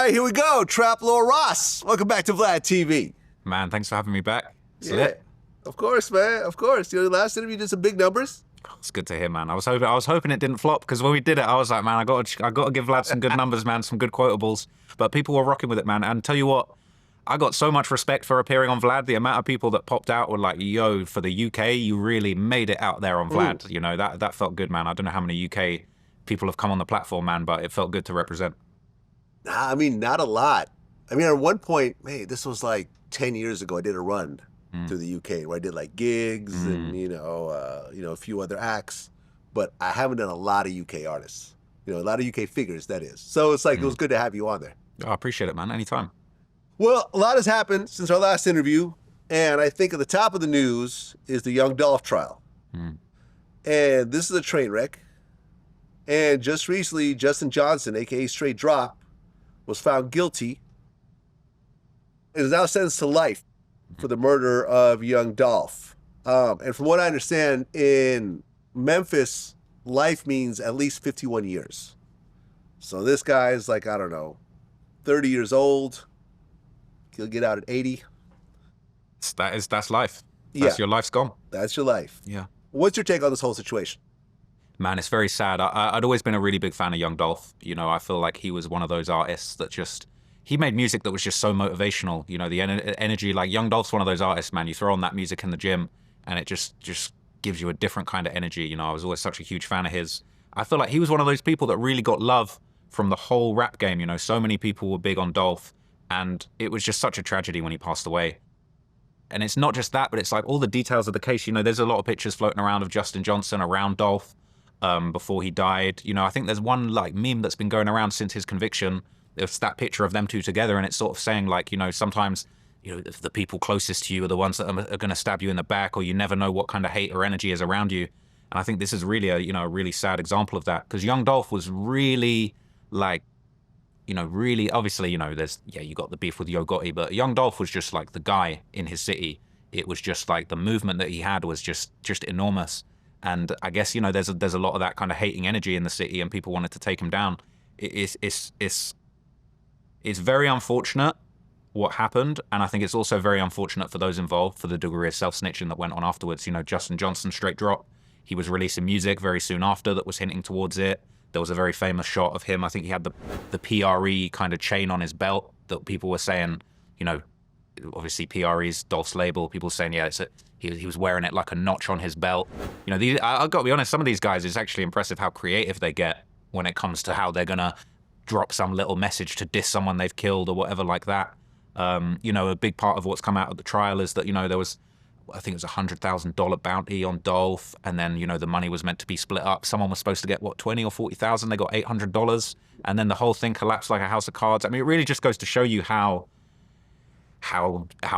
right, here we go. Trap Lord Ross. Welcome back to VladTV. Man, thanks for having me back. It's lit. Of course, man. Of course. You know, the last interview did some big numbers. It's good to hear, man. I was hoping it didn't flop, because when we did it, I was like, man, I got to give Vlad some good numbers, man, some good quotables. But people were rocking with it, man. And tell you what, I got so much respect for appearing on Vlad. The amount of people that popped out were like, yo, for the UK, you really made it out there on Vlad. You know, that felt good, man. I don't know how many UK people have come on the platform, man, but it felt good to represent. I mean, not a lot. I mean, at one point, man, this was like 10 years ago, I did a run through the UK where I did like gigs and, you know, a few other acts, but I haven't done a lot of UK artists, you know, a lot of UK figures, that is. So it's like, it was good to have you on there. I appreciate it, man. Anytime. Well, a lot has happened since our last interview, and I think at the top of the news is the Young Dolph trial. And this is a train wreck. And just recently, Justin Johnson, aka Straight Drop, was found guilty and is now sentenced to life for the murder of Young Dolph. And from what I understand, in Memphis, life means at least 51 years. So this guy is like, I don't know, 30 years old. He'll get out at 80. That's life. That's your life's gone. That's your life. Yeah. What's your take on this whole situation? Man, it's very sad. I'd always been a really big fan of Young Dolph. You know, I feel like he was one of those artists that he made music that was just so motivational. You know, the energy, like Young Dolph's one of those artists, man. You throw on that music in the gym and it just gives you a different kind of energy. You know, I was always such a huge fan of his. I feel like he was one of those people that really got love from the whole rap game. You know, so many people were big on Dolph, and it was just such a tragedy when he passed away. And it's not just that, but it's like all the details of the case. You know, there's a lot of pictures floating around of Justin Johnson around Dolph before he died. You know, I think there's one like meme that's been going around since his conviction. It's that picture of them two together, and it's sort of saying like, you know, sometimes, you know, the people closest to you are the ones that are going to stab you in the back, or you never know what kind of hate or energy is around you. And I think this is really a really sad example of that, because Young Dolph was really like, you know, really, obviously, you know, you got the beef with Yo Gotti, but Young Dolph was just like the guy in his city. It was just like the movement that he had was just enormous. And I guess, you know, there's a lot of that kind of hating energy in the city, and people wanted to take him down. It's very unfortunate what happened, and I think it's also very unfortunate for those involved for the degree of self-snitching that went on afterwards. You know, Justin Johnson, Straight Drop, he was releasing music very soon after that was hinting towards it. There was a very famous shot of him. I think he had the PRE kind of chain on his belt that people were saying, you know, obviously PRE's Dolph's label. People saying, yeah, he was wearing it like a notch on his belt. You know, I've got to be honest, some of these guys, it's actually impressive how creative they get when it comes to how they're gonna drop some little message to diss someone they've killed or whatever like that. You know, a big part of what's come out of the trial is that, you know, there was, I think it was $100,000 bounty on Dolph, and then, you know, the money was meant to be split up. Someone was supposed to get, what, 20 or 40,000? They got $800, and then the whole thing collapsed like a house of cards. I mean, it really just goes to show you how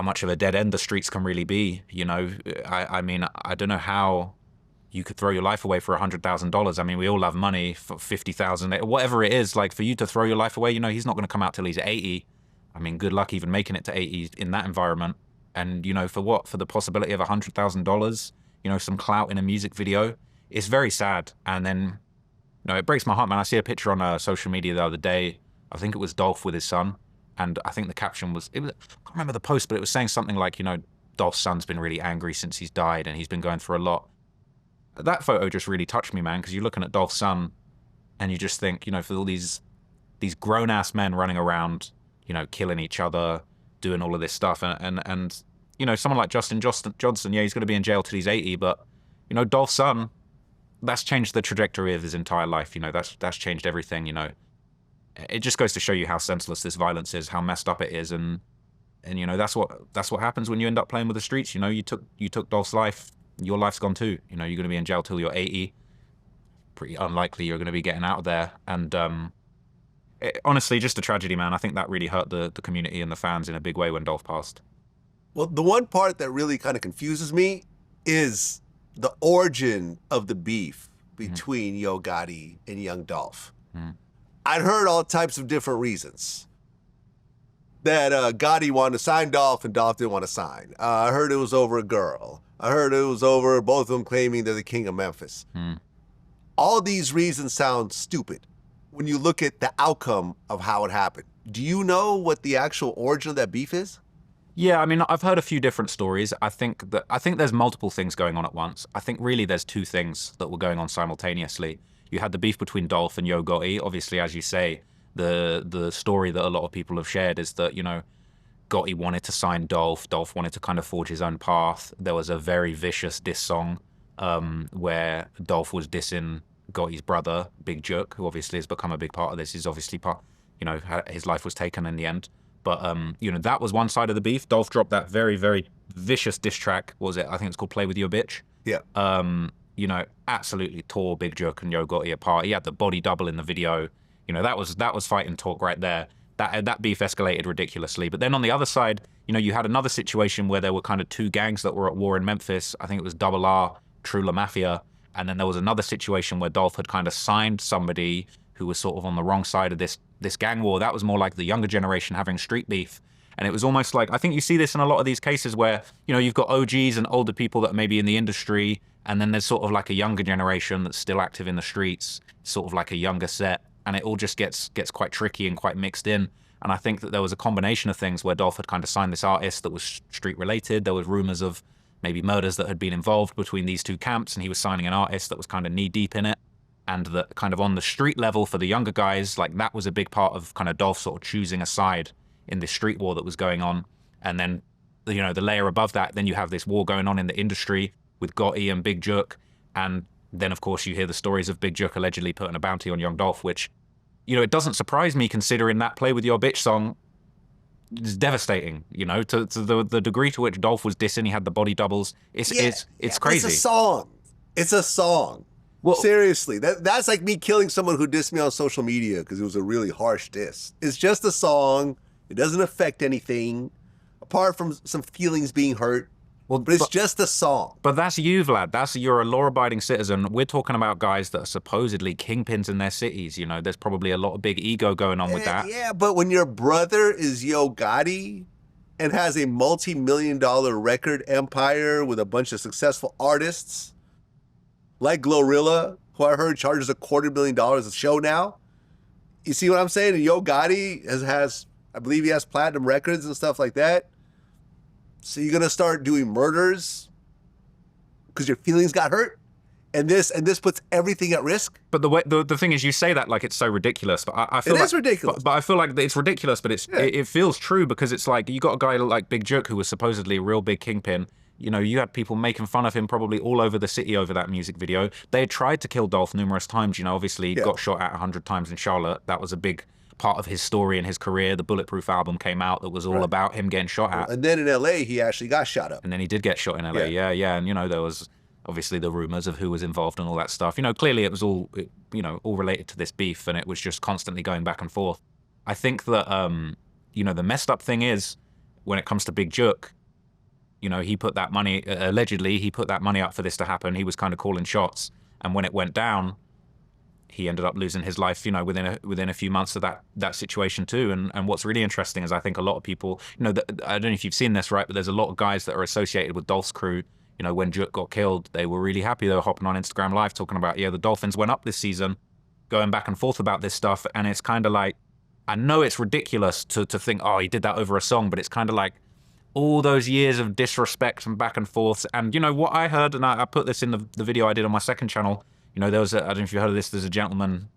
much of a dead end the streets can really be. You know, I mean, I don't know how you could throw your life away for $100,000. I mean, we all love money, for 50,000, whatever it is. Like, for you to throw your life away, you know, he's not going to come out till he's 80. I mean, good luck even making it to 80 in that environment. And, you know, for what? For the possibility of $100,000, you know, some clout in a music video. It's very sad. And then, you know, it breaks my heart, man. I see a picture on social media the other day. I think it was Dolph with his son. And I think the caption was, I can't remember the post, but it was saying something like, you know, Dolph's son's been really angry since he's died and he's been going through a lot. That photo just really touched me, man, because you're looking at Dolph's son and you just think, you know, for all these grown-ass men running around, you know, killing each other, doing all of this stuff. And you know, someone like Justin Johnson, yeah, he's going to be in jail till he's 80, but, you know, Dolph's son, that's changed the trajectory of his entire life. You know, that's changed everything, you know. It just goes to show you how senseless this violence is, how messed up it is, and you know, that's what happens when you end up playing with the streets. You know, you took Dolph's life, your life's gone too. You know, you're going to be in jail till you're 80. Pretty unlikely you're going to be getting out of there. And honestly, just a tragedy, man. I think that really hurt the community and the fans in a big way when Dolph passed. Well, the one part that really kind of confuses me is the origin of the beef between Yo Gotti and Young Dolph. I'd heard all types of different reasons. That Gotti wanted to sign Dolph and Dolph didn't want to sign. I heard it was over a girl. I heard it was over both of them claiming they're the king of Memphis. All these reasons sound stupid. when you look at the outcome of how it happened. Do you know what the actual origin of that beef is? Yeah, I mean, I've heard a few different stories. I think there's multiple things going on at once. I think really there's two things that were going on simultaneously. You had the beef between Dolph and Yo Gotti. Obviously, as you say, the story that a lot of people have shared is that, you know, Gotti wanted to sign Dolph. Dolph wanted to kind of forge his own path. There was a very vicious diss song where Dolph was dissing Gotti's brother, Big Durk, who obviously has become a big part of this. He's obviously you know, his life was taken in the end. But, you know, that was one side of the beef. Dolph dropped that very, very vicious diss track. What was it? I think it's called Play With Your Bitch. Yeah. You know, absolutely tore Big Durk and Yo Gotti apart. He had the body double in the video. You know, that was fighting talk right there. That beef escalated ridiculously. But then on the other side, you know, you had another situation where there were kind of two gangs that were at war in Memphis. I think it was Double R, True La Mafia. And then there was another situation where Dolph had kind of signed somebody who was sort of on the wrong side of this gang war. That was more like the younger generation having street beef. And it was almost like, I think you see this in a lot of these cases where, you know, you've got OGs and older people that are maybe in the industry, and then there's sort of like a younger generation that's still active in the streets, sort of like a younger set, and it all just gets quite tricky and quite mixed in. And I think that there was a combination of things where Dolph had kind of signed this artist that was street related. There was rumors of maybe murders that had been involved between these two camps, and he was signing an artist that was kind of knee deep in it. And that kind of on the street level for the younger guys, like that was a big part of kind of Dolph sort of choosing a side in this street war that was going on. And then, you know, the layer above that, then you have this war going on in the industry with Gotti and Big Durk. And then, of course, you hear the stories of Big Durk allegedly putting a bounty on Young Dolph, which, you know, it doesn't surprise me considering that Play With Your Bitch song is devastating, you know, to the degree to which Dolph was dissing. He had the body doubles. It's crazy. It's a song. It's a song. Well, seriously, that's like me killing someone who dissed me on social media because it was a really harsh diss. It's just a song. It doesn't affect anything apart from some feelings being hurt. Well, but it's just a song. But that's you, Vlad. You're a law-abiding citizen. We're talking about guys that are supposedly kingpins in their cities. You know, there's probably a lot of big ego going on with that. Yeah, but when your brother is Yo Gotti and has a multi-million-dollar record empire with a bunch of successful artists, like Glorilla, who I heard charges $250,000 a show now. You see what I'm saying? And Yo Gotti has, I believe he has platinum records and stuff like that. So you're gonna start doing murders because your feelings got hurt, and this puts everything at risk. But the thing is, you say that like it's so ridiculous, but I feel it is ridiculous. But I feel like it's ridiculous, but it feels true because it's like you got a guy like Big Durk who was supposedly a real big kingpin. You know, you had people making fun of him probably all over the city over that music video. They had tried to kill Dolph numerous times. You know, obviously he got shot at 100 times in Charlotte. That was a big part of his story and his career. The Bulletproof album came out that was all about him getting shot at. And then in LA, he actually got shot up. And then he did get shot in LA. Yeah. And, you know, there was obviously the rumors of who was involved and all that stuff. You know, clearly it was all, you know, all related to this beef, and it was just constantly going back and forth. I think that, you know, the messed up thing is when it comes to Big Durk, you know, he put that money, allegedly, he put that money up for this to happen. He was kind of calling shots. And when it went down, he ended up losing his life, you know, within a few months of that situation too. And what's really interesting is I think a lot of people, you know, I don't know if you've seen this, right, but there's a lot of guys that are associated with Dolph's crew. You know, when Durk got killed, they were really happy. They were hopping on Instagram Live talking about, yeah, the Dolphins went up this season, going back and forth about this stuff. And it's kind of like, I know it's ridiculous to think, oh, he did that over a song, but it's kind of like, all those years of disrespect and back and forth. And, you know, what I heard, and I put this in the video I did on my second channel, you know, there was I don't know if you heard of this, there's a gentleman,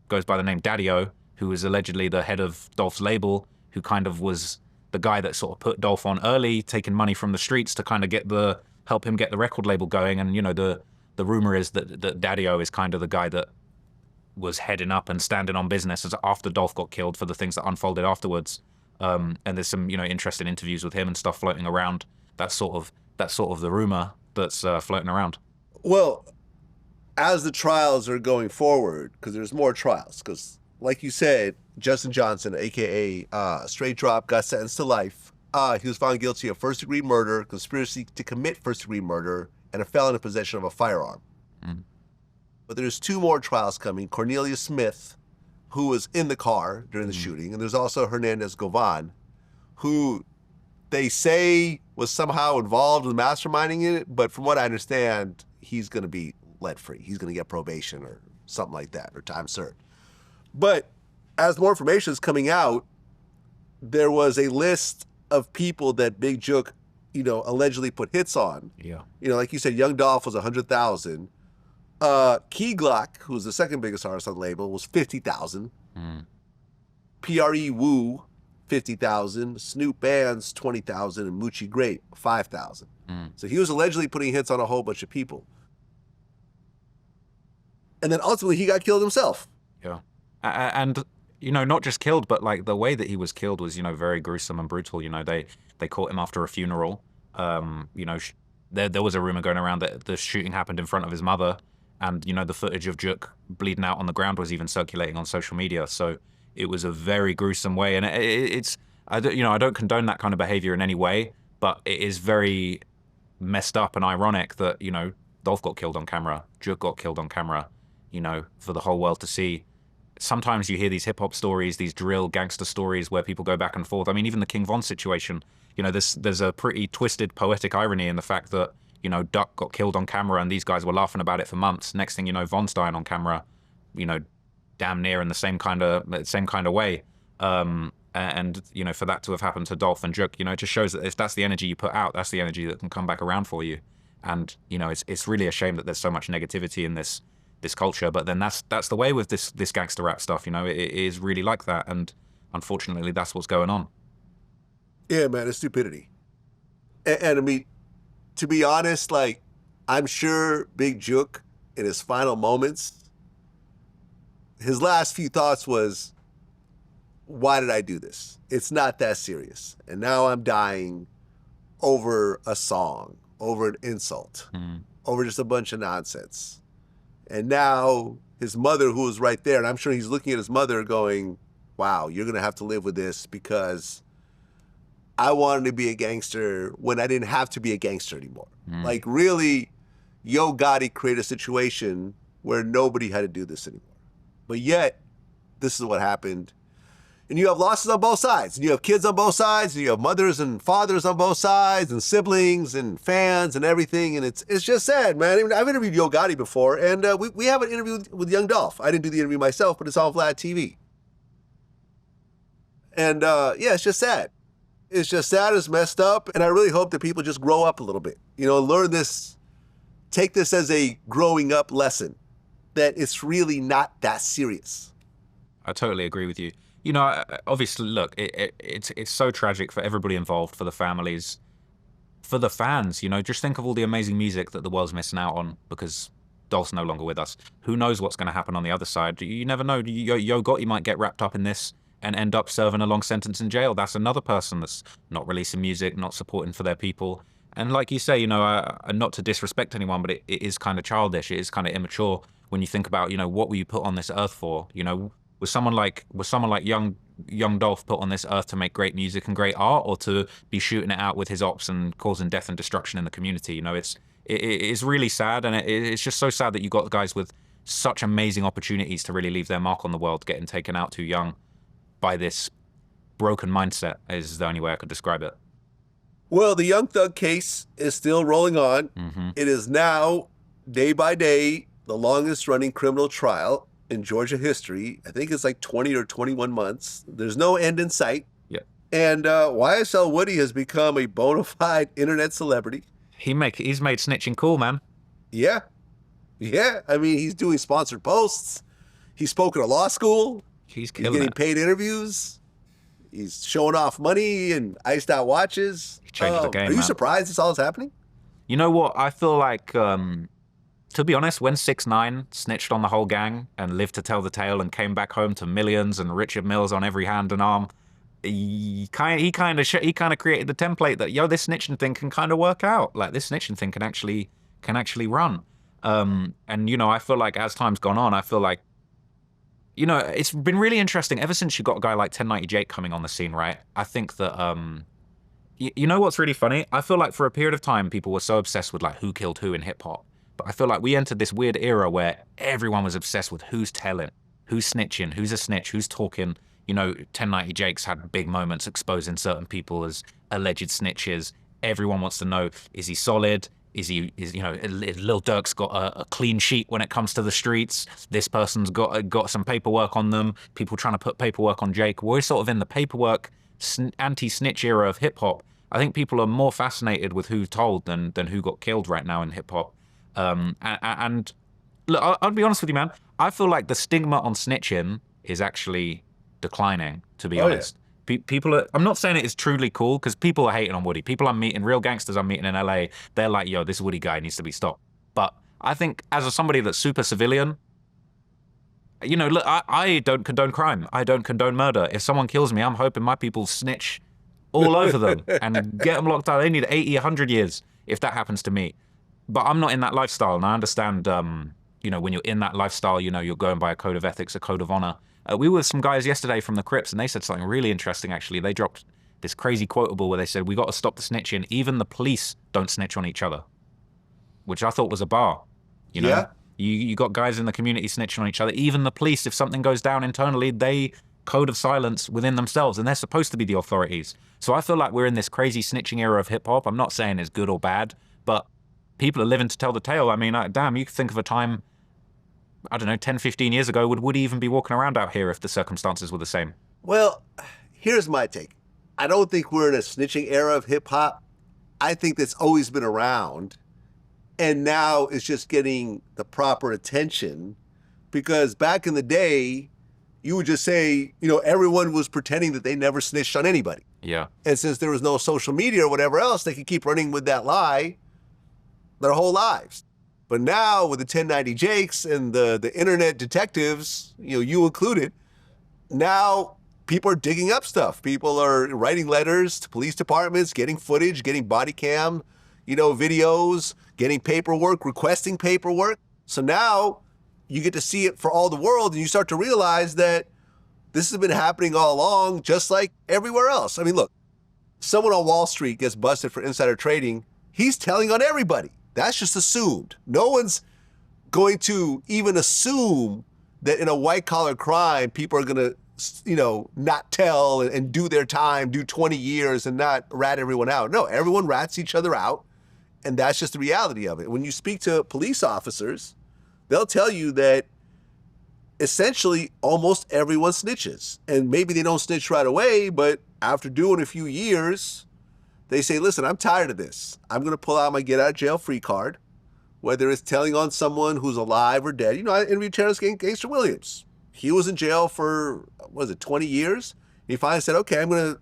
goes by the name Daddy-O, who was allegedly the head of Dolph's label, who kind of was the guy that sort of put Dolph on early, taking money from the streets to kind of help him get the record label going. And, you know, the rumor is that Daddy-O is kind of the guy that was heading up and standing on business as after Dolph got killed for the things that unfolded afterwards. And there's some, you know, interesting interviews with him and stuff floating around. That's sort of the rumor that's floating around. Well, as the trials are going forward, because there's more trials, because like you said, Justin Johnson, aka Straight Drop, got sentenced to life. He was found guilty of first-degree murder, conspiracy to commit first-degree murder, and a felon in possession of a firearm. But there's two more trials coming. Cornelia Smith, who was in the car during the shooting, and there's also Hernandez Govan, who they say was somehow involved in masterminding it, but from what I understand, he's going to be let free. He's going to get probation or something like that, or time served. But as more information is coming out, there was a list of people that Big Jook, allegedly put hits on. Yeah. Like you said, Young Dolph was 100,000. Key Glock, who's the second biggest artist on the label, was 50,000. PRE Woo, 50,000. Snoop Band's 20,000, and Moochie Grape, 5,000. So he was allegedly putting hits on a whole bunch of people. And then ultimately he got killed himself. Yeah. And, not just killed, but like the way that he was killed was, very gruesome and brutal. They caught him after a funeral. There was a rumor going around that the shooting happened in front of his mother. And, the footage of Jook bleeding out on the ground was even circulating on social media. So it was a very gruesome way. And I don't condone that kind of behavior in any way, but it is very messed up and ironic that, Dolph got killed on camera, Jook got killed on camera, for the whole world to see. Sometimes you hear these hip hop stories, these drill gangster stories where people go back and forth. I mean, even the King Von situation, there's a pretty twisted poetic irony in the fact that, Duck got killed on camera and these guys were laughing about it for months. Next thing you know, Von's dying on camera, damn near in the same kind of way. And for that to have happened to Dolph and Jook, it just shows that if that's the energy you put out, that's the energy that can come back around for you. And it's really a shame that there's so much negativity in this culture. But then that's the way with this gangster rap stuff. It is really like that, and unfortunately, that's what's going on. Yeah, man, it's stupidity. And I mean, to be honest, like, I'm sure Big Jook in his final moments, his last few thoughts was, why did I do this? It's not that serious. And now I'm dying over a song, over an insult, over just a bunch of nonsense. And now his mother, who was right there, and I'm sure he's looking at his mother going, wow, you're going to have to live with this because I wanted to be a gangster when I didn't have to be a gangster anymore. Like, really, Yo Gotti created a situation where nobody had to do this anymore. But yet, this is what happened. And you have losses on both sides. And you have kids on both sides. And you have mothers and fathers on both sides. And siblings and fans and everything. And it's just sad, man. I've interviewed Yo Gotti before. And we have an interview with Young Dolph. I didn't do the interview myself, but it's on VladTV. And yeah, it's just sad. It's just sad, it's messed up, and I really hope that people just grow up a little bit. Learn this, take this as a growing up lesson, that it's really not that serious. I totally agree with you. Obviously, look, it's so tragic for everybody involved, for the families, for the fans. Just think of all the amazing music that the world's missing out on because Dolph's no longer with us. Who knows what's going to happen on the other side? You never know. Yo Gotti might get wrapped up in this and end up serving a long sentence in jail. That's another person that's not releasing music, not supporting for their people. And like you say, not to disrespect anyone, but it is kind of childish. It is kind of immature when you think about, what were you put on this earth for? Was someone like Young Dolph put on this earth to make great music and great art, or to be shooting it out with his ops and causing death and destruction in the community? It's really sad, and it's just so sad that you got guys with such amazing opportunities to really leave their mark on the world getting taken out too young by this broken mindset, is the only way I could describe it. Well, the Young Thug case is still rolling on. It is now, day by day, the longest running criminal trial in Georgia history. I think it's like 20 or 21 months. There's no end in sight. Yeah. And YSL Woody has become a bona fide internet celebrity. He's made snitching cool, man. Yeah. Yeah. I mean, he's doing sponsored posts. He's spoken at law school. He's getting paid interviews. He's showing off money and iced out watches. He changed the game, Are you surprised this all is happening? You know what? I feel like, to be honest, when 6ix9ine snitched on the whole gang and lived to tell the tale and came back home to millions and Richard Milles on every hand and arm, he kind of created the template that, this snitching thing can kind of work out. Like, this snitching thing can actually run. And I feel like as time's gone on, I feel like, it's been really interesting ever since you got a guy like 1090 Jake coming on the scene, right? I think that, what's really funny? I feel like for a period of time, people were so obsessed with like who killed who in hip hop. But I feel like we entered this weird era where everyone was obsessed with who's telling, who's snitching, who's a snitch, who's talking. 1090 Jake's had big moments exposing certain people as alleged snitches. Everyone wants to know, is he solid? you know, Lil Durk's got a clean sheet when it comes to the streets. This person's got some paperwork on them. People trying to put paperwork on Jake. We're sort of in the paperwork anti-snitch era of hip hop. I think people are more fascinated with who told than who got killed right now in hip hop. And look, I'll be honest with you, man. I feel like the stigma on snitching is actually declining, to be honest. Yeah. People are, I'm not saying it is truly cool, because people are hating on Woody. People I'm meeting, real gangsters I'm meeting in LA, they're like, yo, this Woody guy needs to be stopped. But I think as somebody that's super civilian, you know, look, I don't condone crime. I don't condone murder. If someone kills me, I'm hoping my people snitch all over them and get them locked up. They need 80, 100 years if that happens to me. But I'm not in that lifestyle, and I understand, you know, when you're in that lifestyle, you know, you're going by a code of ethics, a code of honor. We were with some guys yesterday from the Crips, and they said something really interesting, actually. They dropped this crazy quotable where they said, we got to stop the snitching. Even the police don't snitch on each other, which I thought was a bar. You know, yeah. You got guys in the community snitching on each other. Even the police, if something goes down internally, they code of silence within themselves, and they're supposed to be the authorities. So I feel like we're in this crazy snitching era of hip hop. I'm not saying it's good or bad, but people are living to tell the tale. I mean, damn, you could think of a time, I don't know, 10, 15 years ago, would he even be walking around out here if the circumstances were the same? Well, here's my take. I don't think we're in a snitching era of hip hop. I think that's always been around. And now it's just getting the proper attention, because back in the day, you would just say, you know, everyone was pretending that they never snitched on anybody. Yeah. And since there was no social media or whatever else, they could keep running with that lie their whole lives. But now with the 1090 Jakes and the internet detectives, you know, you included, now people are digging up stuff. People are writing letters to police departments, getting footage, getting body cam, you know, videos, getting paperwork, requesting paperwork. So now you get to see it for all the world, and you start to realize that this has been happening all along, just like everywhere else. I mean, look, someone on Wall Street gets busted for insider trading, he's telling on everybody. That's just assumed. No one's going to even assume that in a white-collar crime, people are going to, you know, not tell and do their time, do 20 years and not rat everyone out. No, everyone rats each other out, and that's just the reality of it. When you speak to police officers, they'll tell you that essentially almost everyone snitches. And maybe they don't snitch right away, but after doing a few years, they say, listen, I'm tired of this. I'm going to pull out my get out of jail free card, whether it's telling on someone who's alive or dead. You know, I interviewed Terrence Gangster Williams. He was in jail for, what was it, 20 years? He finally said, okay, I'm going to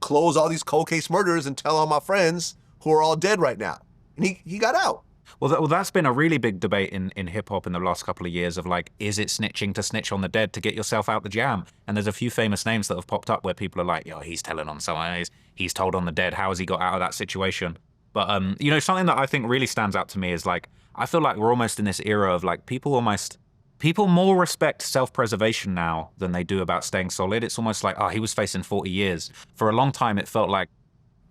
close all these cold case murders and tell all my friends who are all dead right now. And he got out. Well, that's been a really big debate in hip-hop in the last couple of years of, like, is it snitching to snitch on the dead to get yourself out the jam? And there's a few famous names that have popped up where people are like, yo, he's telling on someone, he's told on the dead, how has he got out of that situation? But, you know, something that I think really stands out to me is, like, I feel like we're almost in this era of, like, people more respect self-preservation now than they do about staying solid. It's almost like, oh, he was facing 40 years. For a long time, it felt like,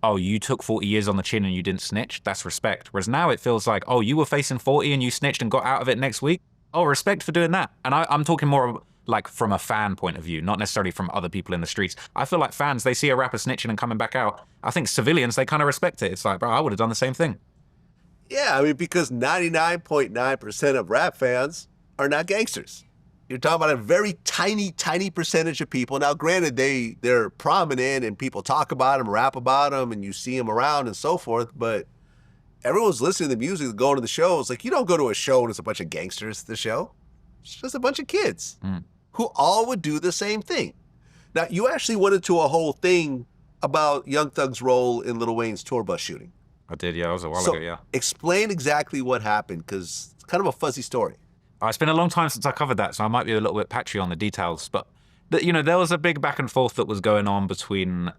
oh, you took 40 years on the chin and you didn't snitch? That's respect. Whereas now it feels like, oh, you were facing 40 and you snitched and got out of it next week? Oh, respect for doing that. And I'm talking more like from a fan point of view, not necessarily from other people in the streets. I feel like fans, they see a rapper snitching and coming back out. I think civilians, they kind of respect it. It's like, bro, I would have done the same thing. Yeah, I mean, because 99.9% of rap fans are not gangsters. You're talking about a very tiny, tiny percentage of people. Now, granted, they're prominent and people talk about them, rap about them, and you see them around and so forth, but everyone's listening to the music, going to the shows. Like, you don't go to a show and it's a bunch of gangsters at the show. It's just a bunch of kids who all would do the same thing. Now, you actually went into a whole thing about Young Thug's role in Lil Wayne's tour bus shooting. I did, yeah. It was a while ago, yeah. Explain exactly what happened, because it's kind of a fuzzy story. It's been a long time since I covered that, so I might be a little bit patchy on the details. But, you know, there was a big back and forth that was going on between...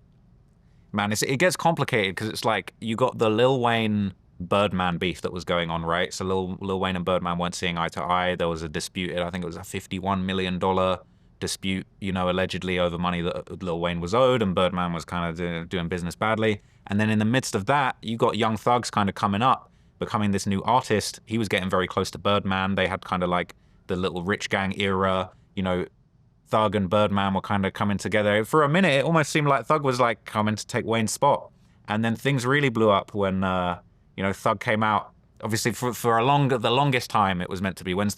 Man, it gets complicated because it's like you got the Lil Wayne Birdman beef that was going on, right? So Lil Wayne and Birdman weren't seeing eye to eye. There was a dispute. I think it was a $51 million dispute, you know, allegedly over money that Lil Wayne was owed, and Birdman was kind of doing business badly. And then in the midst of that, you got Young Thug's kind of coming up, becoming this new artist. He was getting very close to Birdman. They had kind of like the little rich gang era, you know, Thug and Birdman were kind of coming together. For a minute, it almost seemed like Thug was like coming to take Wayne's spot. And then things really blew up when You know, Thug came out, obviously for the longest time it was meant to be, was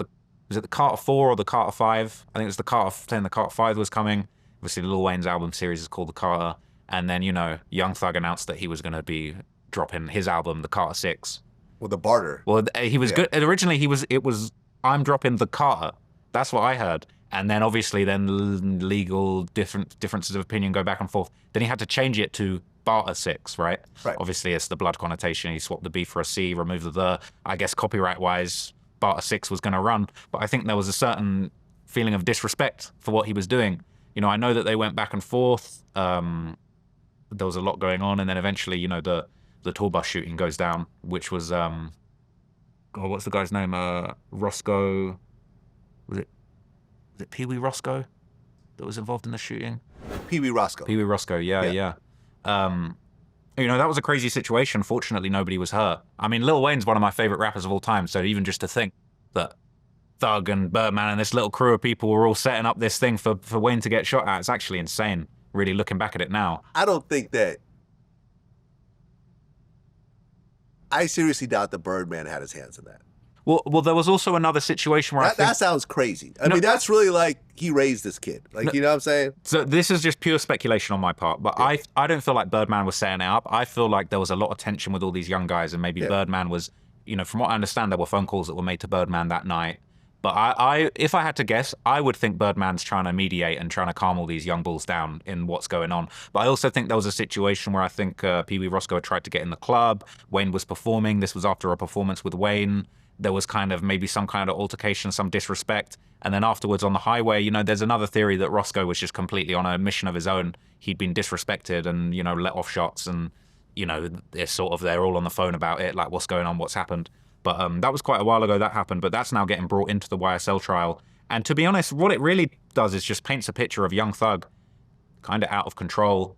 it the Carter 4 or the Carter 5? I think it was the Carter 10, the Carter 5 was coming. Obviously Lil Wayne's album series is called the Carter. And then, you know, Young Thug announced that he was going to be dropping his album, the Carter 6. With the barter. Well, he was good. Originally, it was, I'm dropping the Carter. That's what I heard. And then obviously legal differences of opinion go back and forth. Then he had to change it to Barter 6, right? Right. Obviously, it's the blood connotation. He swapped the B for a C, removed the. I guess copyright-wise, Barter 6 was going to run. But I think there was a certain feeling of disrespect for what he was doing. You know, I know that they went back and forth. There was a lot going on. And then eventually, you know, the tour bus shooting goes down, which was, what's the guy's name? Roscoe. Was it Pee Wee Roscoe that was involved in the shooting? Pee Wee Roscoe. Pee Wee Roscoe, yeah. You know, that was a crazy situation. Fortunately, nobody was hurt. I mean, Lil Wayne's one of my favorite rappers of all time, so even just to think that Thug and Birdman and this little crew of people were all setting up this thing for Wayne to get shot at, it's actually insane, really looking back at it now. I don't think that... I seriously doubt that Birdman had his hands in that. Well, there was also another situation where that sounds crazy. I mean, that's really like he raised this kid. Like, you know what I'm saying? So this is just pure speculation on my part, but yeah. I don't feel like Birdman was setting it up. I feel like there was a lot of tension with all these young guys, and maybe Birdman was, you know, from what I understand, there were phone calls that were made to Birdman that night. But if I had to guess, I would think Birdman's trying to mediate and trying to calm all these young bulls down in what's going on. But I also think there was a situation where I think Pee Wee Roscoe had tried to get in the club. Wayne was performing. This was after a performance with Wayne. There was kind of maybe some kind of altercation, some disrespect. And then afterwards on the highway, you know, there's another theory that Roscoe was just completely on a mission of his own. He'd been disrespected and, you know, let off shots. And, you know, they're all on the phone about it, like what's going on, what's happened. But that was quite a while ago that happened. But that's now getting brought into the YSL trial. And to be honest, what it really does is just paints a picture of Young Thug kind of out of control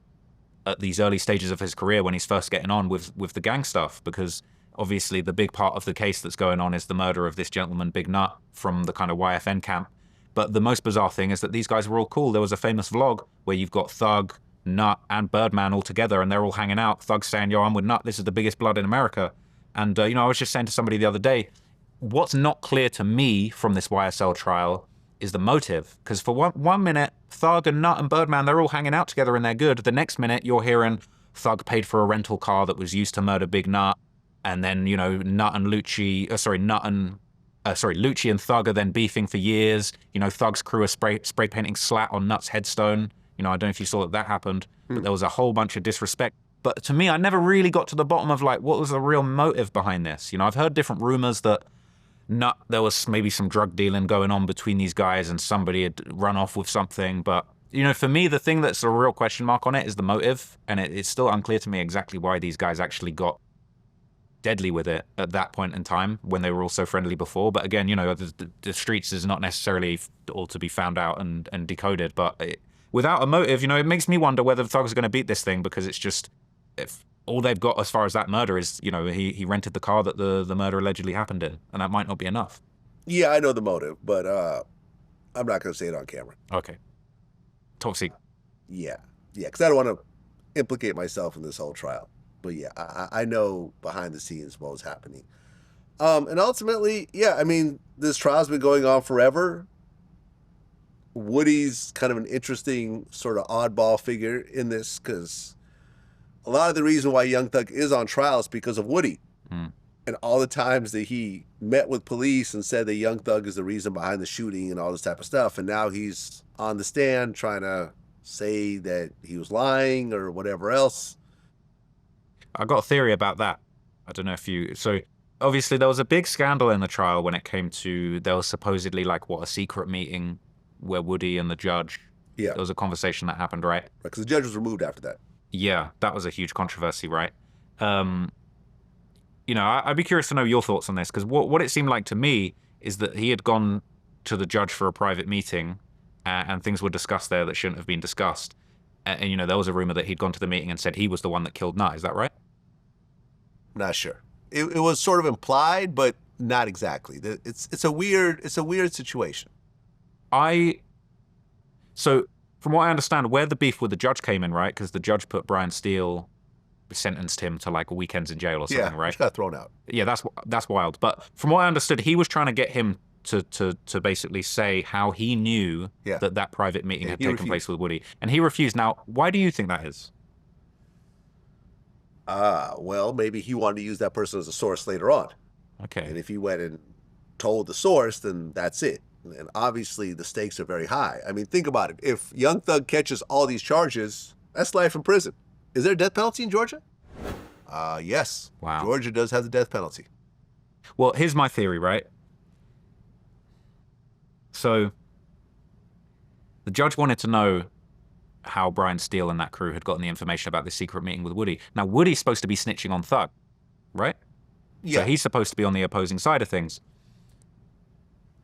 at these early stages of his career when he's first getting on with the gang stuff. Because obviously, the big part of the case that's going on is the murder of this gentleman, Big Nut, from the kind of YFN camp. But the most bizarre thing is that these guys were all cool. There was a famous vlog where you've got Thug, Nut, and Birdman all together, and they're all hanging out. Thug's saying, yo, I'm with Nut. This is the biggest blood in America. And, you know, I was just saying to somebody the other day, what's not clear to me from this YSL trial is the motive. Because for one minute, Thug and Nut and Birdman, they're all hanging out together and they're good. The next minute, you're hearing Thug paid for a rental car that was used to murder Big Nut. And then, you know, Lucci and Thug are then beefing for years. You know, Thug's crew are spray painting slat on Nut's headstone. You know, I don't know if you saw that happened, but there was a whole bunch of disrespect. But to me, I never really got to the bottom of, like, what was the real motive behind this? You know, I've heard different rumors that there was maybe some drug dealing going on between these guys and somebody had run off with something. But, you know, for me, the thing that's a real question mark on it is the motive. And it's still unclear to me exactly why these guys actually got deadly with it at that point in time when they were all so friendly before. But again, you know, the streets is not necessarily all to be found out and decoded. But without a motive, you know, it makes me wonder whether the Thugs are going to beat this thing, because it's just, if all they've got as far as that murder is, you know, he rented the car that the murder allegedly happened in, and that might not be enough. Yeah, I know the motive, but I'm not going to say it on camera. Okay. Top secret. Yeah, because I don't want to implicate myself in this whole trial. But yeah, I know behind the scenes what was happening. And ultimately, yeah, I mean, this trial's been going on forever. Woody's kind of an interesting sort of oddball figure in this, because a lot of the reason why Young Thug is on trial is because of Woody. And all the times that he met with police and said that Young Thug is the reason behind the shooting and all this type of stuff. And now he's on the stand trying to say that he was lying or whatever else. I got a theory about that. I don't know if you... So, obviously, there was a big scandal in the trial when it came to... There was supposedly, like, a secret meeting where Woody and the judge... Yeah. There was a conversation that happened, right? Because the judge was removed after that. Yeah, that was a huge controversy, right? You know, I'd be curious to know your thoughts on this, because what it seemed like to me is that he had gone to the judge for a private meeting, and things were discussed there that shouldn't have been discussed. And, you know, there was a rumor that he'd gone to the meeting and said he was the one that killed Nut. Is that right? Not sure. It was sort of implied, but not exactly. It's a weird situation. So from what I understand, where the beef with the judge came in, right? Because the judge put Brian Steele sentenced him to like weekends in jail or something, right? Which got thrown out. Yeah, that's wild. But from what I understood, he was trying to get him to basically say how he knew that private meeting had taken place with Woody, and he refused. Now, why do you think that is? Well, maybe he wanted to use that person as a source later on. Okay. And if he went and told the source, then that's it. And obviously the stakes are very high. I mean, think about it. If Young Thug catches all these charges, that's life in prison. Is there a death penalty in Georgia? Yes. Wow. Georgia does have the death penalty. Well, here's my theory, right? So the judge wanted to know how Brian Steele and that crew had gotten the information about this secret meeting with Woody. Now, Woody's supposed to be snitching on Thug, right? Yeah. So he's supposed to be on the opposing side of things.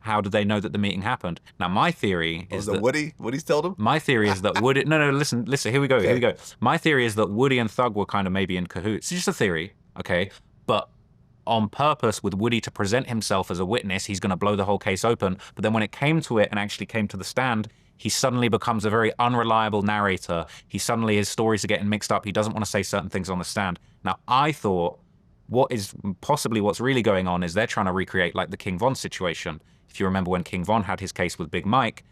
How did they know that the meeting happened? Now, my theory is that Woody's told him? My theory is that Woody... No, listen, here we go, here we go. My theory is that Woody and Thug were kind of maybe in cahoots. It's just a theory, okay? But on purpose, with Woody to present himself as a witness, he's going to blow the whole case open. But then when it came to it and actually came to the stand, he suddenly becomes a very unreliable narrator. His stories are getting mixed up. He doesn't want to say certain things on the stand. Now, I thought what's really going on is they're trying to recreate like the King Von situation. If you remember when King Von had his case with Big Mike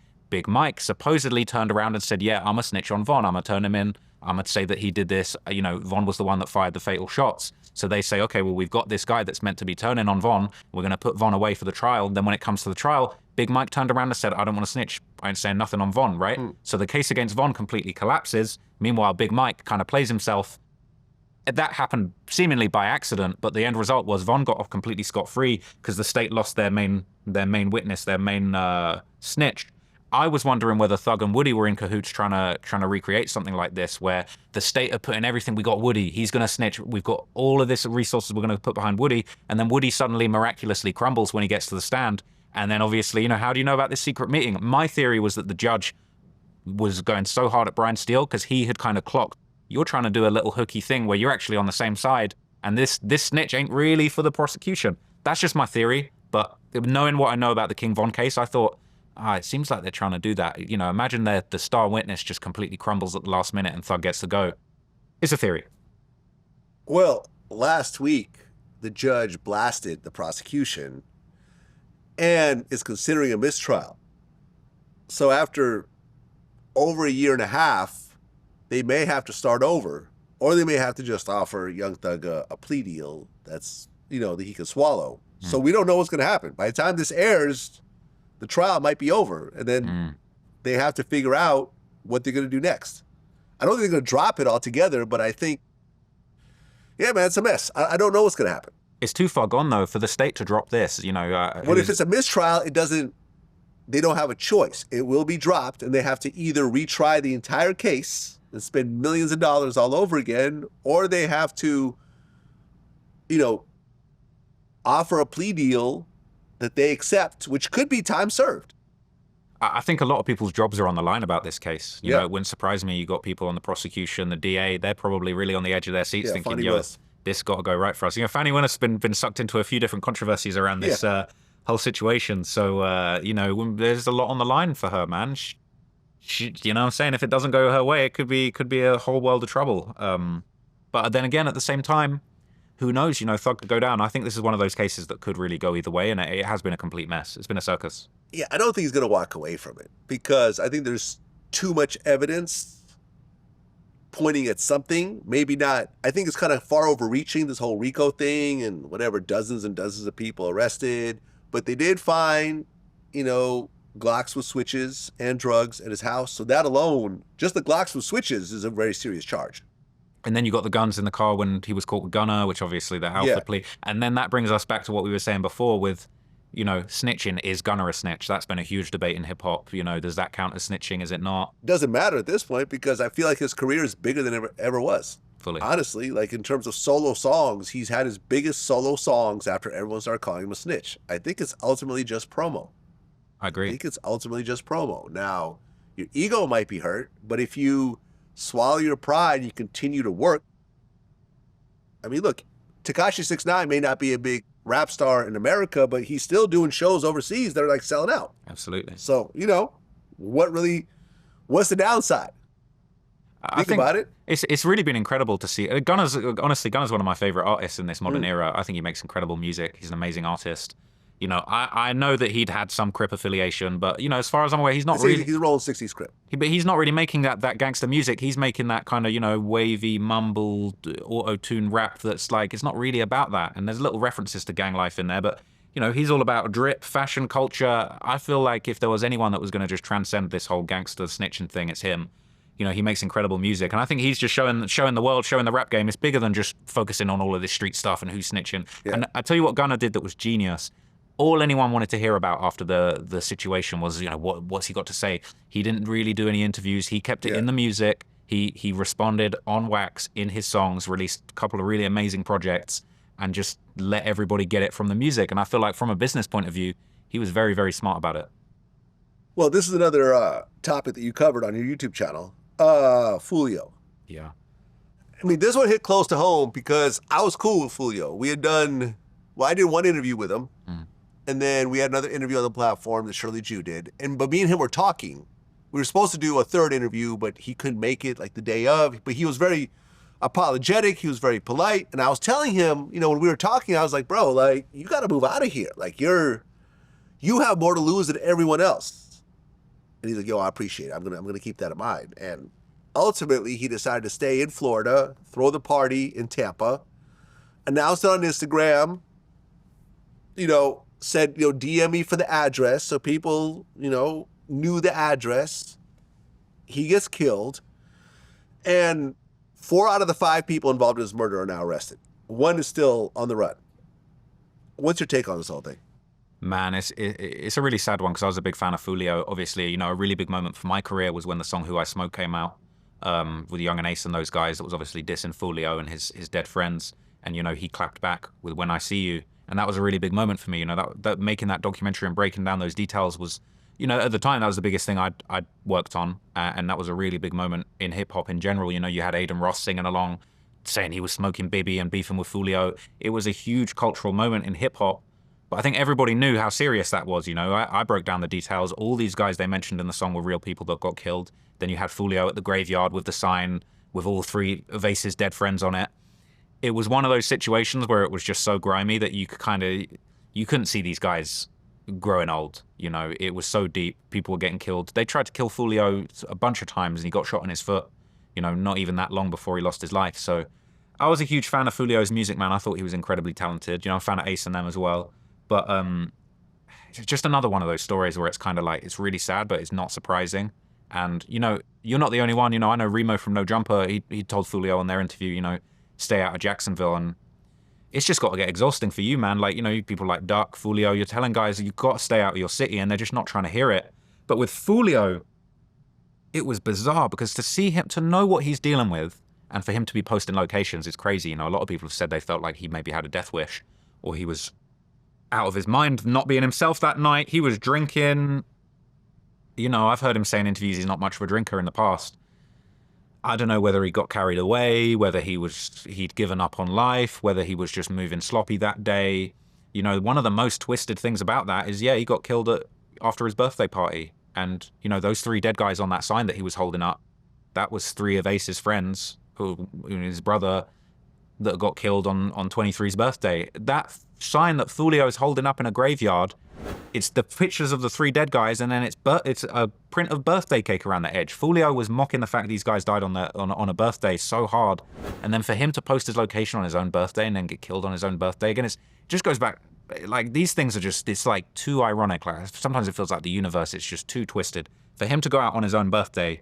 supposedly turned around and said, yeah, I'm a snitch on Von. I'm going to turn him in. I'm going to say that he did this. You know, Von was the one that fired the fatal shots. So they say, okay, well, we've got this guy that's meant to be turning on Von. We're going to put Von away for the trial. Then when it comes to the trial, Big Mike turned around and said, I don't want to snitch. I ain't saying nothing on Von, right? So the case against Von completely collapses. Meanwhile, Big Mike kind of plays himself. That happened seemingly by accident, but the end result was Von got off completely scot-free because the state lost their main witness, their main snitch. I was wondering whether Thug and Woody were in cahoots trying to recreate something like this, where the state are putting everything. We got Woody, he's going to snitch. We've got all of this resources we're going to put behind Woody, and then Woody suddenly miraculously crumbles when he gets to the stand. And then obviously, you know, how do you know about this secret meeting? My theory was that the judge was going so hard at Brian Steele because he had kind of clocked, you're trying to do a little hooky thing where you're actually on the same side, and this snitch ain't really for the prosecution. That's just my theory, but knowing what I know about the King Von case, I thought, it seems like they're trying to do that. You know, imagine the star witness just completely crumbles at the last minute and Thug gets to go. It's a theory. Well, last week, the judge blasted the prosecution and is considering a mistrial. So after over a year and a half, they may have to start over, or they may have to just offer Young Thug a plea deal that's, you know, that he can swallow. So we don't know what's going to happen. By the time this airs, the trial might be over, and then they have to figure out what they're going to do next. I don't think they're going to drop it altogether, but I think, yeah, man, it's a mess. I don't know what's going to happen. It's too far gone, though, for the state to drop this, you know. What if it's a mistrial? They don't have a choice. It will be dropped, and they have to either retry the entire case and spend millions of dollars all over again, or they have to, you know, offer a plea deal that they accept, which could be time served. I think a lot of people's jobs are on the line about this case. You know, it wouldn't surprise me. You got people on the prosecution, the DA, they're probably really on the edge of their seats thinking, yo, this got to go right for us. You know, Fannie Willis has been sucked into a few different controversies around this whole situation. So, you know, there's a lot on the line for her, man. She, you know what I'm saying? If it doesn't go her way, it could be a whole world of trouble. But then again, at the same time, who knows? You know, Thug could go down. I think this is one of those cases that could really go either way, and it has been a complete mess. It's been a circus. Yeah, I don't think he's going to walk away from it because I think there's too much evidence pointing at something. Maybe not. I think it's kind of far overreaching, this whole RICO thing and whatever, dozens and dozens of people arrested. But they did find, you know, Glocks with switches and drugs at his house. So that alone, just the Glocks with switches is a very serious charge. And then you got the guns in the car when he was caught with Gunner, which obviously the Alpha plea. And then that brings us back to what we were saying before with, you know, snitching. Is Gunner a snitch? That's been a huge debate in hip hop. You know, does that count as snitching? Is it not? Doesn't matter at this point because I feel like his career is bigger than it ever was. Fully. Honestly, like in terms of solo songs, he's had his biggest solo songs after everyone started calling him a snitch. I think it's ultimately just promo. I agree. I think it's ultimately just promo. Now, your ego might be hurt, but if you swallow your pride and you continue to work, I mean, look, Tekashi 6ix9ine may not be a big rap star in America, but he's still doing shows overseas that are like selling out. Absolutely. So, you know, what's the downside? I Think think about it. it's really been incredible to see. Gunna's honestly, Gunna's one of my favorite artists in this modern era. I think he makes incredible music. He's an amazing artist. You know, I know that he'd had some Crip affiliation, but you know, as far as I'm aware, he's not really. He's rolling 60s Crip. But he's not really making that gangster music. He's making that kind of, you know, wavy, mumbled, auto-tune rap that's like, it's not really about that. And there's little references to gang life in there, but, you know, he's all about drip, fashion, culture. I feel like if there was anyone that was going to just transcend this whole gangster snitching thing, it's him. You know, he makes incredible music. And I think he's just showing the world, showing the rap game. It's bigger than just focusing on all of this street stuff and who's snitching. Yeah. And I tell you what Gunna did that was genius. All anyone wanted to hear about after the situation was, you know, what's he got to say? He didn't really do any interviews. He kept it in the music. He responded on wax in his songs, released a couple of really amazing projects, and just let everybody get it from the music. And I feel like from a business point of view, he was very, very smart about it. Well, this is another topic that you covered on your YouTube channel, Foolio. Yeah. I mean, this one hit close to home because I was cool with Foolio. We had done, I did one interview with him. And then we had another interview on the platform that Shirley Jew did. But me and him were talking. We were supposed to do a third interview, but he couldn't make it like the day of. But he was very apologetic. He was very polite. And I was telling him, you know, when we were talking, I was like, bro, like, you got to move out of here. Like, you have more to lose than everyone else. And he's like, yo, I appreciate it. I'm gonna keep that in mind. And ultimately, he decided to stay in Florida, throw the party in Tampa, announced it on Instagram, you know, said, you know, DM me for the address. So people, you know, knew the address. He gets killed. And 4 out of the 5 people involved in his murder are now arrested. 1 is still on the run. What's your take on this whole thing? Man, it's a really sad one because I was a big fan of Foolio. Obviously, you know, a really big moment for my career was when the song Who I Smoke came out with Young and Ace and those guys. That was obviously dissing Foolio and his dead friends. And, you know, he clapped back with When I See You. And that was a really big moment for me. You know, that making that documentary and breaking down those details was, you know, at the time, that was the biggest thing I'd worked on. And that was a really big moment in hip hop in general. You know, you had Aiden Ross singing along, saying he was smoking Bibby and beefing with Foolio. It was a huge cultural moment in hip hop. But I think everybody knew how serious that was. You know, I broke down the details. All these guys they mentioned in the song were real people that got killed. Then you had Foolio at the graveyard with the sign with all 3 of Ace's dead friends on it. It was one of those situations where it was just so grimy that you couldn't see these guys growing old. You know, it was so deep. People were getting killed. They tried to kill Foolio a bunch of times and he got shot in his foot, you know, not even that long before he lost his life. So I was a huge fan of Foolio's music, man. I thought he was incredibly talented. You know, I'm a fan of Ace and them as well. But just another one of those stories where it's kind of like, it's really sad, but it's not surprising. And, you know, you're not the only one. You know, I know Remo from No Jumper, he told Foolio on their interview, you know, stay out of Jacksonville. And it's just got to get exhausting for you, man. Like, you know, people like Durk, Foolio, you're telling guys you've got to stay out of your city and they're just not trying to hear it. But with Foolio, it was bizarre because to see him, to know what he's dealing with and for him to be posting locations is crazy. You know, a lot of people have said they felt like he maybe had a death wish or he was out of his mind, not being himself that night. He was drinking. You know, I've heard him say in interviews he's not much of a drinker in the past. I don't know whether he got carried away, whether he'd given up on life, whether he was just moving sloppy that day. You know, one of the most twisted things about that is, yeah, he got killed after his birthday party. And, you know, those 3 dead guys on that sign that he was holding up, that was 3 of Ace's friends, his brother, that got killed on 23's birthday. That sign that Foolio is holding up in a graveyard, it's the pictures of the 3 dead guys, and then it's a print of birthday cake around the edge. Foolio was mocking the fact these guys died on a birthday so hard, and then for him to post his location on his own birthday and then get killed on his own birthday again, it just goes back. Like, these things are just, it's like too ironic. Like, sometimes it feels like the universe, it's just too twisted. For him to go out on his own birthday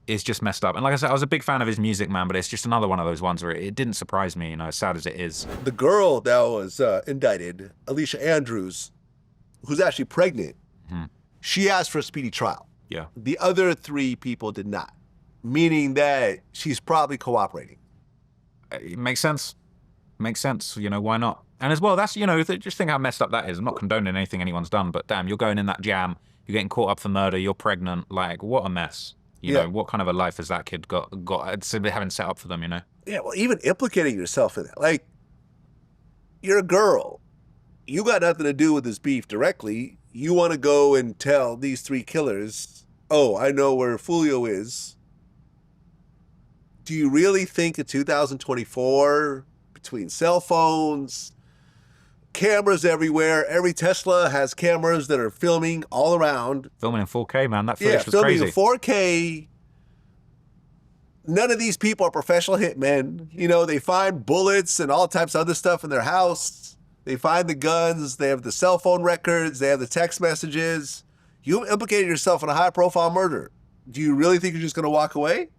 is just messed up. And like I said, I was a big fan of his music, man, but it's just another one of those ones where it didn't surprise me, you know, as sad as it is. The girl that was indicted, Alicia Andrews, who's actually pregnant, she asked for a speedy trial. Yeah. The other 3 people did not, meaning that she's probably cooperating. It makes sense. Makes sense. You know, why not? And as well, that's, you know, just think how messed up that is. I'm not condoning anything anyone's done, but damn, you're going in that jam, you're getting caught up for murder, you're pregnant. Like, what a mess. You know, what kind of a life has that kid got having set up for them, you know? Yeah, well, even implicating yourself in it. Like, you're a girl. You got nothing to do with this beef directly. You want to go and tell these 3 killers, oh, I know where Foolio is. do you really think in 2024, between cell phones, cameras everywhere, every Tesla has cameras that are filming all around. Filming in 4K, man. That footage was filming crazy. in 4K. None of these people are professional hitmen. You know, they find bullets and all types of other stuff in their house. They find the guns. They have the cell phone records. They have the text messages. You implicated yourself in a high-profile murder. Do you really think you're just going to walk away?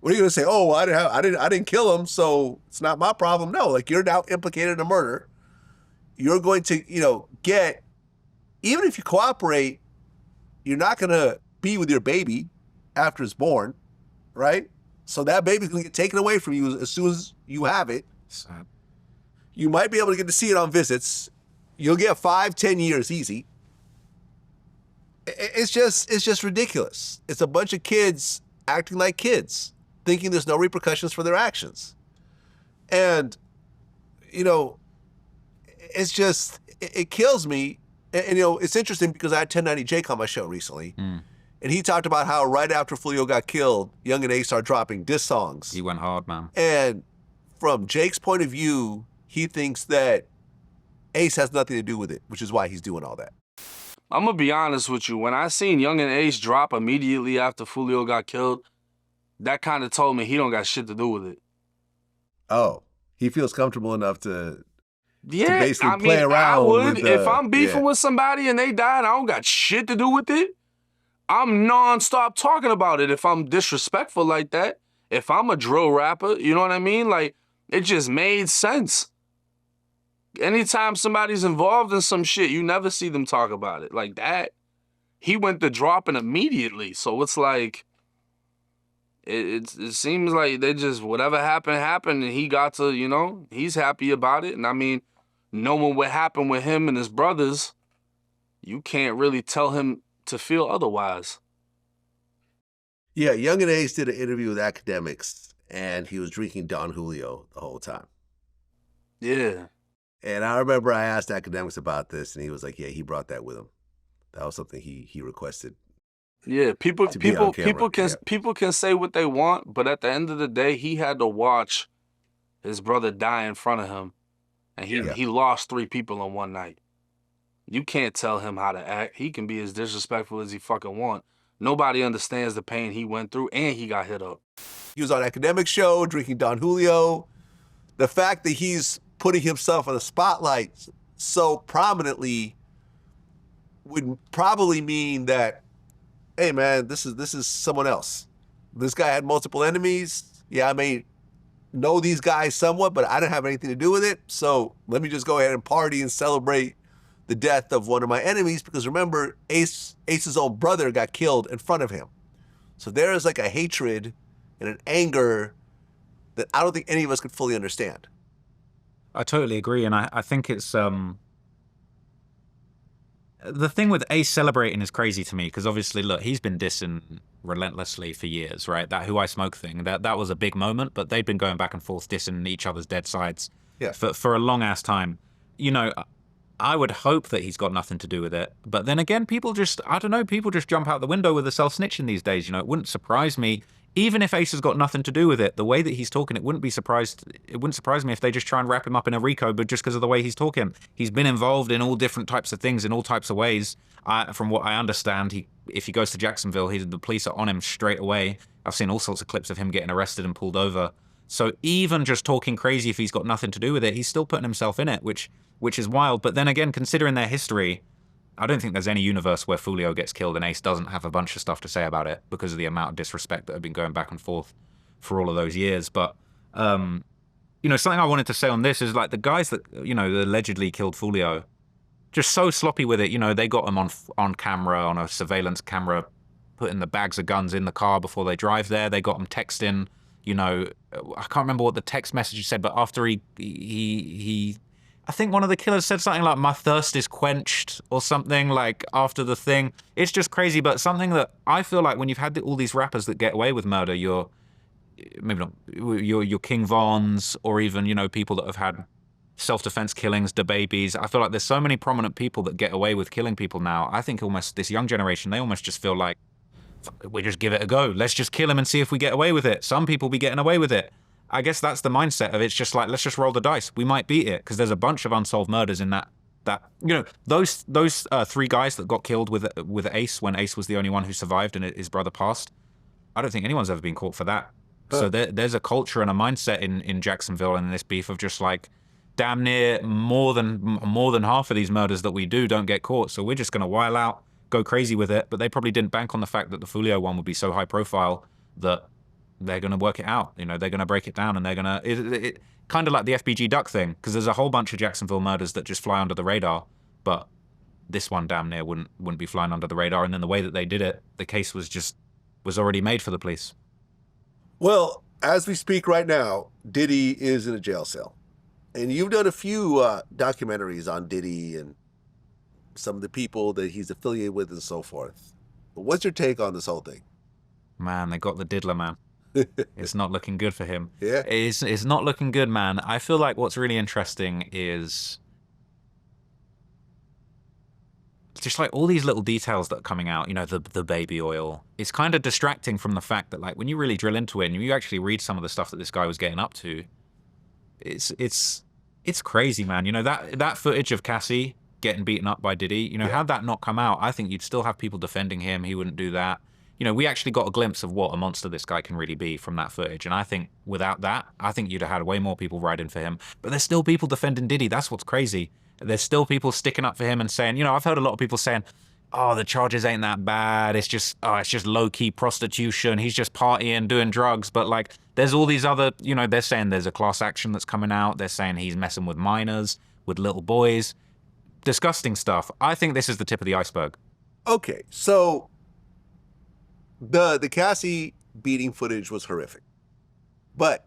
What are you going to say? Oh, well, I didn't kill him, so it's not my problem. No, like, you're now implicated in a murder. You're going to, you know, get, even if you cooperate, you're not going to be with your baby after it's born, right? So that baby's going to get taken away from you as soon as you have it. Sad. You might be able to get to see it on visits. You'll get 5-10 years easy. It's just ridiculous. It's a bunch of kids acting like kids, thinking there's no repercussions for their actions. And, you know, it's just, it kills me. And you know, it's interesting because I had 1090 Jake on my show recently. And he talked about how right after Foolio got killed, Young and Ace started dropping diss songs. He went hard, man. And from Jake's point of view, he thinks that Ace has nothing to do with it, which is why he's doing all that. I'm gonna be honest with you. When I seen Young and Ace drop immediately after Foolio got killed, that kind of told me he don't got shit to do with it. Oh, he feels comfortable enough to Yeah, basically play around I would. with, If I'm beefing yeah. with somebody and they died, I don't got shit to do with it. I'm nonstop talking about it if I'm disrespectful like that. If I'm a drill rapper, you know what I mean? Like, it just made sense. Anytime somebody's involved in some shit, you never see them talk about it like that. He went to dropping immediately. So it's like, it seems like they just, whatever happened, and he got to, you know, he's happy about it. And I mean, knowing what happened with him and his brothers, you can't really tell him to feel otherwise. Yeah, Young and Ace did an interview with academics, and he was drinking Don Julio the whole time. Yeah. And I remember I asked academics about this, and he was like, yeah, he brought that with him. That was something he requested. Yeah, people camera. can say what they want, but at the end of the day, he had to watch his brother die in front of him, and he lost 3 people in one night. You can't tell him how to act. He can be as disrespectful as he fucking want. Nobody understands the pain he went through, and he got hit up. He was on academic show drinking Don Julio. The fact that he's putting himself in the spotlight so prominently would probably mean that, hey man, this is someone else. This guy had multiple enemies. Yeah, I may know these guys somewhat, but I didn't have anything to do with it. So let me just go ahead and party and celebrate the death of one of my enemies, because remember, Ace's own brother got killed in front of him. So there is like a hatred and an anger that I don't think any of us could fully understand. I totally agree, and I think it's the thing with Ace celebrating is crazy to me, because obviously, look, he's been dissing relentlessly for years, right? That Who I Smoke thing, that was a big moment, but they've been going back and forth dissing each other's dead sides for a long ass time. You know, I would hope that he's got nothing to do with it, but then again, people just, I don't know, people just jump out the window with the self-snitching these days. You know, it wouldn't surprise me. Even if Ace has got nothing to do with it, the way that he's talking, it wouldn't surprise me if they just try and wrap him up in a RICO, but just because of the way he's talking. He's been involved in all different types of things in all types of ways. From what I understand, if he goes to Jacksonville, the police are on him straight away. I've seen all sorts of clips of him getting arrested and pulled over. So even just talking crazy, if he's got nothing to do with it, he's still putting himself in it, which is wild. But then again, considering their history, I don't think there's any universe where Foolio gets killed and Ace doesn't have a bunch of stuff to say about it because of the amount of disrespect that have been going back and forth for all of those years. But, you know, something I wanted to say on this is, like, the guys that, you know, that allegedly killed Foolio, just so sloppy with it. You know, they got him on camera, on a surveillance camera, putting the bags of guns in the car before they drive there. They got him texting, you know, I can't remember what the text message said, but after he I think one of the killers said something like, my thirst is quenched or something, like, after the thing. It's just crazy, but something that I feel like when you've had all these rappers that get away with murder, your King Vons, or even, you know, people that have had self-defense killings, DaBabies. I feel like there's so many prominent people that get away with killing people now. I think almost this young generation, they almost just feel like we just give it a go. Let's just kill him and see if we get away with it. Some people be getting away with it. I guess that's the mindset of it. It's just like, let's just roll the dice. We might beat it because there's a bunch of unsolved murders in that those 3 guys that got killed with Ace when Ace was the only one who survived and his brother passed. I don't think anyone's ever been caught for that. So there's a culture and a mindset in Jacksonville and in this beef of just like, damn near more than half of these murders that we do don't get caught. So we're just gonna wild out, go crazy with it. But they probably didn't bank on the fact that the Foolio one would be so high profile that they're gonna work it out. They're gonna break it down and they're gonna it kind of like the FBG Duck thing, because there's a whole bunch of Jacksonville murders that just fly under the radar, but this one damn near wouldn't be flying under the radar. And then the way that they did it, the case was already made for the police. Well, as we speak right now, Diddy is in a jail cell. And you've done a few documentaries on Diddy and some of the people that he's affiliated with and so forth. But what's your take on this whole thing? Man, they got the diddler, man. It's not looking good for him. Yeah. It's not looking good, man. I feel like what's really interesting is just like all these little details that are coming out, the baby oil. It's kind of distracting from the fact that like when you really drill into it and you actually read some of the stuff that this guy was getting up to, it's crazy, man. That footage of Cassie getting beaten up by Diddy, had that not come out, I think you'd still have people defending him. He wouldn't do that. We actually got a glimpse of what a monster this guy can really be from that footage. And I think without that, I think you'd have had way more people riding for him. But there's still people defending Diddy. That's what's crazy. There's still people sticking up for him and saying, I've heard a lot of people saying, oh, the charges ain't that bad. It's just low-key prostitution. He's just partying, doing drugs. But like, there's all these other, they're saying there's a class action that's coming out. They're saying he's messing with minors, with little boys. Disgusting stuff. I think this is the tip of the iceberg. Okay, so the Cassie beating footage was horrific. But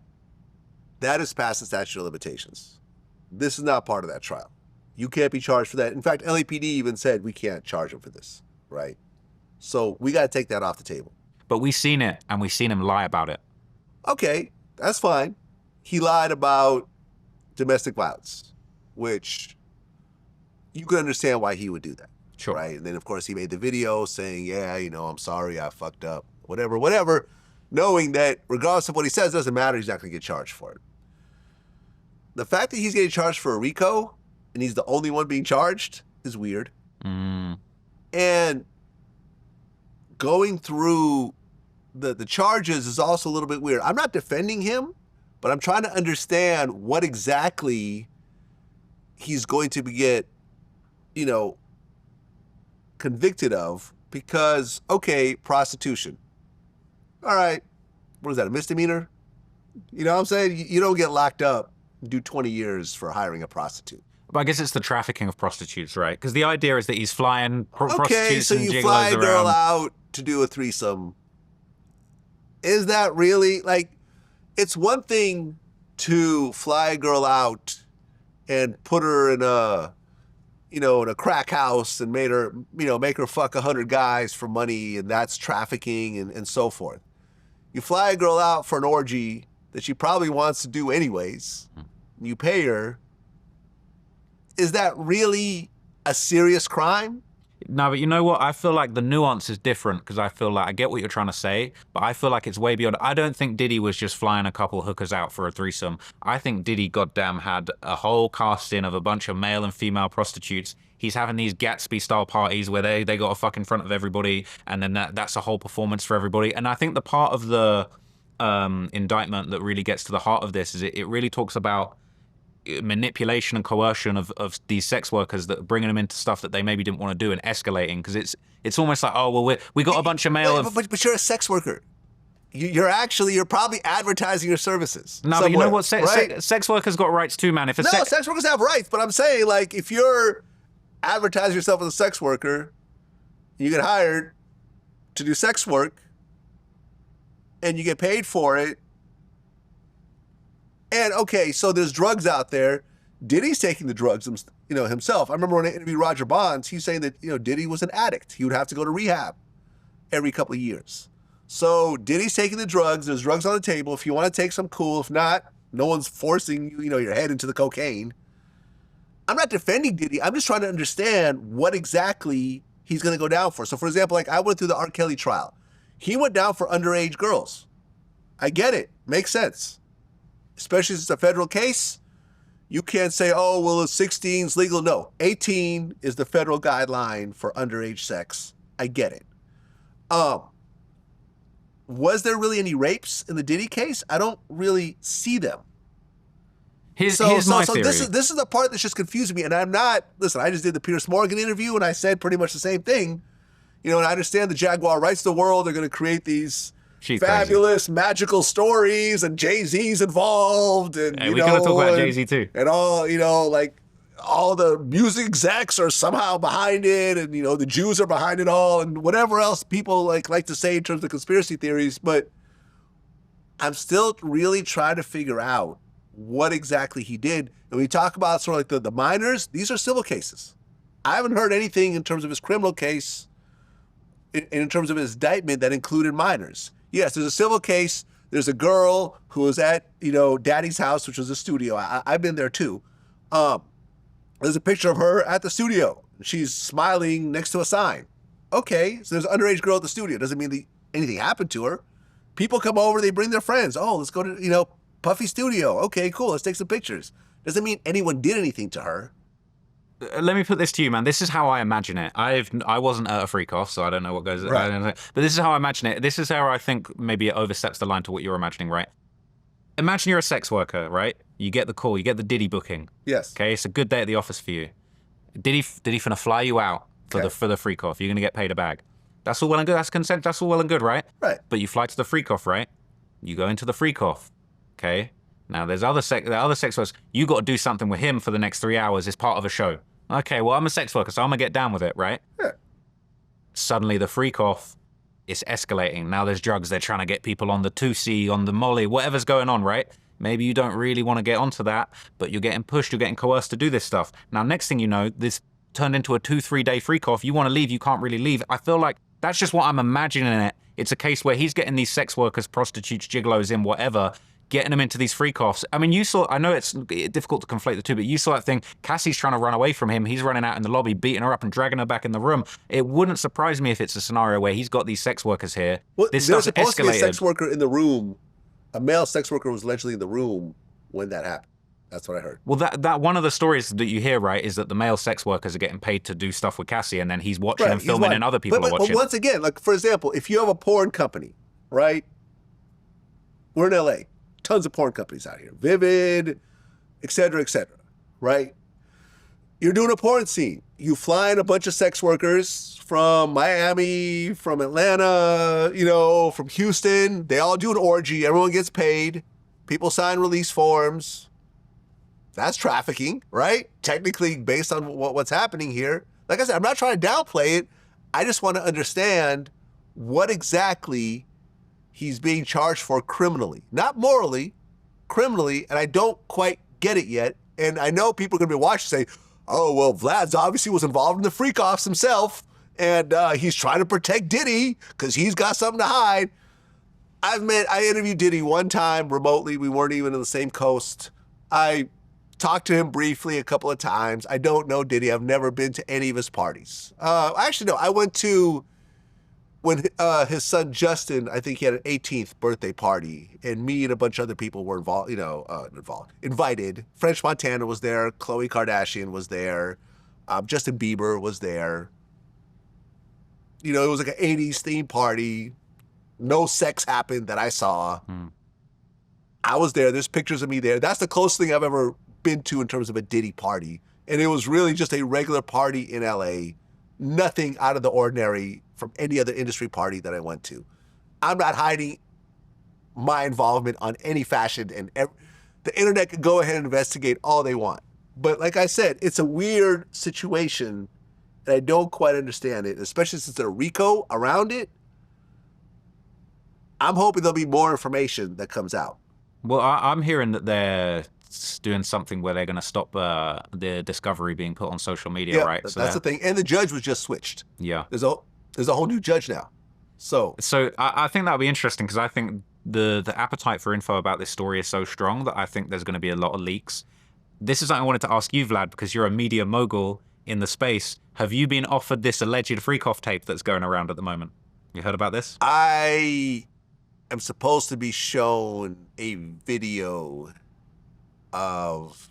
that is past the statute of limitations. This is not part of that trial. You can't be charged for that. In fact, LAPD even said we can't charge him for this, right? So we got to take that off the table. But we've seen it, and we've seen him lie about it. Okay, that's fine. He lied about domestic violence, which you can understand why he would do that. Sure. Right? And then, of course, he made the video saying, yeah, I'm sorry, I fucked up, whatever, knowing that regardless of what he says, doesn't matter, he's not going to get charged for it. The fact that he's getting charged for a RICO and he's the only one being charged is weird. And going through the charges is also a little bit weird. I'm not defending him, but I'm trying to understand what exactly he's going to get, convicted of, because, okay, prostitution. All right, what is that, a misdemeanor? You know what I'm saying? You don't get locked up and do 20 years for hiring a prostitute. But I guess it's the trafficking of prostitutes, right? Because the idea is that he's flying prostitutes Okay, so and you gigolos fly a girl around. out to do a threesome. Is that really, like, it's one thing to fly a girl out and put her in a, in a crack house and make her fuck 100 guys for money, and that's trafficking and so forth. You fly a girl out for an orgy that she probably wants to do anyways, and you pay her. Is that really a serious crime? No, but you know what? I feel like the nuance is different, because I feel like I get what you're trying to say, but I feel like it's way beyond. I don't think Diddy was just flying a couple hookers out for a threesome. I think Diddy goddamn had a whole casting of a bunch of male and female prostitutes. He's having these Gatsby-style parties where they got to fuck in front of everybody, and then that's a whole performance for everybody. And I think the part of the indictment that really gets to the heart of this is it really talks about manipulation and coercion of these sex workers, that bringing them into stuff that they maybe didn't want to do and escalating, because it's almost like, oh well, we got a bunch of male. But you're a sex worker. You're probably advertising your services. No, but you know what? Sex workers got rights too, man. Sex workers have rights, but I'm saying, like, if you're advertising yourself as a sex worker, you get hired to do sex work, and you get paid for it. And okay, so there's drugs out there. Diddy's taking the drugs, himself. I remember when I interviewed Roger Bonds, he's saying that, Diddy was an addict. He would have to go to rehab every couple of years. So Diddy's taking the drugs. There's drugs on the table. If you want to take some, cool. If not, no one's forcing your head into the cocaine. I'm not defending Diddy. I'm just trying to understand what exactly he's going to go down for. So, for example, like, I went through the R. Kelly trial. He went down for underage girls. I get it. Makes sense. Especially since it's a federal case. You can't say, oh, well, 16 is legal. No, 18 is the federal guideline for underage sex. I get it. Was there really any rapes in the Diddy case? I don't really see them. Here's my theory. This is the part that's just confusing me. And I'm not, listen, I just did the Piers Morgan interview and I said pretty much the same thing. You know, and I understand the Jaguar rights the world. They're going to create these fabulous, magical stories, and Jay-Z's involved. And, hey, we gotta talk about Jay-Z too. And all, like all the music execs are somehow behind it, and, the Jews are behind it all, and whatever else people like to say in terms of conspiracy theories. But I'm still really trying to figure out what exactly he did. And we talk about sort of like the minors, these are civil cases. I haven't heard anything in terms of his criminal case, in terms of his indictment that included minors. Yes, there's a civil case. There's a girl who was at, Daddy's house, which was a studio. I've been there too. There's a picture of her at the studio. She's smiling next to a sign. Okay, so there's an underage girl at the studio. Doesn't mean anything happened to her. People come over, they bring their friends. Oh, let's go to, Puffy Studio. Okay, cool, let's take some pictures. Doesn't mean anyone did anything to her. Let me put this to you, man. This is how I imagine it. I wasn't at a freak off, so I don't know what goes. Right. But this is how I imagine it. This is how I think maybe it oversteps the line to what you're imagining, right? Imagine you're a sex worker, right? You get the call, you get the Diddy booking. Yes. Okay, it's a good day at the office for you. Diddy finna fly you out for the freak off. You're gonna get paid a bag. That's all well and good. That's consent. That's all well and good, right? Right. But you fly to the freak off, right? You go into the freak off. Okay. Now there's other sex workers. You got to do something with him for the next 3 hours. It's part of a show. Okay, well, I'm a sex worker, so I'm gonna get down with it, right? Yeah. Suddenly the freak off is escalating. Now there's drugs. They're trying to get people on the 2C, on the Molly, whatever's going on, right? Maybe you don't really want to get onto that, but you're getting pushed, you're getting coerced to do this stuff. Now, next thing you know, this turned into a 2-3 day freak off. You want to leave, you can't really leave. I feel like that's just what I'm imagining it. It's a case where he's getting these sex workers, prostitutes, gigolos in, whatever, getting them into these freak offs. I mean, I know it's difficult to conflate the two, but you saw that thing. Cassie's trying to run away from him. He's running out in the lobby, beating her up and dragging her back in the room. It wouldn't surprise me if it's a scenario where he's got these sex workers here. Well, this there's stuff's supposed to be a escalated. sex worker in the room. A male sex worker was allegedly in the room when that happened. That's what I heard. Well, that one of the stories that you hear, right, is that the male sex workers are getting paid to do stuff with Cassie, and then he's watching and filming, and other people are watching. But once again, like, for example, if you have a porn company, right? We're in LA. Tons of porn companies out here. Vivid, et cetera, right? You're doing a porn scene. You fly in a bunch of sex workers from Miami, from Atlanta, from Houston. They all do an orgy. Everyone gets paid. People sign release forms. That's trafficking, right? Technically, based on what's happening here. Like I said, I'm not trying to downplay it. I just want to understand what exactly he's being charged for criminally. Not morally, criminally, and I don't quite get it yet. And I know people are going to be watching and say, oh, well, Vlad's obviously was involved in the freak-offs himself, and he's trying to protect Diddy because he's got something to hide. I interviewed Diddy one time remotely. We weren't even on the same coast. I talked to him briefly a couple of times. I don't know Diddy. I've never been to any of his parties. Actually, no, I went to when his son Justin, I think he had an 18th birthday party, and me and a bunch of other people were invited. French Montana was there. Khloe Kardashian was there. Justin Bieber was there. It was like an 80s theme party. No sex happened that I saw. I was there. There's pictures of me there. That's the closest thing I've ever been to in terms of a Diddy party. And it was really just a regular party in LA. Nothing out of the ordinary from any other industry party that I went to. I'm not hiding my involvement on any fashion, and the internet can go ahead and investigate all they want. But like I said, it's a weird situation, and I don't quite understand it, especially since there's a RICO around it. I'm hoping there'll be more information that comes out. Well, I'm hearing that they're doing something where they're going to stop the discovery being put on social media, right? So that's the thing. And the judge was just switched. Yeah. There's a whole new judge now. So I think that'll be interesting because I think the appetite for info about this story is so strong that I think there's going to be a lot of leaks. This is something I wanted to ask you, Vlad, because you're a media mogul in the space. Have you been offered this alleged freak-off tape that's going around at the moment? You heard about this? I am supposed to be shown a video of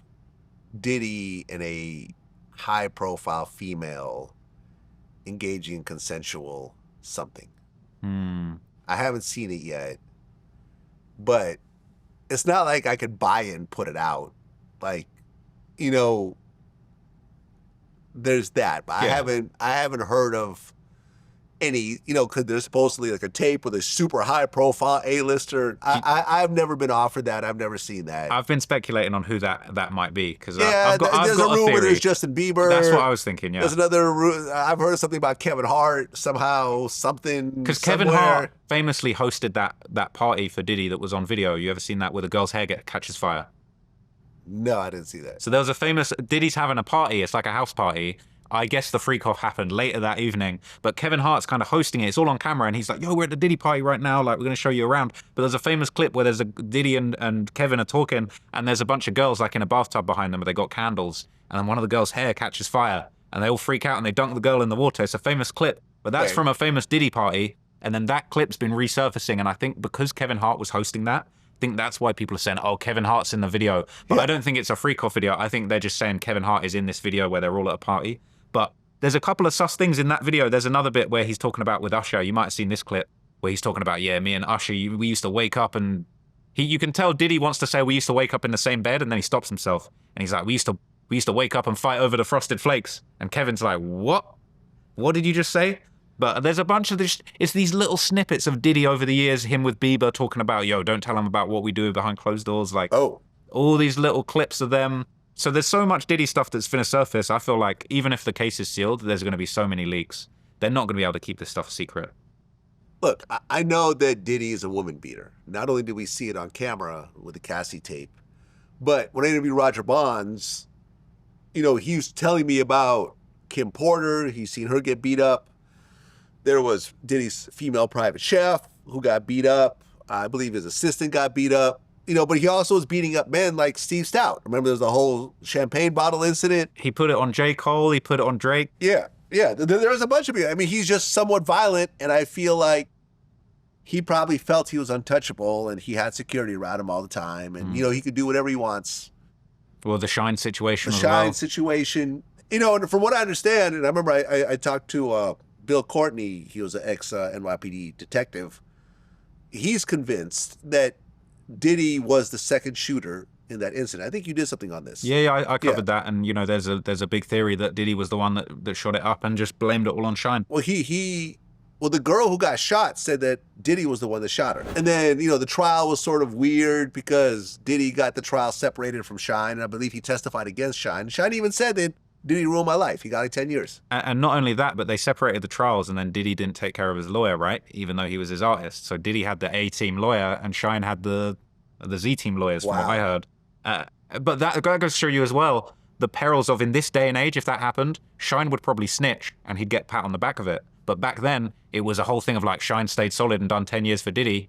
Diddy and a high-profile female engaging in consensual something. I haven't seen it yet, but it's not like I could buy it and put it out. Like, you know, there's that, but Yeah. I haven't heard of any, you know, because there's supposedly like a tape with a super high profile A-lister. I've never been offered that. I've never seen that. I've been speculating on who that might be because Yeah, I've got there's a a rumor theory. there's Justin Bieber. That's what I was thinking. Yeah, There's I've heard something about Kevin Hart somehow, something. because Kevin Hart famously hosted that party for Diddy that was on video. You ever seen that where the girl's hair catches fire? No, I didn't see that. So there was a famous Diddy's having a party. It's like a house party. I guess the freak off happened later that evening, but Kevin Hart's kind of hosting it. It's all on camera, and he's like, "Yo, we're at the Diddy party right now. Like, we're gonna show you around." But there's a famous clip where there's a Diddy and Kevin are talking, and there's a bunch of girls like in a bathtub behind them, but they got candles, and then one of the girls' hair catches fire, and they all freak out and they dunk the girl in the water. It's a famous clip, but that's Right. from a famous Diddy party, and then that clip's been resurfacing, and I think because Kevin Hart was hosting that. I think that's why people are saying, "Oh, Kevin Hart's in the video," but Yeah. I don't think it's a freak off video. I think they're just saying Kevin Hart is in this video where they're all at a party, but. There's a couple of sus things in that video. There's another bit where he's talking about with Usher. You might have seen this clip where he's talking about, yeah, me and Usher, we used to wake up and you can tell Diddy wants to say we used to wake up in the same bed, and then he stops himself and he's like, we used to wake up and fight over the frosted flakes. And Kevin's like, what? What did you just say? But there's a bunch of this. It's these little snippets of Diddy over the years, him with Bieber talking about, yo, don't tell him about what we do behind closed doors. Like, all these little clips of them. So there's so much Diddy stuff that's finna surface. I feel like even if the case is sealed, there's going to be so many leaks. They're not going to be able to keep this stuff a secret. Look, I know that Diddy is a woman beater. Not only did we see it on camera with the Cassie tape, but when I interviewed Roger Bonds, you know, he was telling me about Kim Porter. He's seen her get beat up. There was Diddy's female private chef who got beat up. I believe his assistant got beat up. You know, but he also was beating up men like Steve Stout. Remember, there's the whole champagne bottle incident. He put it on J. Cole. He put it on Drake. Yeah. There was a bunch of people. I mean, he's just somewhat violent, and I feel like he probably felt he was untouchable, and he had security around him all the time, and you know, he could do whatever he wants. Well, the Shine situation. The as Shine well. situation. You know, and from what I understand, and I remember I talked to Bill Courtney. He was an ex-NYPD detective. He's convinced that Diddy was the second shooter in that incident. I think you did something on this. Yeah, I covered that, and you know, there's a big theory that Diddy was the one that shot it up and just blamed it all on Shine. Well, the girl who got shot said that Diddy was the one that shot her. And then, you know, the trial was sort of weird because Diddy got the trial separated from Shine, and I believe he testified against Shine. Shine even said that Diddy ruined my life. He got like 10 years. And not only that, but they separated the trials, and then Diddy didn't take care of his lawyer, right? Even though he was his artist. So Diddy had the A-team lawyer, and Shine had the Z-team lawyers, from what I heard. But that goes to show you as well the perils of, in this day and age, if that happened, Shine would probably snitch, and he'd get pat on the back of it. But back then, it was a whole thing of like, Shine stayed solid and done 10 years for Diddy,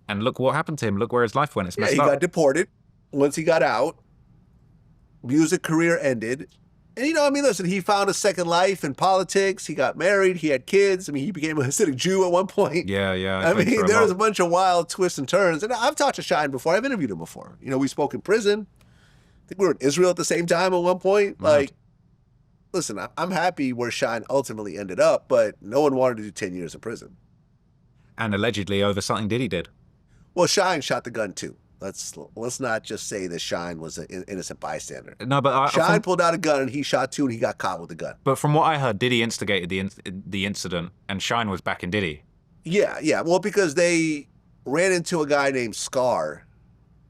and look what happened to him. Look where his life went. It's messed he up. got deported. Once he got out, music career ended. And, you know, I mean, listen, he found a second life in politics. He got married. He had kids. I mean, he became a Hasidic Jew at one point. Yeah. I mean, there was a bunch of wild twists and turns. And I've talked to Shine before. I've interviewed him before. You know, we spoke in prison. I think we were in Israel at the same time at one point. Like, listen, I'm happy where Shine ultimately ended up, but no one wanted to do 10 years in prison. And allegedly over something Diddy did. Well, Shine shot the gun too. Let's not just say that Shine was an innocent bystander. No, but Shine pulled out a gun and he shot two and he got caught with the gun. But from what I heard, Diddy instigated the incident, and Shine was back in Diddy. Yeah. Well, because they ran into a guy named Scar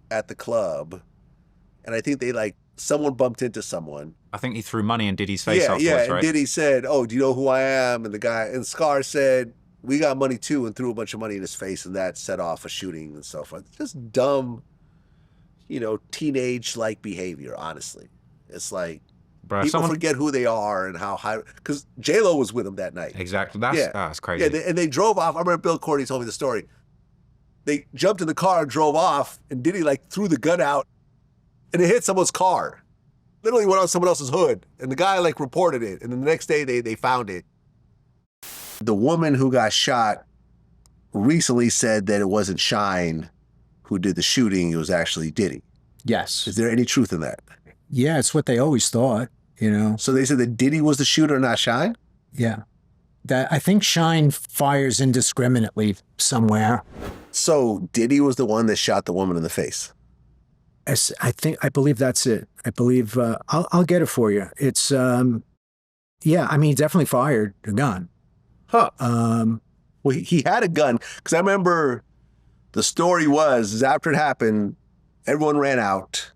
at the club, and I think someone bumped into someone. I think he threw money in Diddy's face afterwards, and right? Diddy said, "Oh, do you know who I am?" And Scar said, "We got money too," and threw a bunch of money in his face, and that set off a shooting and so forth. Just dumb, you know, teenage-like behavior, honestly. It's like, Bro, people forget who they are and how high, because J-Lo was with him that night. Exactly. That's crazy. Yeah, and they drove off. I remember Bill Courtney told me the story. They jumped in the car and drove off, and Diddy threw the gun out, and it hit someone's car. Literally went on someone else's hood, and the guy reported it, and then the next day they found it. The woman who got shot recently said that it wasn't Shine who did the shooting, it was actually Diddy. Yes. Is there any truth in that? Yeah, it's what they always thought, you know. So they said that Diddy was the shooter, not Shine? Yeah. That I think Shine fires indiscriminately somewhere. So Diddy was the one that shot the woman in the face. I believe that's it. I believe I'll get it for you. It's yeah, I mean, he definitely fired a gun. Huh. Well, he had a gun, because I remember the story was after it happened, everyone ran out.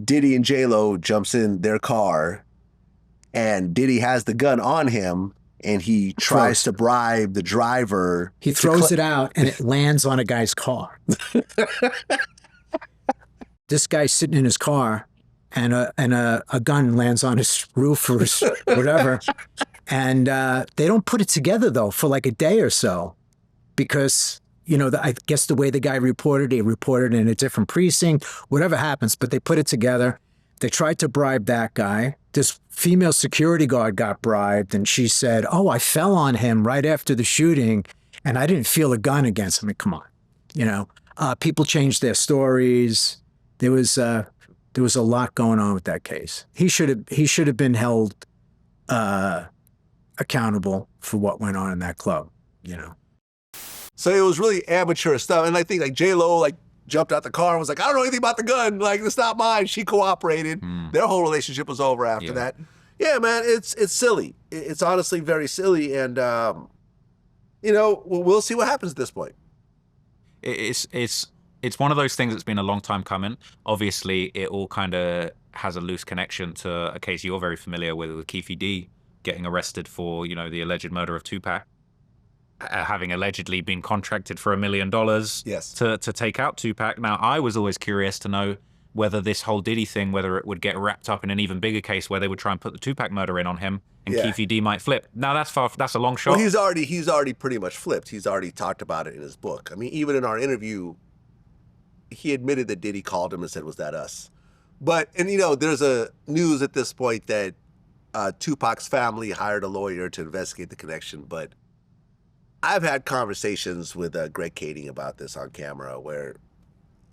Diddy and J-Lo jumps in their car, and Diddy has the gun on him, and he tries to bribe the driver. He throws it out, and it lands on a guy's car. This guy's sitting in his car, and a gun lands on his roof or whatever. And they don't put it together, though, for like a day or so, because, you know, I guess the way the guy reported, he reported in a different precinct, whatever happens, but they put it together. They tried to bribe that guy. This female security guard got bribed, and she said, oh, I fell on him right after the shooting, and I didn't feel a gun against him. I mean, come on. You know, people changed their stories. There was a lot going on with that case. He should have been held accountable for what went on in that club, you know. So it was really amateur stuff. And I think like J-Lo like jumped out the car and was like, I don't know anything about the gun. Like, it's not mine. She cooperated. Their whole relationship was over after that. Yeah, man, it's silly. It's honestly very silly. And, you know, we'll see what happens at this point. It's one of those things that's been a long time coming. Obviously, it all kind of has a loose connection to a case you're very familiar with Keefe D getting arrested for, you know, the alleged murder of Tupac, having allegedly been contracted for $1 million to take out Tupac. Now, I was always curious to know whether this whole Diddy thing, whether it would get wrapped up in an even bigger case where they would try and put the Tupac murder in on him, and Keefe D might flip. Now, that's a long shot. Well, he's already pretty much flipped. He's already talked about it in his book. I mean, even in our interview, he admitted that Diddy called him and said, was that us? But, and you know, there's a news at this point that Tupac's family hired a lawyer to investigate the connection. But I've had conversations with Greg Kading about this on camera, where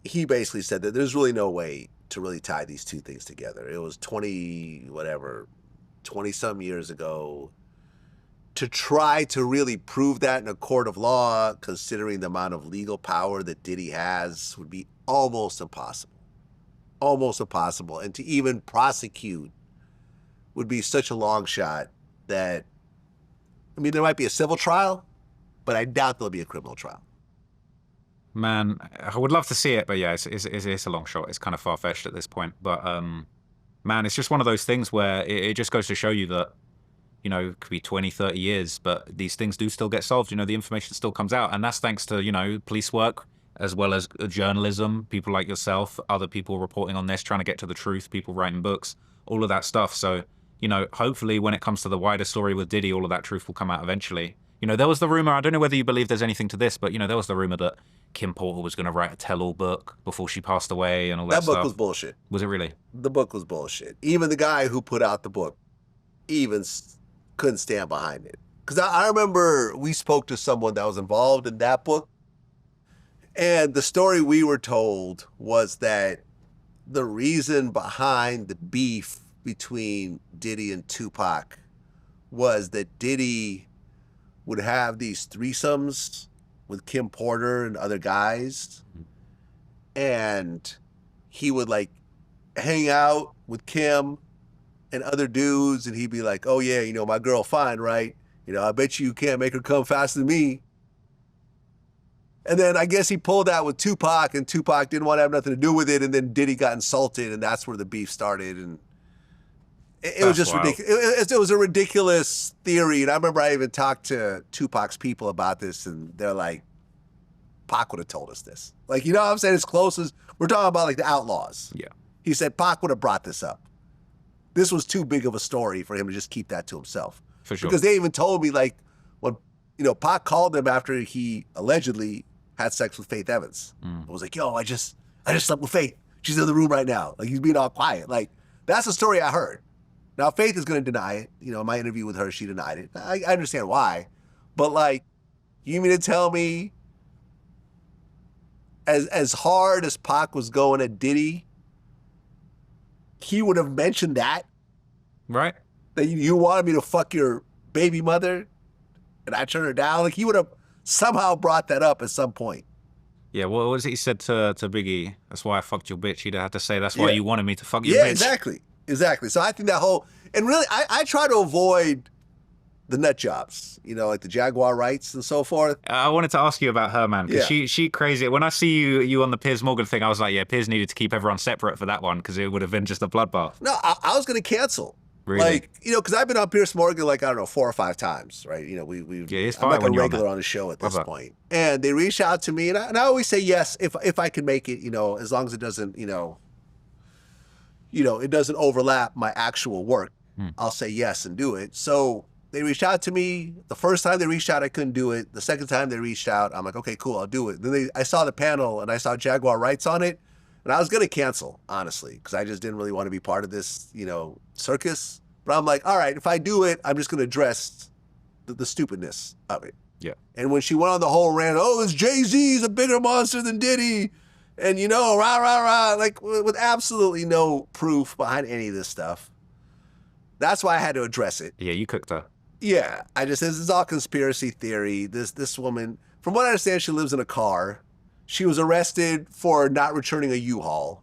he basically said that there's really no way to really tie these two things together. It was 20 some years ago. To try to really prove that in a court of law, considering the amount of legal power that Diddy has, would be almost impossible. Almost impossible. And to even prosecute would be such a long shot that, I mean, there might be a civil trial, but I doubt there'll be a criminal trial. Man, I would love to see it, but yeah, it's a long shot. It's kind of far-fetched at this point. But, man, it's just one of those things where it just goes to show you that, you know, it could be 20, 30 years, but these things do still get solved. You know, the information still comes out. And that's thanks to, you know, police work, as well as journalism, people like yourself, other people reporting on this, trying to get to the truth, people writing books, all of that stuff. So, you know, hopefully when it comes to the wider story with Diddy, all of that truth will come out eventually. You know, there was the rumor, I don't know whether you believe there's anything to this, but, you know, there was the rumor that Kim Porter was going to write a tell-all book before she passed away and all that stuff. That book was bullshit. Was it really? The book was bullshit. Even the guy who put out the book couldn't stand behind it. Because I remember we spoke to someone that was involved in that book, and the story we were told was that the reason behind the beef between Diddy and Tupac was that Diddy would have these threesomes with Kim Porter and other guys, and he would like hang out with Kim and other dudes, and he'd be like, oh yeah, you know, my girl fine, right? You know, I bet you can't make her come faster than me. And then I guess he pulled out with Tupac, and Tupac didn't want to have nothing to do with it, and then Diddy got insulted, and that's where the beef started. And it was just ridiculous. It was a ridiculous theory. And I remember I even talked to Tupac's people about this, and they're like, Pac would have told us this. Like, you know what I'm saying? As close as, we're talking about like the Outlaws. Yeah. He said Pac would have brought this up. This was too big of a story for him to just keep that to himself. For sure. Because they even told me, like, when, you know, Pac called him after he allegedly had sex with Faith Evans. I was like, yo, I just slept with Faith. She's in the room right now. Like, he's being all quiet. Like, that's the story I heard. Now, Faith is going to deny it. You know, in my interview with her, she denied it. I understand why. But, like, you mean to tell me as hard as Pac was going at Diddy, he would have mentioned that. Right. That you wanted me to fuck your baby mother and I turned her down. Like, he would have somehow brought that up at some point. Yeah, what was it he said to Biggie? That's why I fucked your bitch. He'd have to say, that's why Yeah. you wanted me to fuck your Yeah, bitch. exactly. So I think that whole, and really, I try to avoid the nut jobs, you know, like the Jaguar rights and so forth. I wanted to ask you about her, man, because Yeah. she crazy. When I see you on the Piers Morgan thing, I was like, yeah, Piers needed to keep everyone separate for that one because it would have been just a bloodbath. No, I was going to cancel. Really? Like, you know, because I've been on Piers Morgan, like, I don't know, 4 or 5 times, right? You know, Yeah, it's I'm fine like a when you're on regular that. on the show at this Love that. point. And they reach out to me, and I always say yes if I can make it, you know, as long as it doesn't, you know, it doesn't overlap my actual work. I'll say yes and do it. So they reached out to me. The first time they reached out, I couldn't do it. The second time they reached out, I'm like, okay, cool, I'll do it. Then I saw the panel, and I saw Jaguar rights on it, and I was going to cancel, honestly, because I just didn't really want to be part of this, you know, circus. But I'm like, all right, if I do it, I'm just going to address the stupidness of it. Yeah. And when she went on the whole rant, oh, it's Jay-Z's a bigger monster than Diddy, and, you know, rah, rah, rah, like with absolutely no proof behind any of this stuff. That's why I had to address it. Yeah, you cooked her. Yeah, this is all conspiracy theory. This woman, from what I understand, she lives in a car. She was arrested for not returning a U-Haul.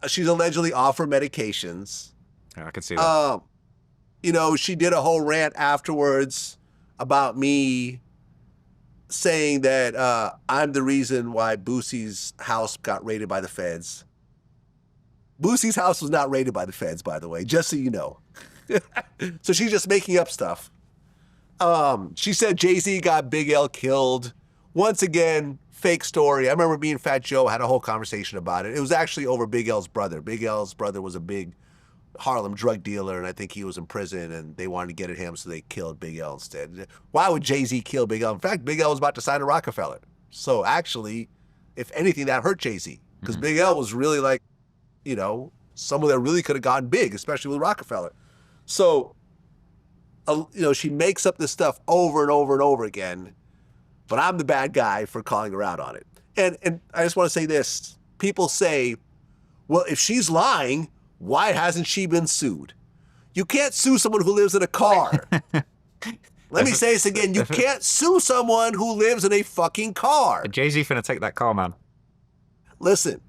She's allegedly off her medications. Yeah, I could see that. You know, she did a whole rant afterwards about me saying that I'm the reason why Boosie's house got raided by the feds. Boosie's house was not raided by the feds, by the way, just so you know. So she's just making up stuff. She said Jay-Z got Big L killed. Once again, fake story. I remember me and Fat Joe had a whole conversation about it. It was actually over Big L's brother. Big L's brother was a big Harlem drug dealer, and I think he was in prison, and they wanted to get at him, so they killed Big L instead. Why would Jay-Z kill Big L? In fact, Big L was about to sign to Rockefeller. So actually, if anything, that hurt Jay-Z, because Big L was really like, you know, someone that really could have gotten big, especially with Rockefeller. So, you know, she makes up this stuff over and over and over again, but I'm the bad guy for calling her out on it. And I just want to say this. People say, well, if she's lying, why hasn't she been sued? You can't sue someone who lives in a car. Let me say this again. You can't sue someone who lives in a fucking car. Jay-Z finna take that car, man. Listen,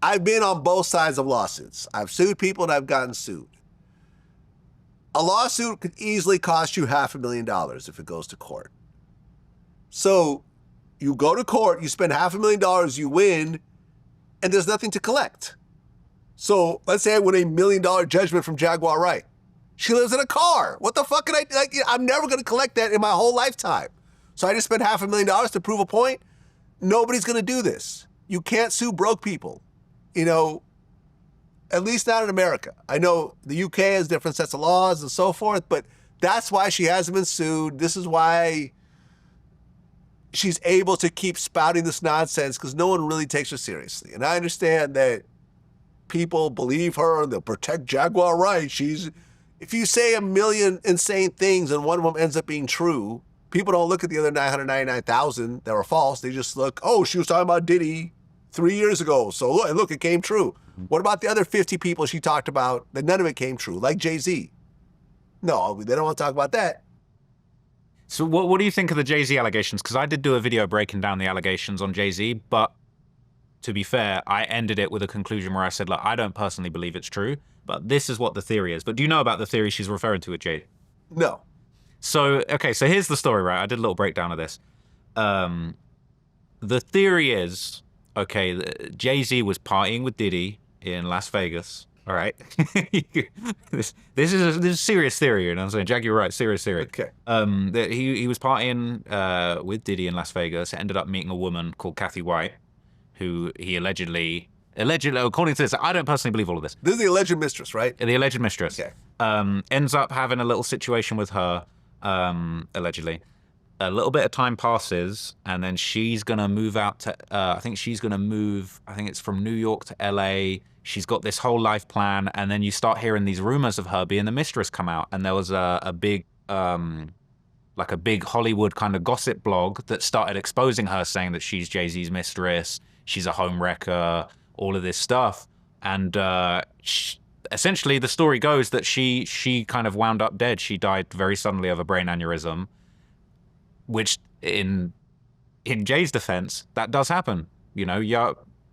I've been on both sides of lawsuits. I've sued people and I've gotten sued. A lawsuit could easily cost you $500,000 if it goes to court. So you go to court, you spend $500,000, you win, and there's nothing to collect. So let's say I win $1 million judgment from Jaguar Wright. She lives in a car. What the fuck could I, like, I'm never going to collect that in my whole lifetime. So I just spent $500,000 to prove a point? Nobody's going to do this. You can't sue broke people. You know, at least not in America. I know the UK has different sets of laws and so forth, but that's why she hasn't been sued. This is why she's able to keep spouting this nonsense, because no one really takes her seriously. And I understand that people believe her and they'll protect Jaguar Wright. If you say a million insane things and one of them ends up being true, people don't look at the other 999,000 that were false. They just look, oh, she was talking about Diddy 3 years ago. So look, it came true. What about the other 50 people she talked about that none of it came true, like Jay-Z? No, they don't want to talk about that. So what do you think of the Jay-Z allegations? Because I did do a video breaking down the allegations on Jay-Z, but to be fair, I ended it with a conclusion where I said, look, I don't personally believe it's true, but this is what the theory is. But do you know about the theory she's referring to with Jay? No. So, okay, so here's the story, right? I did a little breakdown of this. The theory is, okay, Jay-Z was partying with Diddy in Las Vegas, all right? this is a serious theory, you know what I'm saying? Jag, you're right, serious theory. Okay. He was partying with Diddy in Las Vegas, ended up meeting a woman called Kathy White, who he allegedly, according to this, I don't personally believe all of this. This is the alleged mistress, right? The alleged mistress. Okay. Ends up having a little situation with her, allegedly. A little bit of time passes, and then she's gonna move out to, I think it's from New York to LA. She's got this whole life plan, and then you start hearing these rumors of her being the mistress come out. And there was a big, like a big Hollywood kind of gossip blog that started exposing her, saying that she's Jay-Z's mistress, she's a home wrecker, all of this stuff. And essentially the story goes that she kind of wound up dead. She died very suddenly of a brain aneurysm, which in Jay's defense, that does happen. You know, yeah,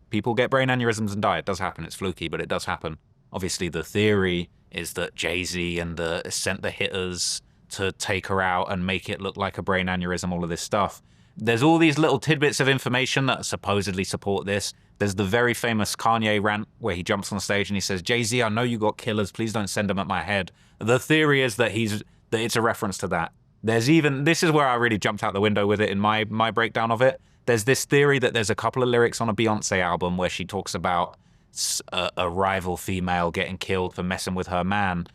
people get brain aneurysms and die. It does happen. It's fluky, but it does happen. Obviously, the theory is that Jay-Z sent the hitters to take her out and make it look like a brain aneurysm, all of this stuff. There's all these little tidbits of information that supposedly support this. There's the very famous Kanye rant where he jumps on stage and he says, Jay-Z, I know you got killers. Please don't send them at my head. The theory is that it's a reference to that. There's even, this is where I really jumped out the window with it in my breakdown of it. There's this theory that there's a couple of lyrics on a Beyonce album where she talks about a rival female getting killed for messing with her man.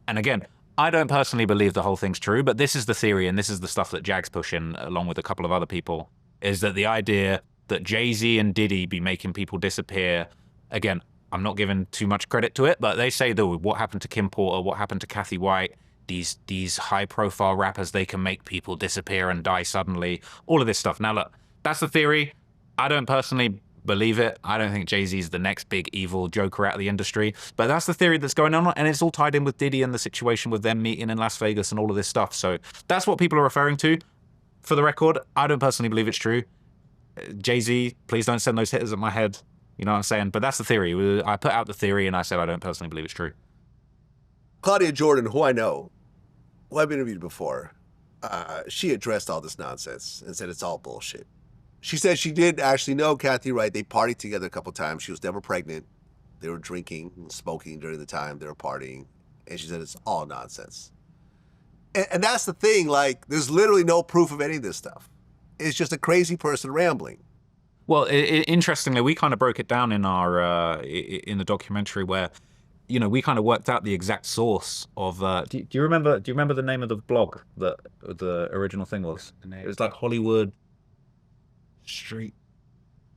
And again, I don't personally believe the whole thing's true, but this is the theory, and this is the stuff that Jag's pushing, along with a couple of other people, is that the idea that Jay-Z and Diddy be making people disappear. Again, I'm not giving too much credit to it, but they say that what happened to Kim Porter, what happened to Kathy White, these high-profile rappers, they can make people disappear and die suddenly, all of this stuff. Now, look, that's the theory. I don't personally believe it. I don't think Jay-Z's the next big evil joker out of the industry, but that's the theory that's going on, and it's all tied in with Diddy and the situation with them meeting in Las Vegas and all of this stuff. So that's what people are referring to. For the record, I don't personally believe it's true. Jay-Z, please don't send those hitters at my head. You know what I'm saying? But that's the theory. I put out the theory and I said I don't personally believe it's true. Claudia Jordan, who I know, who I've interviewed before, she addressed all this nonsense and said it's all bullshit. She said she did actually know Kathy Wright. They partied together a couple times. She was never pregnant. They were drinking and smoking during the time they were partying. And she said it's all nonsense. And that's the thing. Like, there's literally no proof of any of this stuff. It's just a crazy person rambling. Well, interestingly, we kind of broke it down in our in the documentary where, you know, we kind of worked out the exact source of. Do you remember? Do you remember the name of the blog that the original thing was? It was like Hollywood Street.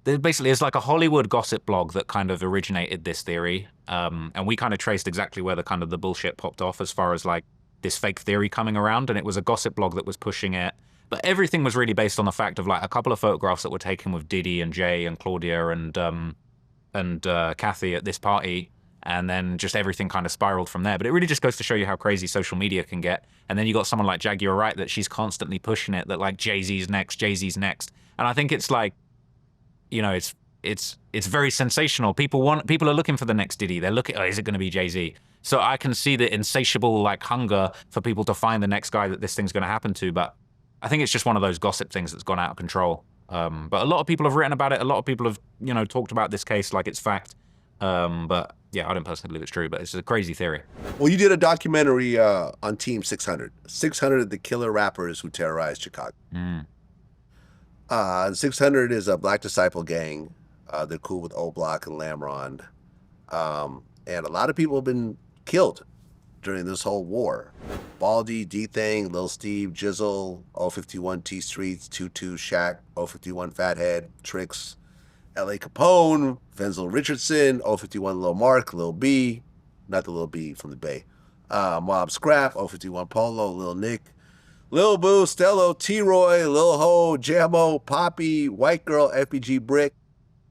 Basically, it's like a Hollywood gossip blog that kind of originated this theory, and we kind of traced exactly where the bullshit popped off as far as like this fake theory coming around, and it was a gossip blog that was pushing it. But everything was really based on the fact of like a couple of photographs that were taken with Diddy and Jay and Claudia and Kathy at this party, and then just everything kind of spiraled from there. But it really just goes to show you how crazy social media can get. And then you got someone like Jag, you're right, that she's constantly pushing it, that like Jay-Z's next, Jay-Z's next. And I think it's like, you know, it's very sensational. People are looking for the next Diddy. They're looking, oh, is it going to be Jay-Z? So I can see the insatiable like hunger for people to find the next guy that this thing's going to happen to. But I think it's just one of those gossip things that's gone out of control. But a lot of people have written about it. A lot of people have, you know, talked about this case like it's fact. But yeah, I don't personally believe it's true, but it's a crazy theory. Well, you did a documentary on Team 600. 600 of the killer rappers who terrorized Chicago. 600 is a Black Disciple gang. They're cool with O Block and Lamron. And a lot of people have been killed during this whole war. Baldy, D-Thing, Lil Steve, Jizzle, 051 T Streets, 22 Shaq, 051 Fathead, Tricks, L.A. Capone, Venzel Richardson, 051 Lil Mark, Lil B, not the Lil B from the Bay, Mob Scrap, 051 Polo, Lil Nick, Lil Boo, Stello, T-Roy, Lil Ho, Jammo, Poppy, White Girl, FBG Brick,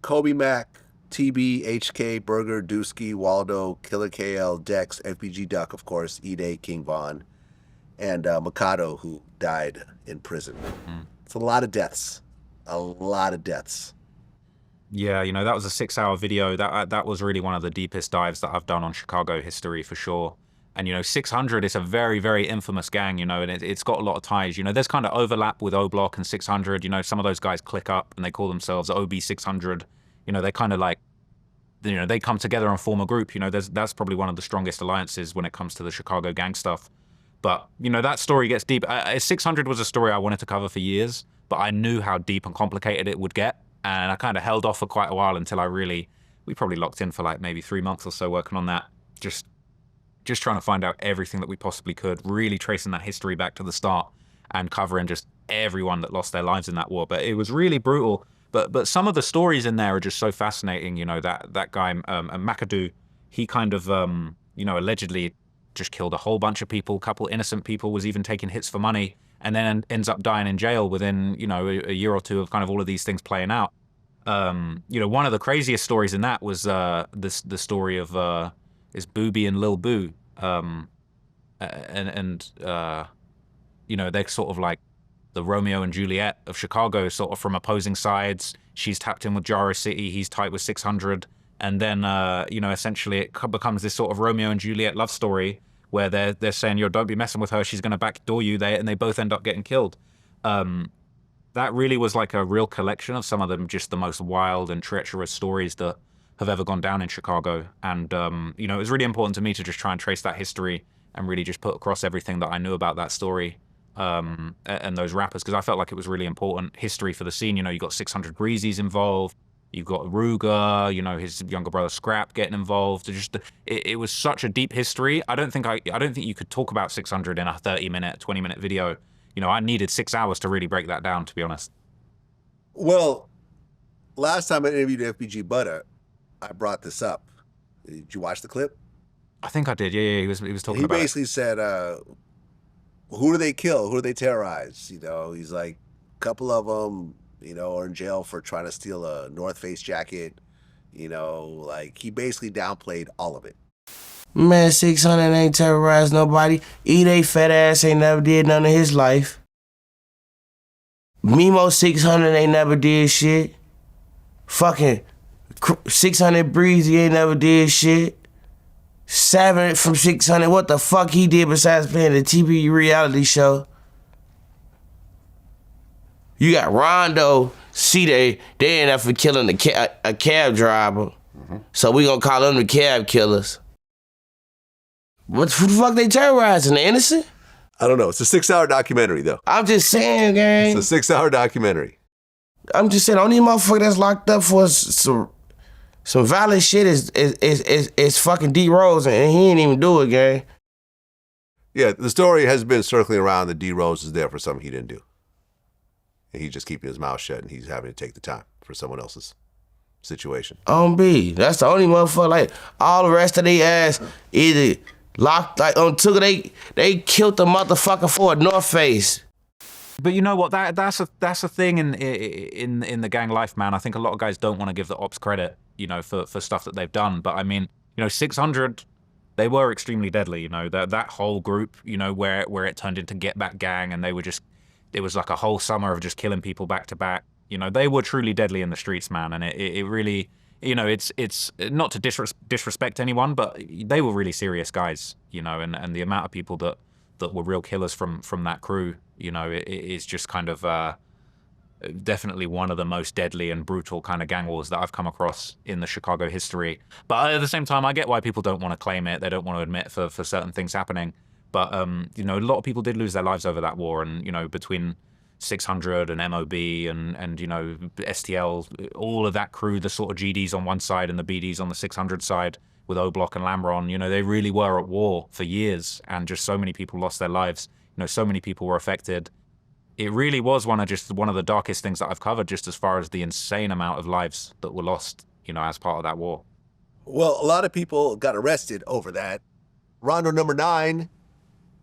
Kobe Mac, TB, HK, Burger, Dusky, Waldo, Killer KL, Dex, FBG Duck, of course, E-Day, King Von, and Mikado, who died in prison. It's a lot of deaths. A lot of deaths. Yeah, you know, that was a 6-hour video. That was really one of the deepest dives that I've done on Chicago history for sure. And, you know, 600 is a very, very infamous gang, you know, and it's got a lot of ties. You know, there's kind of overlap with O Block and 600. You know, some of those guys click up and they call themselves OB 600. You know, they kind of like, you know, they come together and form a group. You know, that's probably one of the strongest alliances when it comes to the Chicago gang stuff. But, you know, that story gets deep. 600 was a story I wanted to cover for years, but I knew how deep and complicated it would get. And I kind of held off for quite a while until we probably locked in for like maybe 3 months or so working on that. Just trying to find out everything that we possibly could, really tracing that history back to the start and covering just everyone that lost their lives in that war. But it was really brutal. But some of the stories in there are just so fascinating. You know, that guy, McAdoo, he kind of, you know, allegedly just killed a whole bunch of people. A couple innocent people, was even taking hits for money. and then ends up dying in jail within, you know, a year or two of kind of all of these things playing out. You know, one of the craziest stories in that was the story of is Boobie and Lil Boo, and you know, they're sort of like the Romeo and Juliet of Chicago, sort of from opposing sides. She's tapped in with Jaro City, he's tight with 600, and then you know, essentially it becomes this sort of Romeo and Juliet love story where they're saying, yo, don't be messing with her, she's gonna backdoor you, and they both end up getting killed. That really was like a real collection of some of them, just the most wild and treacherous stories that have ever gone down in Chicago. And, you know, it was really important to me to just try and trace that history and really just put across everything that I knew about that story and those rappers, because I felt like it was really important history for the scene. You know, you got 600 Breezy's involved, you've got Ruger, you know, his younger brother Scrap getting involved. It was such a deep history. I don't think you could talk about 600 in a 30-minute, 20-minute video. You know, I needed 6 hours to really break that down, to be honest. Well, last time I interviewed FBG Butter, I brought this up. Did you watch the clip? I think I did. Yeah, he was talking about it. He basically said, who do they kill? Who do they terrorize? You know, he's like, a couple of them, you know, are in jail for trying to steal a North Face jacket. You know, like, he basically downplayed all of it. Man, 600 ain't terrorized nobody. E-Day fat ass ain't never did none of his life. Mimo 600 ain't never did shit. Fucking 600 Breezy ain't never did shit. 7 from 600, what the fuck he did besides playing the TV reality show? You got Rondo, they ain't up for killing a cab driver. So we gonna call them the cab killers. Who the fuck they terrorizing? The innocent? I don't know. It's a 6-hour documentary, though. I'm just saying, gang. It's a 6-hour documentary. I'm just saying, only motherfucker that's locked up for some violent shit is fucking D Rose, and he ain't even do it, gang. Yeah, the story has been circling around that D Rose is there for something he didn't do. And he's just keeping his mouth shut, and he's having to take the time for someone else's situation. On B, that's the only motherfucker. Like, all the rest of they ass either locked, like, they killed the motherfucker for a North Face. But you know what? That's a thing in the gang life, man. I think a lot of guys don't want to give the ops credit, you know, for stuff that they've done. But I mean, you know, 600, they were extremely deadly. You know, that whole group, you know, where it turned into Get Back Gang, and it was like a whole summer of just killing people back to back. You know, they were truly deadly in the streets, man. And it really, you know, it's not to disrespect anyone, but they were really serious guys, you know, and the amount of people that were real killers from that crew, you know, it is just kind of definitely one of the most deadly and brutal kind of gang wars that I've come across in the Chicago history. But at the same time, I get why people don't want to claim it. They don't want to admit for certain things happening. But, you know, a lot of people did lose their lives over that war. And, you know, between 600 and MOB and you know, STL, all of that crew, the sort of GDs on one side and the BDs on the 600 side with O-Block and Lamron, you know, they really were at war for years, and just so many people lost their lives. You know, so many people were affected. It really was one of the darkest things that I've covered, just as far as the insane amount of lives that were lost, you know, as part of that war. Well, a lot of people got arrested over that. Rondo number 9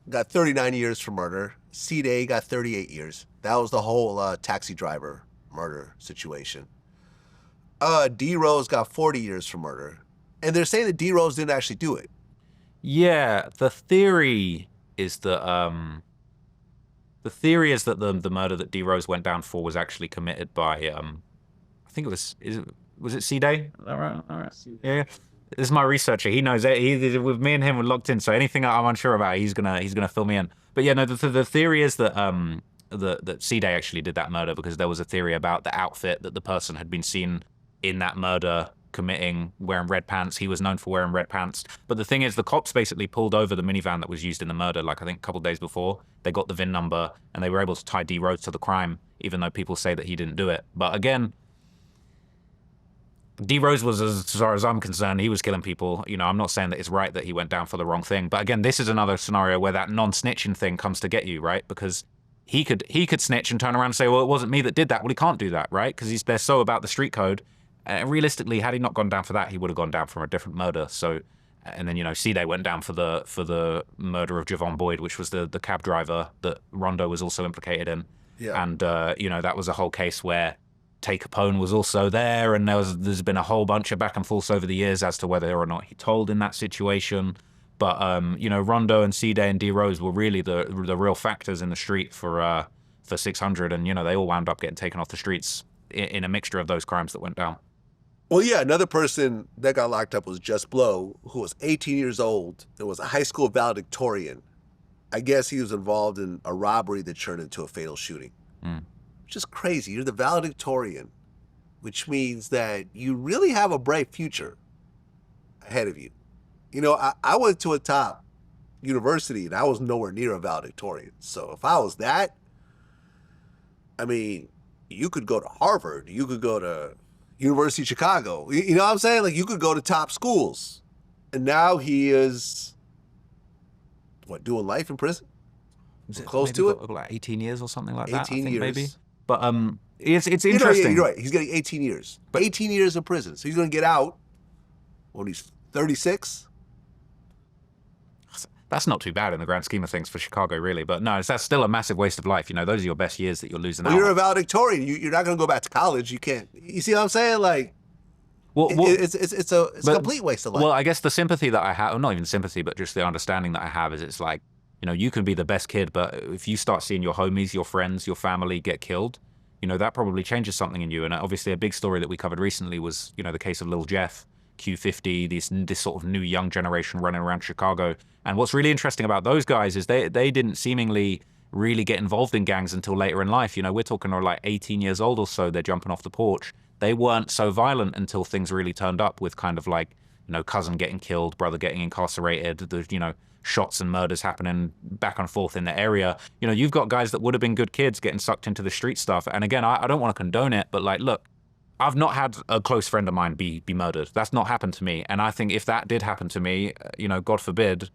got 39 years for murder. C-Day got 38 years. That was the whole taxi driver murder situation. D Rose got 40 years for murder. And they're saying that D Rose didn't actually do it. Yeah, the theory is that the murder that D Rose went down for was actually committed by I think it was it C-Day? All right. Yeah. This is my researcher. He knows it. With me and him, we're locked in. So anything I'm unsure about, he's gonna fill me in. But yeah, no. The theory is that that C-Day actually did that murder because there was a theory about the outfit that the person had been seen in that murder committing, wearing red pants. He was known for wearing red pants. But the thing is, the cops basically pulled over the minivan that was used in the murder, like I think a couple of days before. They got the VIN number and they were able to tie D Rose to the crime, even though people say that he didn't do it. But again, D Rose was, as far as I'm concerned, he was killing people. You know, I'm not saying that it's right that he went down for the wrong thing. But again, this is another scenario where that non-snitching thing comes to get you, right? Because he could snitch and turn around and say, well, it wasn't me that did that. Well, he can't do that, right? Because they're so about the street code. Realistically, had he not gone down for that, he would have gone down from a different murder. So, And then, C-Day went down for the murder of Javon Boyd, which was the cab driver that Rondo was also implicated in. Yeah. And, that was a whole case where Tay Capone was also there, and there's been a whole bunch of back and forth over the years as to whether or not he told in that situation. But, Rondo and C-Day and D-Rose were really the real factors in the street for 600, and, they all wound up getting taken off the streets in a mixture of those crimes that went down. Well, yeah, another person that got locked up was Just Blow, who was 18 years old and was a high school valedictorian. I guess he was involved in a robbery that turned into a fatal shooting. Which is crazy. You're the valedictorian, which means that you really have a bright future ahead of you. I went to a top university and I was nowhere near a valedictorian. So if I was that, I mean, you could go to Harvard, you could go to University of Chicago. You know what I'm saying? Like, you could go to top schools. And now he is, doing life in prison? Close to it? Like 18 years or something like that, 18 years. Maybe. But it's interesting. You're right. He's getting 18 years. 18 years in prison. So he's going to get out when he's 36. That's not too bad in the grand scheme of things for Chicago, really. But no, that's still a massive waste of life. Those are your best years that you're losing out. You're a valedictorian. You're not going to go back to college. You can't. You see what I'm saying? Like, it's a complete waste of life. Well, I guess the sympathy that I have, or not even sympathy, but just the understanding that I have is it's like, you can be the best kid, but if you start seeing your homies, your friends, your family get killed, that probably changes something in you. And obviously a big story that we covered recently was, the case of Lil Jeff, Q50, this sort of new young generation running around Chicago. And what's really interesting about those guys is they didn't seemingly really get involved in gangs until later in life. We're talking like 18 years old or so, they're jumping off the porch. They weren't so violent until things really turned up with kind of like, cousin getting killed, brother getting incarcerated, the, shots and murders happening back and forth in the area. You've got guys that would have been good kids getting sucked into the street stuff. And again, I don't want to condone it, but like, look, I've not had a close friend of mine be murdered. That's not happened to me. And I think if that did happen to me, God forbid,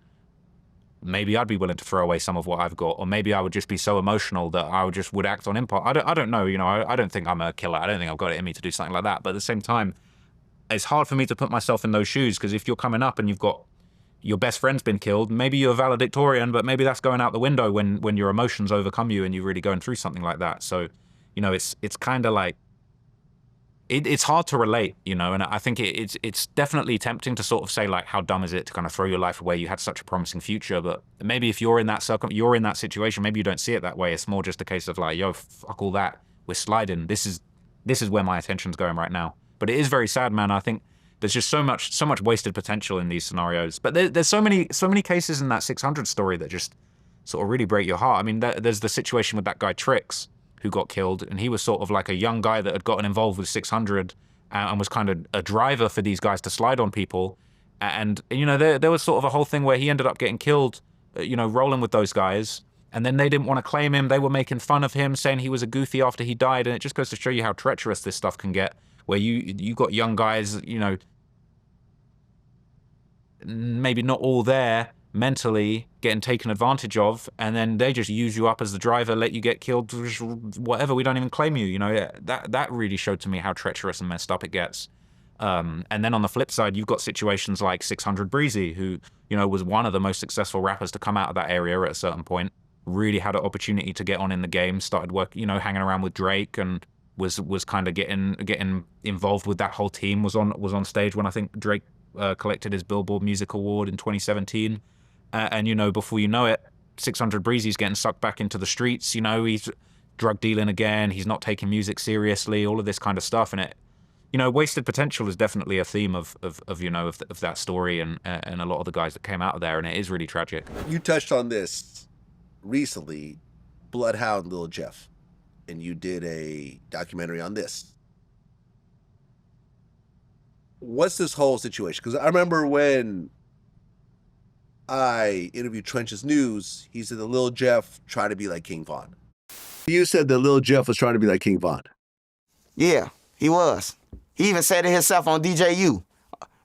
maybe I'd be willing to throw away some of what I've got, or maybe I would just be so emotional that I would act on impulse. I don't know. I don't think I'm a killer. I don't think I've got it in me to do something like that. But at the same time, it's hard for me to put myself in those shoes, because if you're coming up and you've got your best friend's been killed, maybe you're a valedictorian, but maybe that's going out the window when your emotions overcome you and you're really going through something like that. So, it's kind of like, it's hard to relate, and I think it's definitely tempting to sort of say, like, how dumb is it to kind of throw your life away? You had such a promising future, but maybe if you're in that situation, maybe you don't see it that way. It's more just a case of like, yo, fuck all that, we're sliding. This is where my attention's going right now. But it is very sad, man. I think there's just so much wasted potential in these scenarios. But there's so many cases in that 600 story that just sort of really break your heart. I mean, there's the situation with that guy Trix, who got killed, and he was sort of like a young guy that had gotten involved with 600 and was kind of a driver for these guys to slide on people. And there was sort of a whole thing where he ended up getting killed, rolling with those guys. And then they didn't want to claim him. They were making fun of him, saying he was a goofy after he died. And it just goes to show you how treacherous this stuff can get, where you got young guys, maybe not all there mentally, getting taken advantage of, and then they just use you up as the driver, let you get killed, whatever, we don't even claim you. That really showed to me how treacherous and messed up it gets. And then on the flip side, you've got situations like 600 Breezy, who, was one of the most successful rappers to come out of that area at a certain point, really had an opportunity to get on in the game, started work, hanging around with Drake, and was kind of getting involved with that whole team, was on stage when I think Drake collected his Billboard Music Award in 2017. And before you know it, 600 Breezy's getting sucked back into the streets. He's drug dealing again. He's not taking music seriously. All of this kind of stuff, and it, wasted potential is definitely a theme of that story and a lot of the guys that came out of there, and it is really tragic. You touched on this recently, Bloodhound Lil Jeff, and you did a documentary on this. What's this whole situation? Because I remember when I interviewed Trench's News, he said that Lil Jeff tried to be like King Von. You said that Lil Jeff was trying to be like King Von. Yeah, he was. He even said it himself on DJU.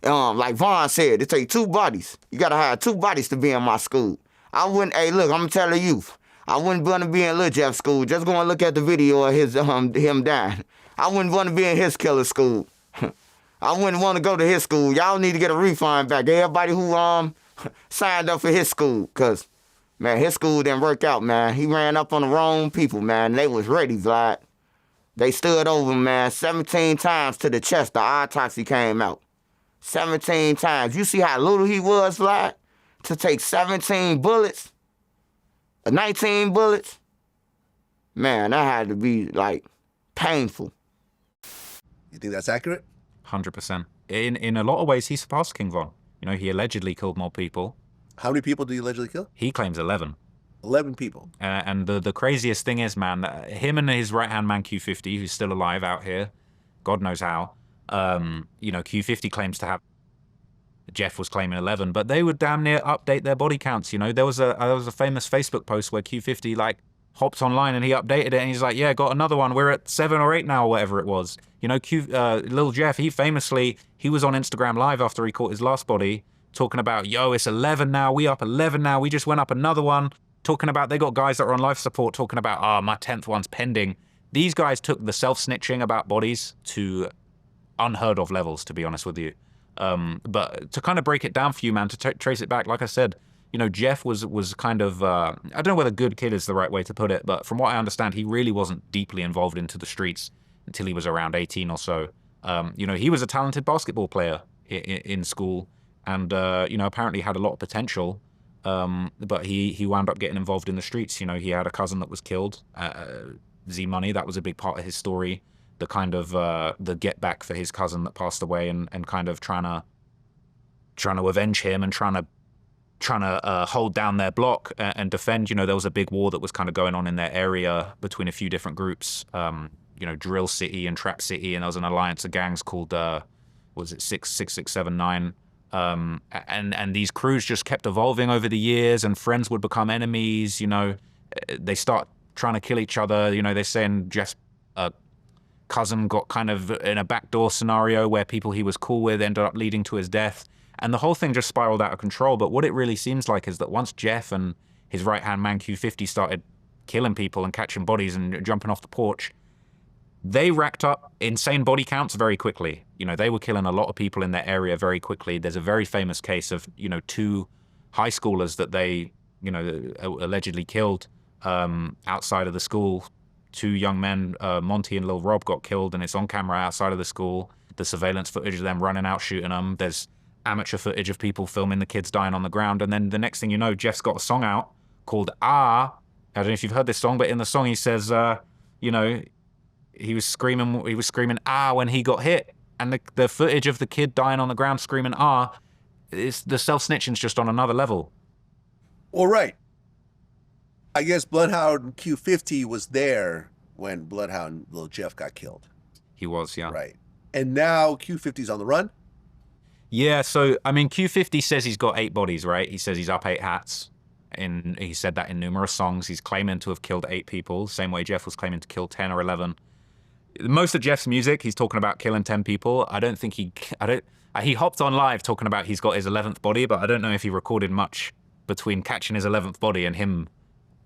Like Von said, it take two bodies. You gotta hire two bodies to be in my school. I wouldn't, hey, look, I'm gonna tell the youth. I wouldn't want to be in Lil Jeff's school. Just go and look at the video of his him dying. I wouldn't want to be in his killer school. I wouldn't want to go to his school. Y'all need to get a refund back. Everybody who signed up for his school, cause man, his school didn't work out, man. He ran up on the wrong people, man. They was ready, Vlad. They stood over him, man, 17 times to the chest. The autopsy came out. 17 times. You see how little he was, Vlad? To take 17 bullets, 19 bullets? Man, that had to be, like, painful. You think that's accurate? 100%. In a lot of ways, he surpassed King Von. You know, he allegedly killed more people. How many people did he allegedly kill? He claims 11. 11 people. And the craziest thing is, man, him and his right-hand man Q50, who's still alive out here, God knows how, you know, Q50 claims to have, Jeff was claiming 11, but they would damn near update their body counts, you know. There was a famous Facebook post where Q50, like, hopped online and he updated it and he's like, yeah, got another one. We're at 7 or 8 now, or whatever it was. You know, Lil Jeff, he was on Instagram Live after he caught his last body, talking about, yo, it's 11 now, we up 11 now, we just went up another one. Talking about, they got guys that are on life support talking about, my 10th one's pending. These guys took the self-snitching about bodies to unheard of levels, to be honest with you. But to kind of break it down for you, man, to trace it back, like I said, you know, Jeff was kind of, I don't know whether good kid is the right way to put it, but from what I understand, he really wasn't deeply involved into the streets until he was around 18 or so. You know, he was a talented basketball player in school and, you know, apparently had a lot of potential. But he wound up getting involved in the streets. You know, he had a cousin that was killed, Z-Money. That was a big part of his story. The kind of the get back for his cousin that passed away, and kind of trying to avenge him and trying to hold down their block and defend. You know, there was a big war that was kind of going on in their area between a few different groups. You know, Drill City and Trap City, and there was an alliance of gangs called was it 66679. And these crews just kept evolving over the years, and friends would become enemies. You know, they start trying to kill each other. You know, they're saying Jeff's cousin got kind of in a backdoor scenario where people he was cool with ended up leading to his death. And the whole thing just spiraled out of control. But what it really seems like is that once Jeff and his right-hand man Q50 started killing people and catching bodies and jumping off the porch, they racked up insane body counts very quickly. You know, they were killing a lot of people in their area very quickly. There's a very famous case of, you know, 2 high schoolers that they, you know, allegedly killed outside of the school. 2 young men, Monty and Lil Rob, got killed, and it's on camera outside of the school. The surveillance footage of them running out, shooting them. There's amateur footage of people filming the kids dying on the ground. And then the next thing you know, Jeff's got a song out called Ah. I don't know if you've heard this song, but in the song he says, you know, he was screaming ah when he got hit, and the footage of the kid dying on the ground screaming ah, is the self-snitching's just on another level. All right. I guess Bloodhound Q50 was there when Bloodhound Lil Jeff got killed. He was, yeah. Right. And now Q50's on the run? Yeah, so, I mean, Q50 says he's got 8 bodies, right? He says he's up 8 hats. He said that in numerous songs. He's claiming to have killed 8 people, same way Jeff was claiming to kill 10 or 11. Most of Jeff's music, he's talking about killing 10 people. I don't think he hopped on live talking about he's got his 11th body, but I don't know if he recorded much between catching his 11th body and him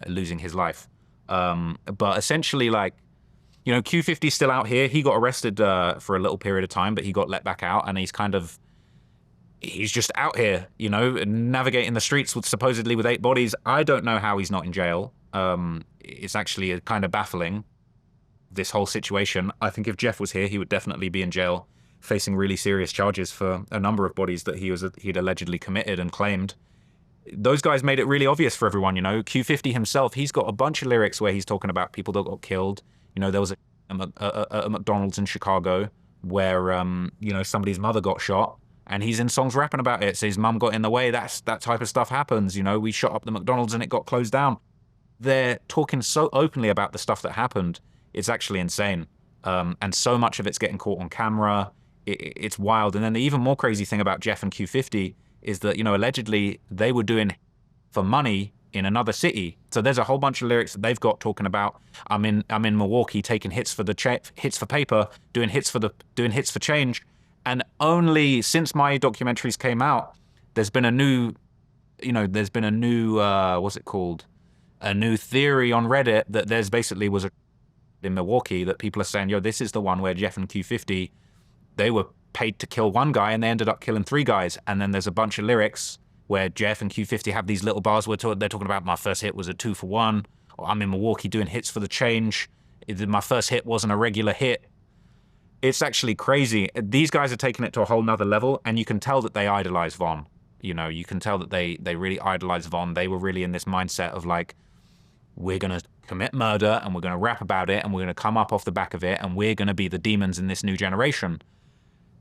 losing his life. But essentially, like, you know, Q50's still out here. He got arrested for a little period of time, but he got let back out, and he's just out here, you know, navigating the streets supposedly with 8 bodies. I don't know how he's not in jail. It's actually kind of baffling, this whole situation. I think if Jeff was here, he would definitely be in jail, facing really serious charges for a number of bodies that he'd allegedly committed and claimed. Those guys made it really obvious for everyone, you know. Q50 himself, he's got a bunch of lyrics where he's talking about people that got killed. You know, there was a McDonald's in Chicago where, you know, somebody's mother got shot, and he's in songs rapping about it. So his mum got in the way. That type of stuff happens. You know, we shot up the McDonald's and it got closed down. They're talking so openly about the stuff that happened. It's actually insane. And so much of it's getting caught on camera. It's wild. And then the even more crazy thing about Jeff and Q50 is that, you know, allegedly they were doing for money in another city. So there's a whole bunch of lyrics that they've got talking about, I'm in Milwaukee taking hits for paper, doing hits for change. And only since my documentaries came out, there's been a new, what's it called? A new theory on Reddit that there's basically was in Milwaukee that people are saying, yo, this is the one where Jeff and Q50, they were paid to kill one guy and they ended up killing 3 guys. And then there's a bunch of lyrics where Jeff and Q50 have these little bars where they're talking about my first hit was a 2 for 1, or I'm in Milwaukee doing hits for the change. My first hit wasn't a regular hit. It's actually crazy. These guys are taking it to a whole nother level, and you can tell that they idolize Von. You know, you can tell that they really idolize Von. They were really in this mindset of like, we're going to commit murder and we're going to rap about it and we're going to come up off the back of it and we're going to be the demons in this new generation.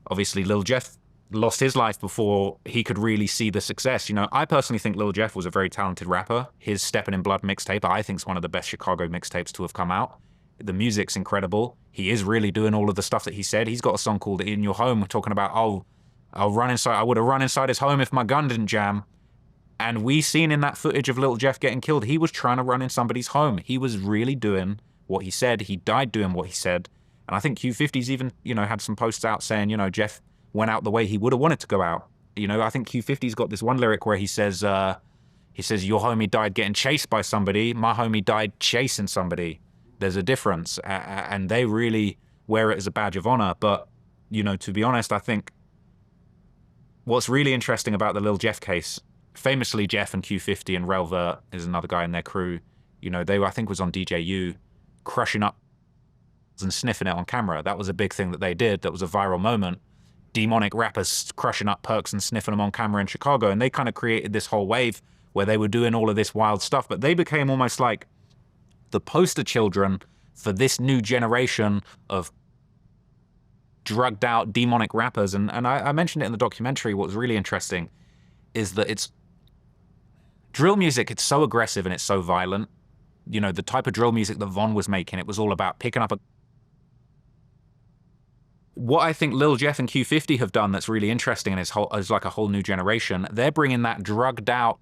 Obviously, Lil Jeff lost his life before he could really see the success. You know, I personally think Lil Jeff was a very talented rapper. His Steppin' in Blood mixtape, I think, is one of the best Chicago mixtapes to have come out. The music's incredible. He is really doing all of the stuff that he said. He's got a song called In Your Home talking about, oh, I would have run inside his home if my gun didn't jam. And we seen in that footage of Lil Jeff getting killed, he was trying to run in somebody's home. He was really doing what he said. He died doing what he said. And I think Q50's even, you know, had some posts out saying, you know, Jeff went out the way he would have wanted to go out. You know, I think Q50's got this one lyric where he says, your homie died getting chased by somebody. My homie died chasing somebody. There's a difference. And they really wear it as a badge of honor. But, you know, to be honest, I think what's really interesting about the Lil Jeff case, famously Jeff and Q50 and Relvert is another guy in their crew, you know, they were, I think was on DJU, crushing up and sniffing it on camera. That was a big thing that they did. That was a viral moment. Demonic rappers crushing up perks and sniffing them on camera in Chicago. And they kind of created this whole wave where they were doing all of this wild stuff. But they became almost like the poster children for this new generation of drugged out demonic rappers. And I mentioned it in the documentary. What was really interesting is that it's drill music. It's so aggressive and it's so violent. You know, the type of drill music that Von was making, it was all about picking up a... What I think Lil Jeff and Q50 have done that's really interesting and is like a whole new generation, they're bringing that drugged out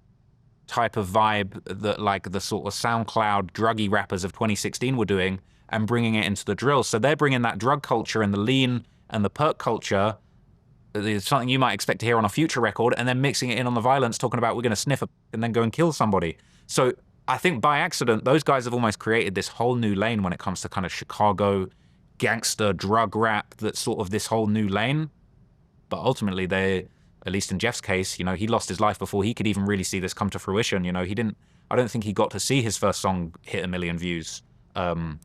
type of vibe that like the sort of SoundCloud druggy rappers of 2016 were doing and bringing it into the drill. So they're bringing that drug culture and the lean and the perk culture, something you might expect to hear on a Future record, and then mixing it in on the violence, talking about we're going to sniff and then go and kill somebody. So I think by accident, those guys have almost created this whole new lane when it comes to kind of Chicago gangster drug rap, that's sort of this whole new lane. But ultimately they, at least in Jeff's case, you know, he lost his life before he could even really see this come to fruition. You know, I don't think he got to see his first song hit 1 million views, you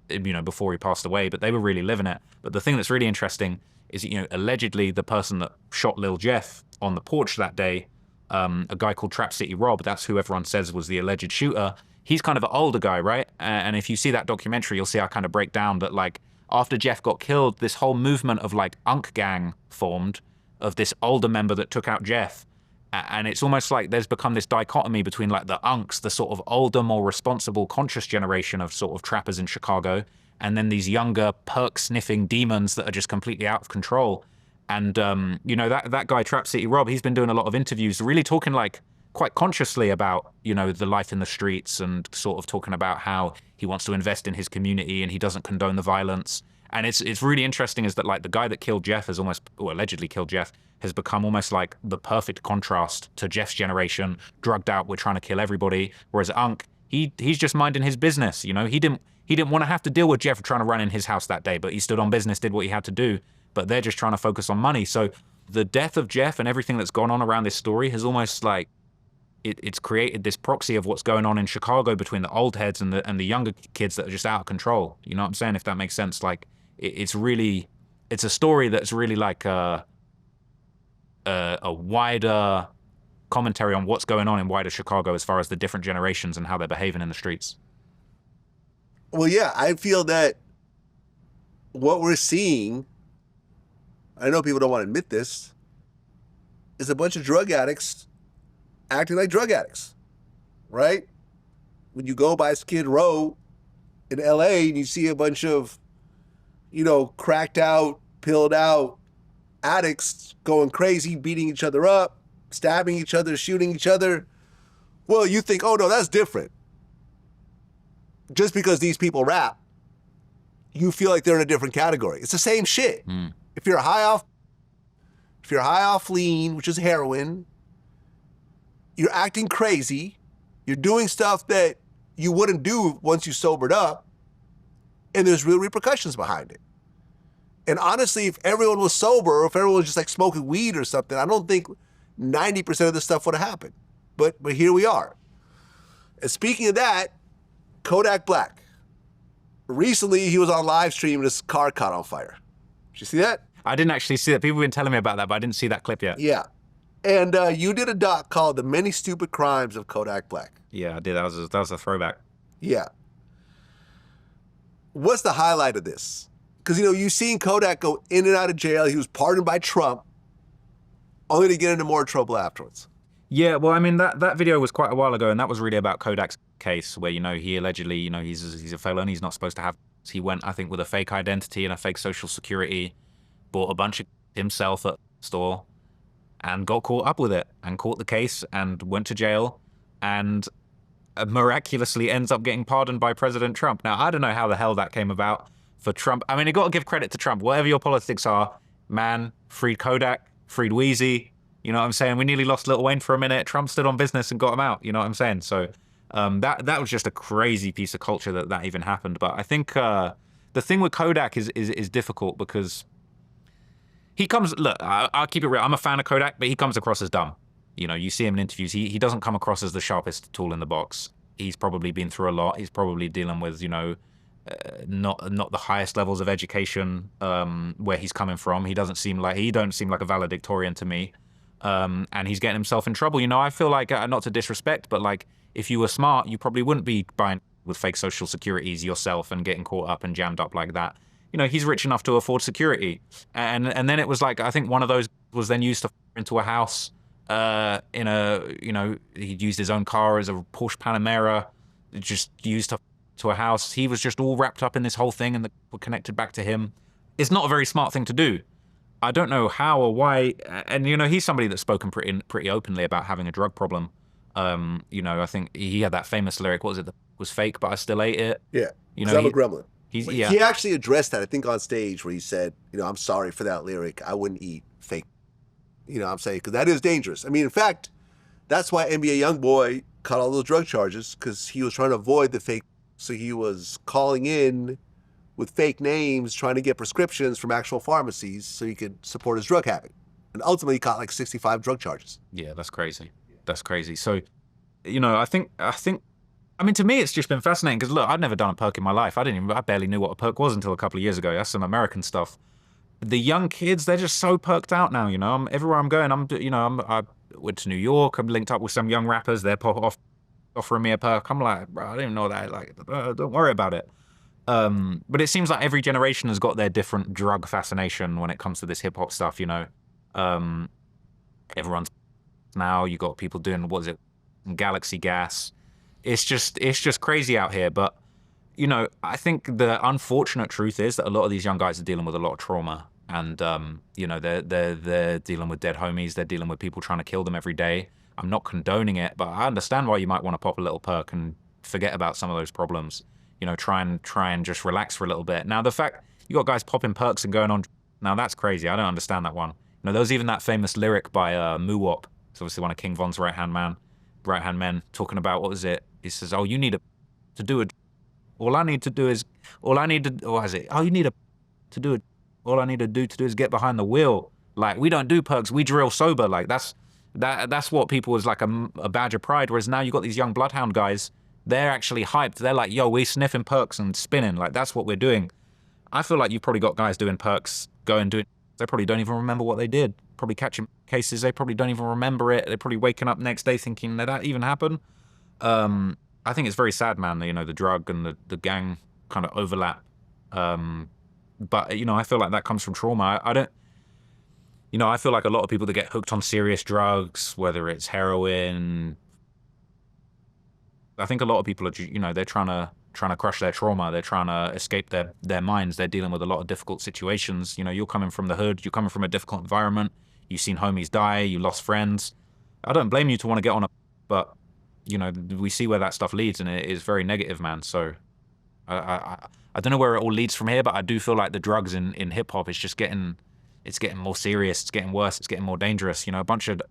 know, before he passed away, but they were really living it. But the thing that's really interesting is, you know, allegedly the person that shot Lil Jeff on the porch that day, a guy called Trap City Rob, that's who everyone says was the alleged shooter. He's kind of an older guy, right? And if you see that documentary, you'll see I kind of break down that, like, after Jeff got killed, this whole movement of like Unk Gang formed, of this older member that took out Jeff. And it's almost like there's become this dichotomy between like the Unks, the sort of older, more responsible, conscious generation of sort of trappers in Chicago, and then these younger perk sniffing demons that are just completely out of control. And, you know, that guy, Trap City Rob, he's been doing a lot of interviews, really talking like quite consciously about, you know, the life in the streets and sort of talking about how he wants to invest in his community and he doesn't condone the violence. And it's really interesting is that like the guy that killed Jeff has almost, or allegedly killed Jeff, has become almost like the perfect contrast to Jeff's generation, drugged out, we're trying to kill everybody. Whereas Unk, he's just minding his business, you know, he didn't want to have to deal with Jeff trying to run in his house that day, but he stood on business, did what he had to do. But they're just trying to focus on money. So the death of Jeff and everything that's gone on around this story has almost like, it's created this proxy of what's going on in Chicago between the old heads and the younger kids that are just out of control. You know what I'm saying? If that makes sense. Like, it's a story that's really like a wider commentary on what's going on in wider Chicago as far as the different generations and how they're behaving in the streets. Well, yeah, I feel that what we're seeing, I know people don't want to admit this, is a bunch of drug addicts acting like drug addicts, right? When you go by Skid Row in LA and you see a bunch of, you know, cracked out, pilled out addicts going crazy, beating each other up, stabbing each other, shooting each other, well, you think, oh no, that's different. Just because these people rap, you feel like they're in a different category. It's the same shit. If you're high off lean, which is heroin, you're acting crazy, you're doing stuff that you wouldn't do once you sobered up, and there's real repercussions behind it. And honestly, if everyone was sober, or if everyone was just like smoking weed or something, I don't think 90% of this stuff would have happened. But here we are. And speaking of that, Kodak Black. Recently, he was on live stream and his car caught on fire. Did you see that? I didn't actually see that. People have been telling me about that, but I didn't see that clip yet. Yeah. And you did a doc called The Many Stupid Crimes of Kodak Black. Yeah, I did. That was a throwback. Yeah. What's the highlight of this? Because, you've seen Kodak go in and out of jail. He was pardoned by Trump, only to get into more trouble afterwards. Yeah, well, I mean, that video was quite a while ago, and that was really about Kodak's case, where, he allegedly, he's a felon, he's not supposed to have. He went, I think, with a fake identity and a fake social security, bought a bunch of himself at the store, and got caught up with it, and caught the case, and went to jail, and miraculously ends up getting pardoned by President Trump. Now, I don't know how the hell that came about for Trump. I mean, you got to give credit to Trump. Whatever your politics are, man, freed Kodak, freed Wheezy. You know what I'm saying? We nearly lost Lil Wayne for a minute. Trump stood on business and got him out. You know what I'm saying? So that was just a crazy piece of culture that even happened. But I think the thing with Kodak is difficult because he comes. Look, I'll keep it real. I'm a fan of Kodak, but he comes across as dumb. You see him in interviews. He doesn't come across as the sharpest tool in the box. He's probably been through a lot. He's probably dealing with not the highest levels of education where he's coming from. He don't seem like a valedictorian to me. And he's getting himself in trouble. I feel like, not to disrespect, but like if you were smart, you probably wouldn't be buying with fake social securities yourself and getting caught up and jammed up like that. He's rich enough to afford security. And then it was like, I think one of those was then used to into a house he'd used his own car as a Porsche Panamera, just used to a house. He was just all wrapped up in this whole thing and were connected back to him. It's not a very smart thing to do. I don't know how or why, and he's somebody that's spoken pretty openly about having a drug problem. I think he had that famous lyric, what was it, was fake, but I still ate it. Yeah, I'm a gremlin. He actually addressed that, I think, on stage where he said, I'm sorry for that lyric. I wouldn't eat fake. I'm saying, because that is dangerous. I mean, in fact, that's why NBA YoungBoy caught all those drug charges, because he was trying to avoid the fake. So he was calling in with fake names, trying to get prescriptions from actual pharmacies so he could support his drug habit. And ultimately, he caught like 65 drug charges. Yeah, that's crazy. That's crazy. So, I think, to me, it's just been fascinating because, look, I'd never done a perk in my life. I barely knew what a perk was until a couple of years ago. That's some American stuff. The young kids, they're just so perked out now, everywhere I'm going, I went to New York, I'm linked up with some young rappers, they're offering me a perk. I'm like, bro, I didn't even know that. Like, don't worry about it. But it seems like every generation has got their different drug fascination when it comes to this hip hop stuff, Everyone's now, you got people doing, what is it, Galaxy Gas. It's just crazy out here. But, I think the unfortunate truth is that a lot of these young guys are dealing with a lot of trauma. And, they're dealing with dead homies. They're dealing with people trying to kill them every day. I'm not condoning it, but I understand why you might want to pop a little perk and forget about some of those problems. Try and just relax for a little bit. Now, the fact you got guys popping perks and going on, now that's crazy. I don't understand that one. There was even that famous lyric by Muwop. It's obviously one of King Von's right-hand men, talking about, what was it? He says, oh, you need to do it. All I need to do is get behind the wheel. Like, we don't do perks, we drill sober. Like, that's what people was like a badge of pride. Whereas now you got these young bloodhound guys, they're actually hyped. They're like, yo, we're sniffing perks and spinning. Like, that's what we're doing. I feel like you've probably got guys doing perks, they probably don't even remember what they did. Probably catching cases, they probably don't even remember it. They're probably waking up next day thinking, did that even happen? I think it's very sad, man, the drug and the gang kind of overlap. But, I feel like that comes from trauma. I feel like a lot of people that get hooked on serious drugs, whether it's heroin, I think a lot of people are, they're trying to crush their trauma. They're trying to escape their minds. They're dealing with a lot of difficult situations. You're coming from the hood. You're coming from a difficult environment. You've seen homies die. You lost friends. I don't blame you to want to get on but, we see where that stuff leads, and it is very negative, man. So I don't know where it all leads from here, but I do feel like the drugs in hip hop is just getting more serious. It's getting worse. It's getting more dangerous. A bunch of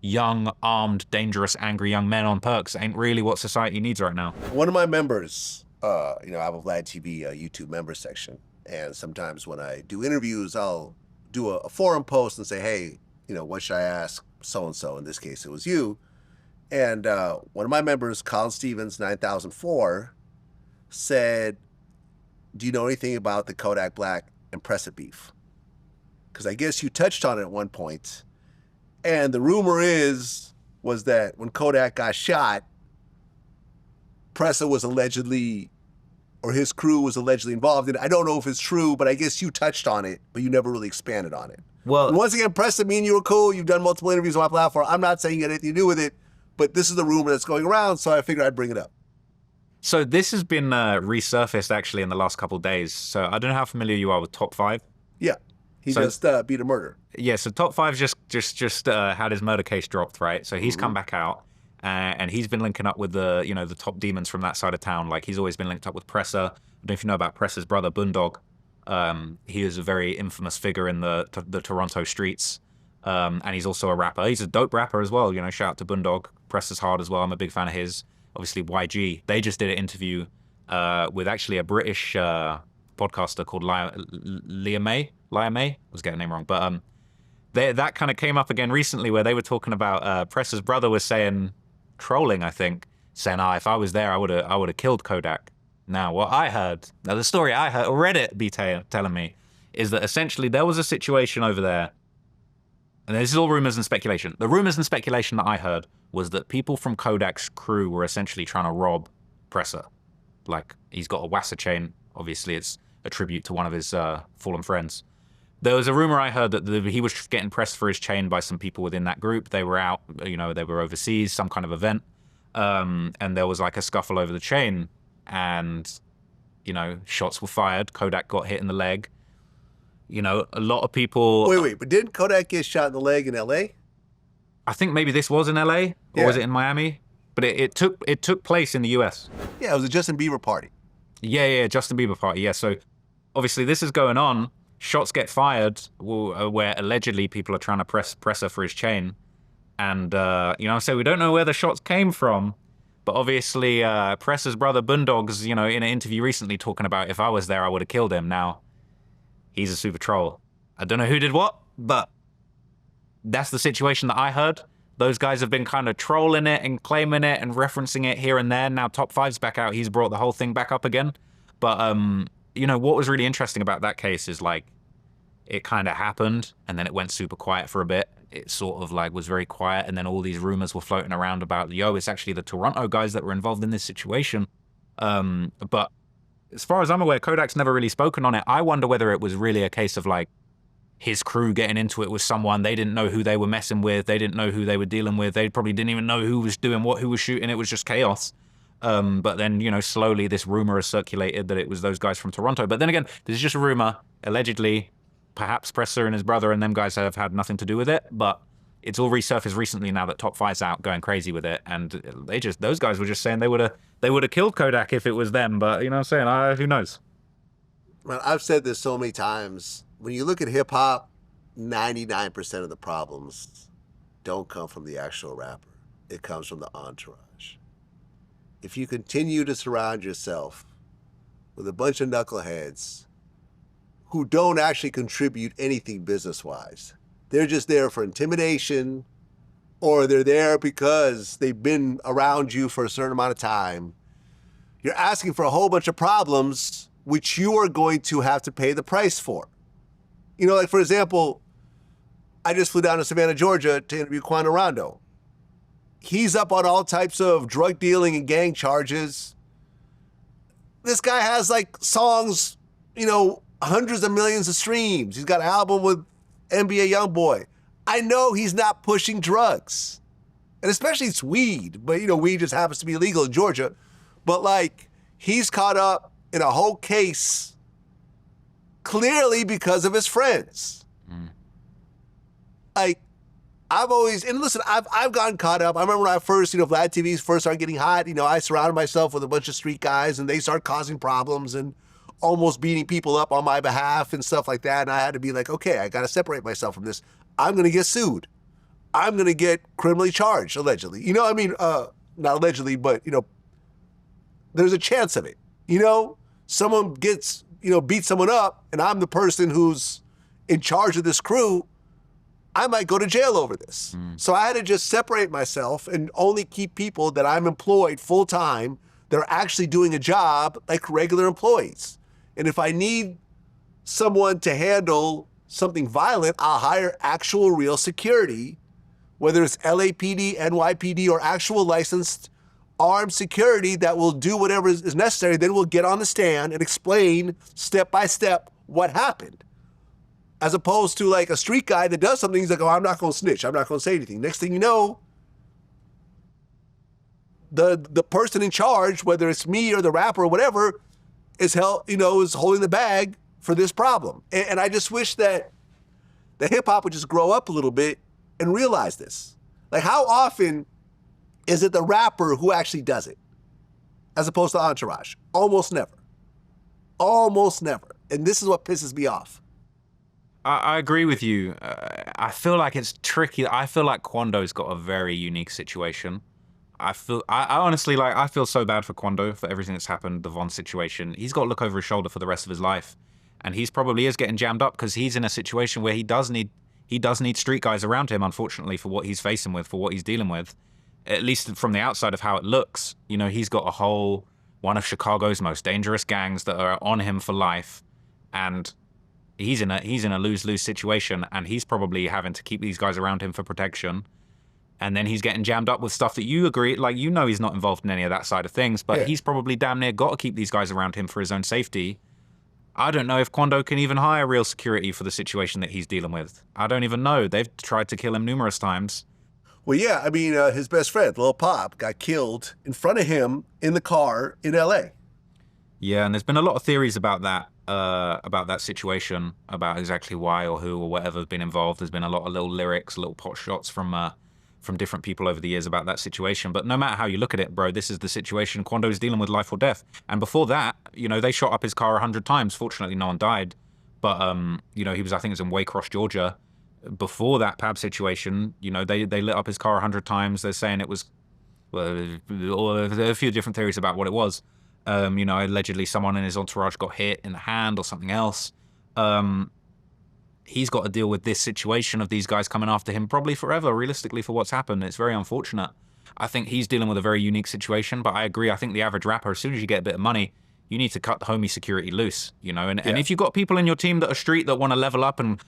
young, armed, dangerous, angry young men on perks ain't really what society needs right now. One of my members, I have a VladTV YouTube member section, And sometimes when I do interviews, I'll do a forum post and say, hey, what should I ask so-and-so? In this case, it was you. And one of my members, Colin Stevens, 9004, said, do you know anything about the Kodak Black and Pressa beef? Because I guess you touched on it at one point. And the rumor was that when Kodak got shot, Pressa was allegedly, or his crew was allegedly involved in it. I don't know if it's true, but I guess you touched on it, but you never really expanded on it. Well, and once again, Pressa, me and you were cool. You've done multiple interviews on my platform. I'm not saying you had anything to do with it, but this is the rumor that's going around, so I figured I'd bring it up. So this has been resurfaced actually in the last couple of days. So I don't know how familiar you are with Top 5. Yeah, he just beat a murder. Yeah, so Top 5 just had his murder case dropped, right? So he's come back out, and he's been linking up with the top demons from that side of town. Like he's always been linked up with Pressa. I don't know if you know about Pressa's brother, Boondog. He is a very infamous figure in the Toronto streets, and he's also a rapper. He's a dope rapper as well. Shout out to Boondog. Pressa's hard as well. I'm a big fan of his. Obviously, YG. They just did an interview with actually a British podcaster called Leah May. I was getting the name wrong, but that kind of came up again recently, where they were talking about Pressa's brother was saying, trolling, I think, saying, if I was there, I would have killed Kodak. Now, the story I heard, Reddit be telling me, is that essentially there was a situation over there, and this is all rumors and speculation. The rumors and speculation that I heard was that people from Kodak's crew were essentially trying to rob Pressa. Like, he's got a Wassa chain. Obviously, it's a tribute to one of his fallen friends. There was a rumor I heard that he was getting pressed for his chain by some people within that group. They were out, they were overseas, some kind of event, and there was like a scuffle over the chain, and, shots were fired. Kodak got hit in the leg. A lot of people... Wait, but didn't Kodak get shot in the leg in L.A.? I think maybe this was in L.A., or was it in Miami? But it took place in the U.S. Yeah, it was a Justin Bieber party. Yeah, Justin Bieber party, yeah. So, obviously, this is going on. Shots get fired where allegedly people are trying to press Pressa for his chain. And, so we don't know where the shots came from. But obviously, Pressa's brother Boondog's, in an interview recently talking about, if I was there, I would have killed him. Now, he's a super troll. I don't know who did what, but that's the situation that I heard. Those guys have been kind of trolling it and claiming it and referencing it here and there. Now Top 5's back out. He's brought the whole thing back up again. But, what was really interesting about that case is, like, it kind of happened and then it went super quiet for a bit. It sort of, like, was very quiet, and then all these rumors were floating around about, it's actually the Toronto guys that were involved in this situation. But as far as I'm aware, Kodak's never really spoken on it. I wonder whether it was really a case of, like, his crew getting into it with someone. They didn't know who they were messing with. They didn't know who they were dealing with. They probably didn't even know who was doing what, who was shooting. It was just chaos. But then, slowly this rumor has circulated that it was those guys from Toronto. But then again, this is just a rumor. Allegedly, perhaps Pressa and his brother and them guys have had nothing to do with it. But it's all resurfaced recently now that Top 5's out going crazy with it. And those guys were just saying they would have killed Kodak if it was them. But, what I'm saying? Who knows? Man, I've said this so many times. When you look at hip hop, 99% of the problems don't come from the actual rapper. It comes from the entourage. If you continue to surround yourself with a bunch of knuckleheads who don't actually contribute anything business-wise, they're just there for intimidation, or they're there because they've been around you for a certain amount of time, you're asking for a whole bunch of problems which you are going to have to pay the price for. Like, for example, I just flew down to Savannah, Georgia to interview Quando Rondo. He's up on all types of drug dealing and gang charges. This guy has, like, songs, hundreds of millions of streams. He's got an album with NBA Youngboy. I know he's not pushing drugs. And especially it's weed. But, weed just happens to be illegal in Georgia. But, like, he's caught up in a whole case clearly because of his friends. Like, I've gotten caught up. I remember when I first, VladTV first started getting hot, I surrounded myself with a bunch of street guys and they started causing problems and almost beating people up on my behalf and stuff like that. And I had to be like, okay, I got to separate myself from this. I'm going to get sued. I'm going to get criminally charged, allegedly. Not allegedly, but, there's a chance of it. Someone gets beat someone up and I'm the person who's in charge of this crew, I might go to jail over this. So I had to just separate myself and only keep people that I'm employed full time that are actually doing a job like regular employees. And if I need someone to handle something violent, I'll hire actual real security, whether it's LAPD, NYPD, or actual licensed armed security that will do whatever is necessary. Then we'll get on the stand and explain step by step what happened. As opposed to like a street guy that does something, he's like, oh, I'm not gonna snitch, I'm not gonna say anything. Next thing you know, the person in charge, whether it's me or the rapper or whatever, is holding the bag for this problem. And I just wish that the hip hop would just grow up a little bit and realize this. Like, how often is it the rapper who actually does it, as opposed to Entourage? Almost never. Almost never. And this is what pisses me off. I agree with you. I feel like it's tricky. I feel like Quando's got a very unique situation. I honestly, like, I feel so bad for Quando for everything that's happened, the Von situation. He's got to look over his shoulder for the rest of his life. And he's probably is getting jammed up because he's in a situation where he does need street guys around him, unfortunately, for what he's facing with, for what he's dealing with. At least from the outside of how it looks, he's got one of Chicago's most dangerous gangs that are on him for life. And he's in a lose-lose situation, and he's probably having to keep these guys around him for protection. And then he's getting jammed up with stuff that you agree, like, he's not involved in any of that side of things, but he's probably damn near got to keep these guys around him for his own safety. I don't know if Quando can even hire real security for the situation that he's dealing with. I don't even know. They've tried to kill him numerous times. Well, yeah, I mean, his best friend, Lil Pop, got killed in front of him in the car in L.A. Yeah, and there's been a lot of theories about that situation, about exactly why or who or whatever has been involved. There's been a lot of little lyrics, little pot shots from different people over the years about that situation. But no matter how you look at it, bro, this is the situation. Quando's dealing with life or death. And before that, they shot up his car 100 times. Fortunately, no one died. But, he was, I think it was in Waycross, Georgia. Before that Pab situation, they lit up his car 100 times. They're saying it was, there are a few different theories about what it was. Allegedly someone in his entourage got hit in the hand or something else. He's got to deal with this situation of these guys coming after him probably forever, realistically, for what's happened. It's very unfortunate. I think he's dealing with a very unique situation, but I agree. I think the average rapper, as soon as you get a bit of money, you need to cut the homie security loose, And if you've got people in your team that are street that want to level up and,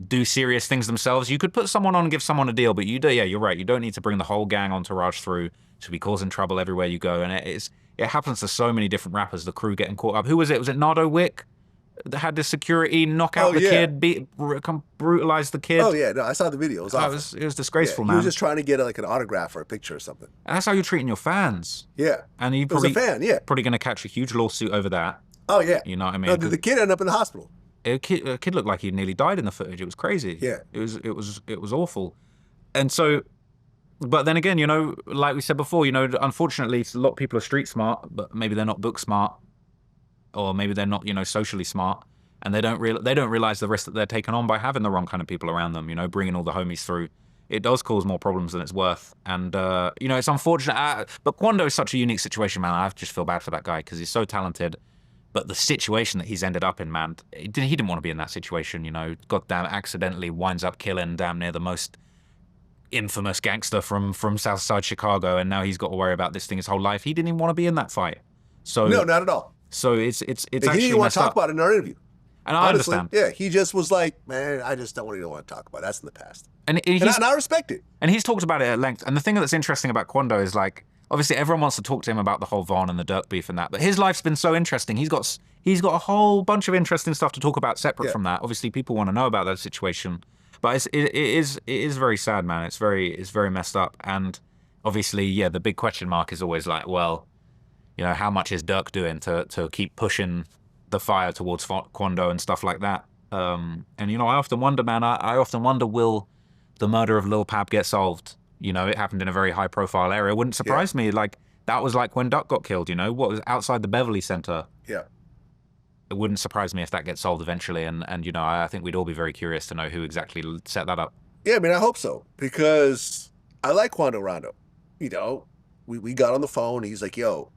do serious things themselves, you could put someone on and give someone a deal, but you're right. You don't need to bring the whole gang entourage through to be causing trouble everywhere you go. And it happens to so many different rappers, the crew getting caught up. Who was it? Was it Nardo Wick that had the security knock out the kid, brutalize the kid? Oh, yeah. No, I saw the video. It was disgraceful, man. He was just trying to get an autograph or a picture or something. And that's how you're treating your fans. Yeah. And he was a fan, yeah. Probably going to catch a huge lawsuit over that. Oh, yeah. You know what I mean? No, the kid ended up in the hospital. A kid looked like he nearly died in the footage. It was crazy. Yeah. It was awful. And so, but then again, like we said before, unfortunately, a lot of people are street smart, but maybe they're not book smart, or maybe they're not, socially smart, and they don't realize the risk that they're taking on by having the wrong kind of people around them. Bringing all the homies through, it does cause more problems than it's worth. And it's unfortunate. But Quando is such a unique situation, man. I just feel bad for that guy because he's so talented. But the situation that he's ended up in, man, he didn't want to be in that situation, Goddamn, accidentally winds up killing damn near the most infamous gangster from Southside Chicago, and now he's got to worry about this thing his whole life. He didn't even want to be in that fight. So no, not at all. So it's actually he didn't want to talk about it in our interview. And I honestly, understand. Yeah, he just was like, man, I just don't really want to talk about it. That's in the past. And I respect it. And he's talked about it at length. And the thing that's interesting about Quando is, like, obviously everyone wants to talk to him about the whole Von and the Durk beef and that, but his life's been so interesting. He's got a whole bunch of interesting stuff to talk about separate from that. Obviously, people want to know about that situation, but it is very sad, man. It's very messed up. And obviously, yeah, the big question mark is always like, well, how much is Durk doing to keep pushing the fire towards Quando and stuff like that? And I often wonder, man. I often wonder, will the murder of Lil Pab get solved? It happened in a very high-profile area. It wouldn't surprise me. Like, that was like when Duck got killed, what was outside the Beverly Center. Yeah. It wouldn't surprise me if that gets solved eventually. And I think we'd all be very curious to know who exactly set that up. Yeah, I mean, I hope so. Because I like Quando Rondo. We got on the phone. He's like, yo,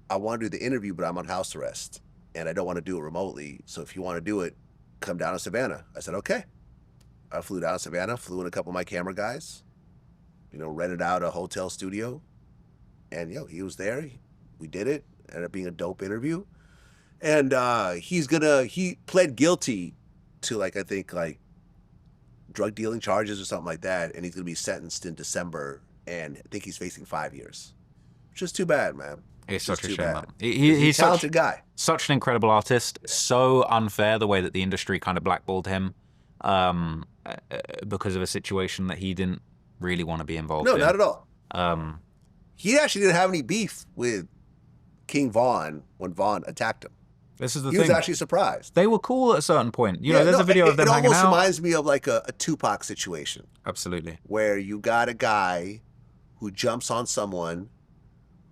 I want to do the interview, but I'm on house arrest. and I don't want to do it remotely. So if you want to do it, come down to Savannah. I said, okay. I flew down to Savannah, flew in a couple of my camera guys, rented out a hotel studio, and he was there. We did it. Ended up being a dope interview. And he pled guilty to I think drug dealing charges or something like that, and he's gonna be sentenced in December, and I think he's facing 5 years. Which is too bad, man. It's such a shame, bad. man. He's a talented guy. Such an incredible artist. So unfair the way that the industry kind of blackballed him because of a situation that he didn't really want to be involved in. No, not at all. He actually didn't have any beef with King Von when Von attacked him. This is the He thing. was actually surprised. They were cool at a certain point. There's a video of them hanging out. It almost reminds me of a Tupac situation. Absolutely. Where you got a guy who jumps on someone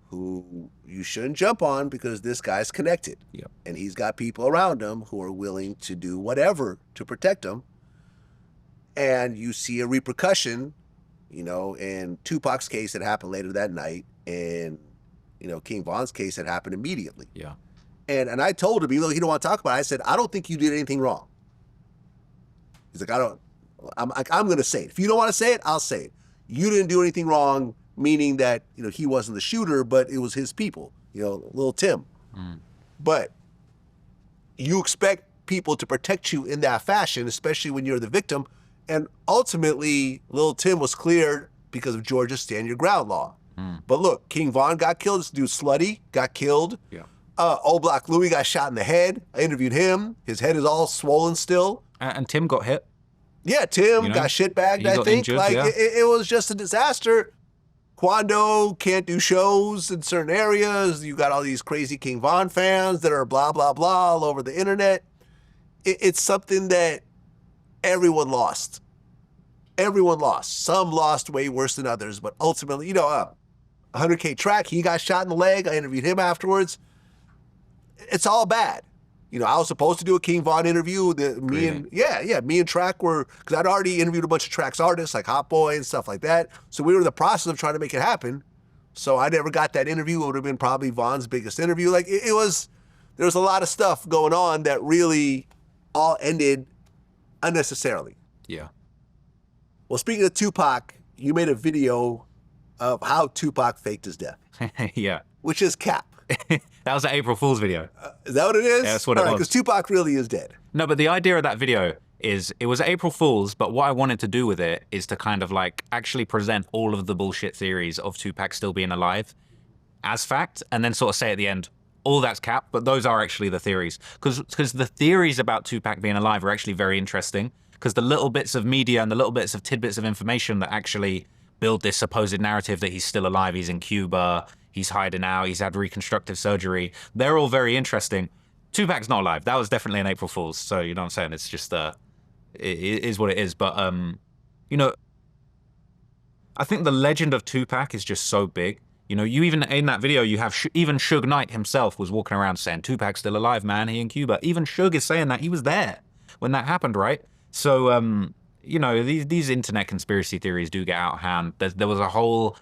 who you shouldn't jump on because this guy's connected. Yep. And he's got people around him who are willing to do whatever to protect him. And you see a repercussion, in Tupac's case, it happened later that night. And, King Von's case, it happened immediately. Yeah. And I told him, even though he don't want to talk about it, I said, I don't think you did anything wrong. He's like, I'm going to say it. If you don't want to say it, I'll say it. You didn't do anything wrong, meaning that, he wasn't the shooter, but it was his people, little Tim. But you expect people to protect you in that fashion, especially when you're the victim. And ultimately, little Tim was cleared because of Georgia's stand your ground law. But look, King Von got killed. This dude Slutty got killed. Yeah. Old Block Louie got shot in the head. I interviewed him. His head is all swollen still. And Tim got hit. Yeah, Tim got shitbagged, I think. Injured, it was just a disaster. Quando can't do shows in certain areas. You got all these crazy King Von fans that are blah, blah, blah all over the internet. It's something that everyone lost. Everyone lost. Some lost way worse than others, but ultimately, 100K Track, he got shot in the leg. I interviewed him afterwards. It's all bad. I was supposed to do a King Von interview. Me and Track were, because I'd already interviewed a bunch of Track's artists like Hot Boy and stuff like that. So we were in the process of trying to make it happen. So I never got that interview. It would have been probably Von's biggest interview. There was a lot of stuff going on that really all ended unnecessarily. Yeah. Well, speaking of Tupac, you made a video of how Tupac faked his death. Yeah. Which is cap. That was an April Fool's video. Is that what it is? Yeah, that's what it was. Because Tupac really is dead. No, but the idea of that video is it was April Fool's, but what I wanted to do with it is to kind of actually present all of the bullshit theories of Tupac still being alive as fact, and then sort of say at the end, all that's cap, but those are actually the theories. Because the theories about Tupac being alive are actually very interesting, because the little bits of media and the little bits of tidbits of information that actually build this supposed narrative that he's still alive, he's in Cuba, he's hiding out, he's had reconstructive surgery, they're all very interesting. Tupac's not alive. That was definitely an April Fool's. So, you know what I'm saying? It's just, it is what it is. But, I think the legend of Tupac is just so big. You even in that video, you have even Suge Knight himself was walking around saying, Tupac's still alive, man, he in Cuba. Even Suge is saying that he was there when that happened, right? So, these internet conspiracy theories do get out of hand. There was a whole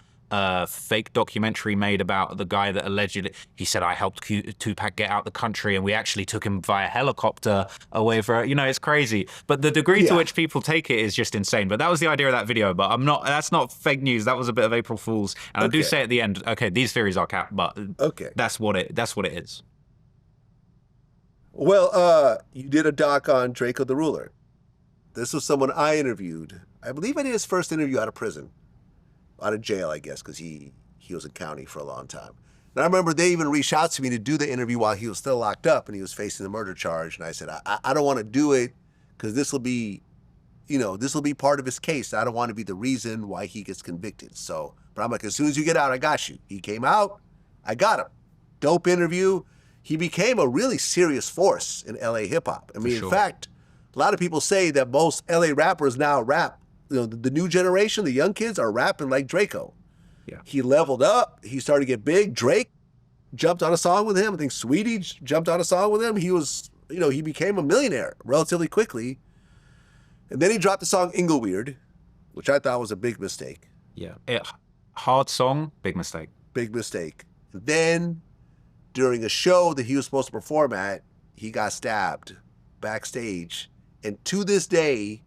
fake documentary made about the guy that allegedly, he said, I helped Tupac get out the country and we actually took him via helicopter away for, it's crazy. But the degree to which people take it is just insane. But that was the idea of that video. But that's not fake news. That was a bit of April Fool's. And I do say at the end, okay, these theories are cap, but that's what it is. Well, you did a doc on Draco the Ruler. This was someone I interviewed. I believe I did his first interview out of prison. Out of jail, I guess, because he was in county for a long time. And I remember they even reached out to me to do the interview while he was still locked up and he was facing the murder charge. And I said, I don't want to do it because this will be part of his case. I don't want to be the reason why he gets convicted. So, but I'm like, as soon as you get out, I got you. He came out, I got him. Dope interview. He became a really serious force in LA hip hop. I mean, in fact, a lot of people say that most LA rappers now rap. The new generation, the young kids are rapping like Draco. Yeah. He leveled up. He started to get big. Drake jumped on a song with him. I think Sweetie jumped on a song with him. He was, he became a millionaire relatively quickly. And then he dropped the song Ingleweird, which I thought was a big mistake. Yeah. Hard song, big mistake. Big mistake. Then, during a show that he was supposed to perform at, he got stabbed backstage, and to this day,